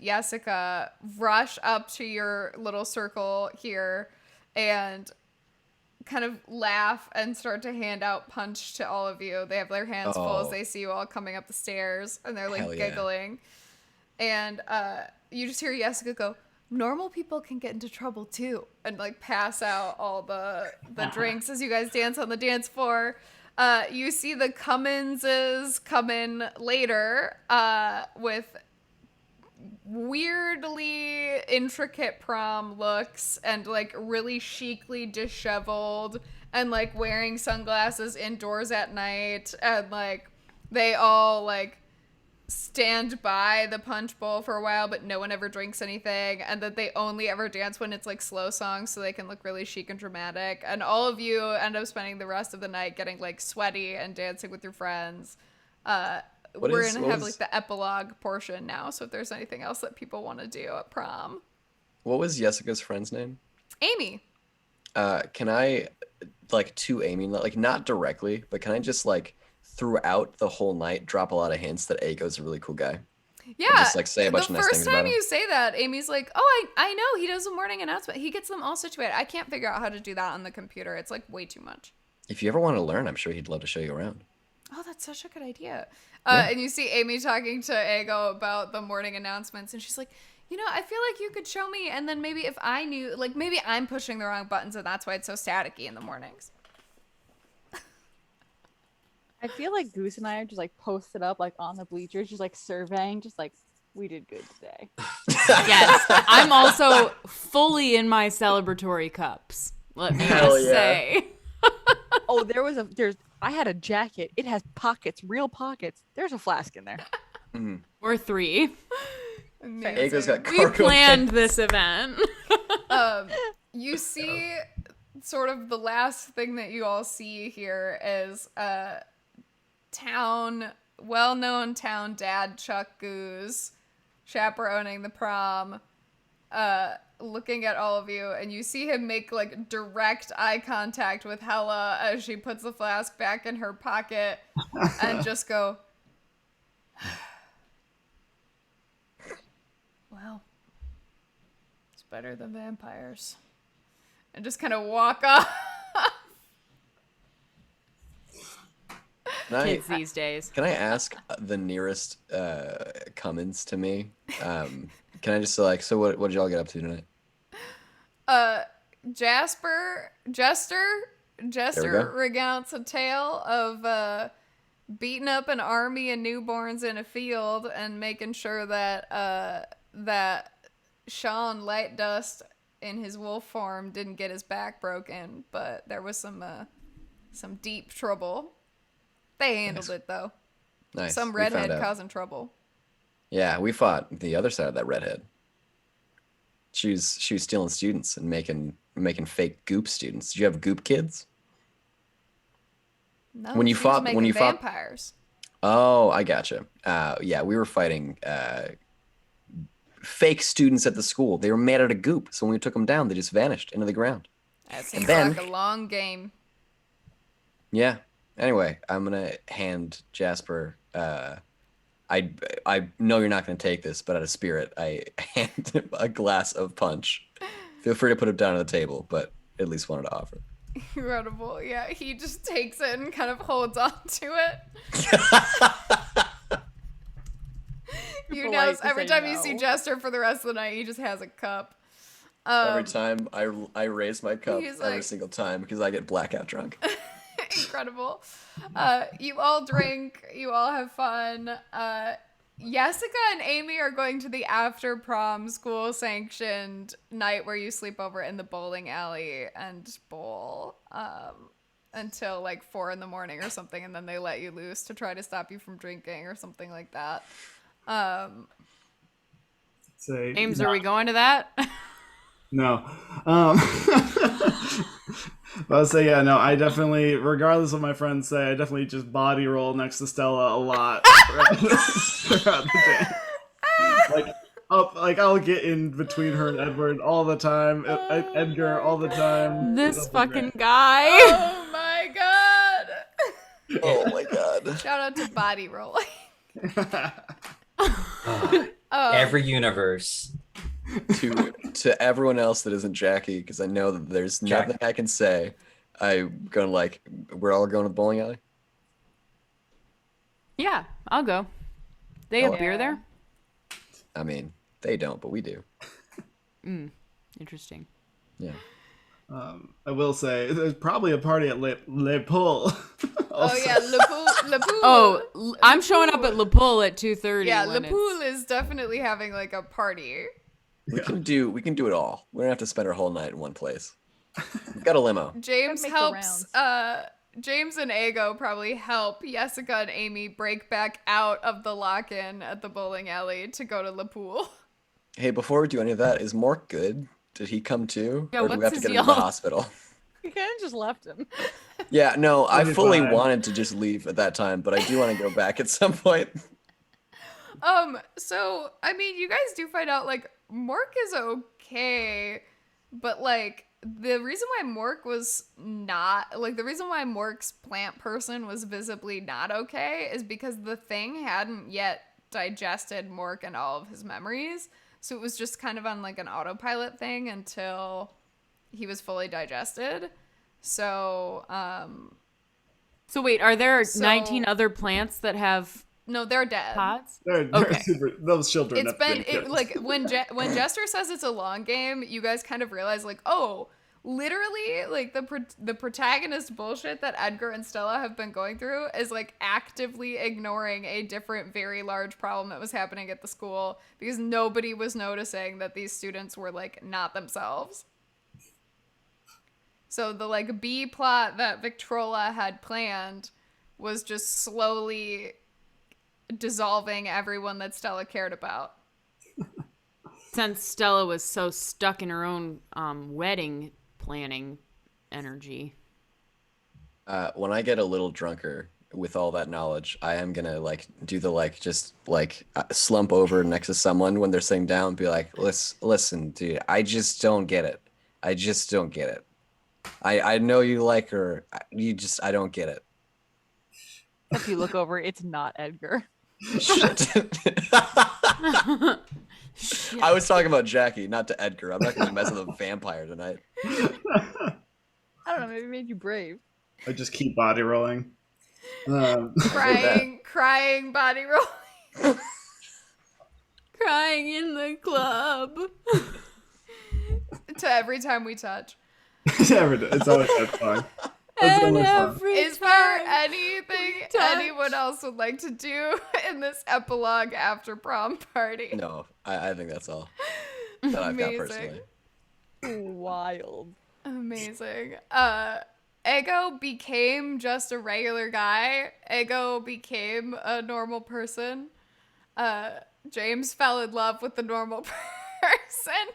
Jessica rush up to your little circle here and kind of laugh and start to hand out punch to all of you. They have their hands full as they see you all coming up the stairs, and they're like Hell yeah. giggling. And you just hear Jessica go, "Normal people can get into trouble too," and like pass out all the drinks as you guys dance on the dance floor. You see the Cumminses come in later with weirdly intricate prom looks and like really chicly disheveled and like wearing sunglasses indoors at night, and like they all like stand by the punch bowl for a while, but no one ever drinks anything, and that they only ever dance when it's like slow songs so they can look really chic and dramatic. And all of you end up spending the rest of the night getting like sweaty and dancing with your friends. We're gonna have like the epilogue portion now, so if there's anything else that people want to do at prom. What was Jessica's friend's name? Amy. Can I, like, to Amy, like, not directly, but can I just, like, throughout the whole night drop a lot of hints that Ago's a really cool guy? Yeah, and just, like, say a bunch of nice things the first about time him? you say that, Amy's like, "Oh, I know, he does a morning announcement. He gets them all situated. I can't figure out how to do that on the computer. It's like way too much." If you ever want to learn, I'm sure he'd love to show you around. Oh, that's such a good idea. Yeah. And you see Amy talking to Ego about the morning announcements, and she's like, "You know, I feel like you could show me, and then maybe if I knew, like maybe I'm pushing the wrong buttons, and that's why it's so staticky in the mornings." I feel like Goose and I are just like posted up like on the bleachers, just like surveying, just like we did good today. Yes, I'm also fully in my celebratory cups. Let me Hell just yeah. say. Oh, I had a jacket. It has pockets, real pockets. There's a flask in there. We're 3. Amazing. Ago's got We cargo planned pants. this event. You see sort of the last thing that you all see here is well-known town dad Chuck Goose chaperoning the prom, looking at all of you, and you see him make like direct eye contact with Hella as she puts the flask back in her pocket and just go, "Well, it's better than vampires," and just kind of walk off. Kids these days. Can I ask the nearest Cummins to me? Can I just say, like, so what did y'all get up to tonight? Jester go. recounts a tale of beating up an army of newborns in a field and making sure that that Sean Light Dust in his wolf form didn't get his back broken, but there was some deep trouble. They handled it though. Nice. Some We found redhead out. causing trouble. Yeah, we fought the other side of that redhead. She was stealing students and making fake goop students. Did you have goop kids? No, When you she was fought- making when you fought- vampires. Oh, I gotcha. Yeah, we were fighting fake students at the school. They were made out of goop, so when we took them down, they just vanished into the ground. That seems then- like a long game. Yeah. Anyway, I'm gonna hand Jasper. I know you're not gonna take this, but out of spirit, I hand him a glass of punch. Feel free to put it down on the table, but at least wanted to offer. Incredible. Yeah, he just takes it and kind of holds on to it. You know, Polite to every say time you see no. Jester for the rest of the night, he just has a cup. Every time I raise my cup he's every like- single time because I get blackout drunk. Incredible. You all drink. You all have fun. Jessica and Amy are going to the after prom school sanctioned night where you sleep over in the bowling alley and bowl until like 4 a.m. or something, and then they let you loose to try to stop you from drinking or something like that. Say, James, are we going to that? No. But I'll say, yeah, no, I definitely, regardless of what my friends say, I definitely just body roll next to Stella a lot throughout the day. Like I'll get in between her and Edward all the time, Edgar all the time. This It'll be fucking great. guy. Oh my god! Oh my god. Shout out to body rolling. Every universe. to everyone else that isn't Jackie, because I know that there's Jack. nothing I can say. I'm gonna we're all going to the bowling alley. Yeah, I'll go. They have Yeah. beer there? I mean, they don't, but we do. Interesting. Yeah. I will say there's probably a party at Le Pool. Oh yeah, Le Pool. Oh, I'm showing up at Le Pool at 2:30. Yeah, Le Pool is definitely having like a party. We can do it all. We don't have to spend our whole night in one place. We've got a limo. James Gotta make the helps. James and Ego probably help Jessica and Amy break back out of the lock-in at the bowling alley to go to Le Pool. Hey, before we do any of that, is Mork good? Did he come too? Yeah, Or do we what's have to his get him to the deal? hospital? You kind of just left him. Yeah, no, I He'll be fully fine. wanted to just leave at that time, but I do want to go back at some point. So I mean, you guys do find out like Mork is okay, but like the reason why Mork was not like the reason why Mork's plant person was visibly not okay is because the thing hadn't yet digested Mork and all of his memories. So it was just kind of on like an autopilot thing until he was fully digested. So, So wait, are there So- 19 other plants that have no, they're dead. pods? They're Okay. those children. It's have been good. like when Jester says it's a long game, you guys kind of realize like, oh, literally like the protagonist bullshit that Edgar and Stella have been going through is like actively ignoring a different very large problem that was happening at the school because nobody was noticing that these students were like not themselves. So the like B plot that Victrola had planned was just slowly dissolving everyone that Stella cared about. Since Stella was so stuck in her own wedding planning energy. When I get a little drunker with all that knowledge, I am gonna do the just slump over next to someone when they're sitting down and be like, listen, dude, I just don't get it. I just don't get it. I know you like her. I don't get it. If you look over, it's not Edgar. Shit. I was talking about Jackie, not to Edgar. I'm not gonna mess with a vampire tonight. I don't know. Maybe it made you brave. I just keep body rolling. Crying body roll. Crying in the club. To every time we touch. It's always that song. That's the And only song. every Is there time anything touch. anyone else would like to do in this epilogue after prom party? No, I think that's all that I've got Amazing. personally. Wild. Amazing. Ego became just a regular guy. Ego became a normal person. James fell in love with the normal person.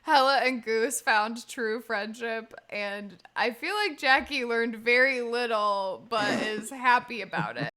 Hella and Goose found true friendship, and I feel like Jackie learned very little, but is happy about it.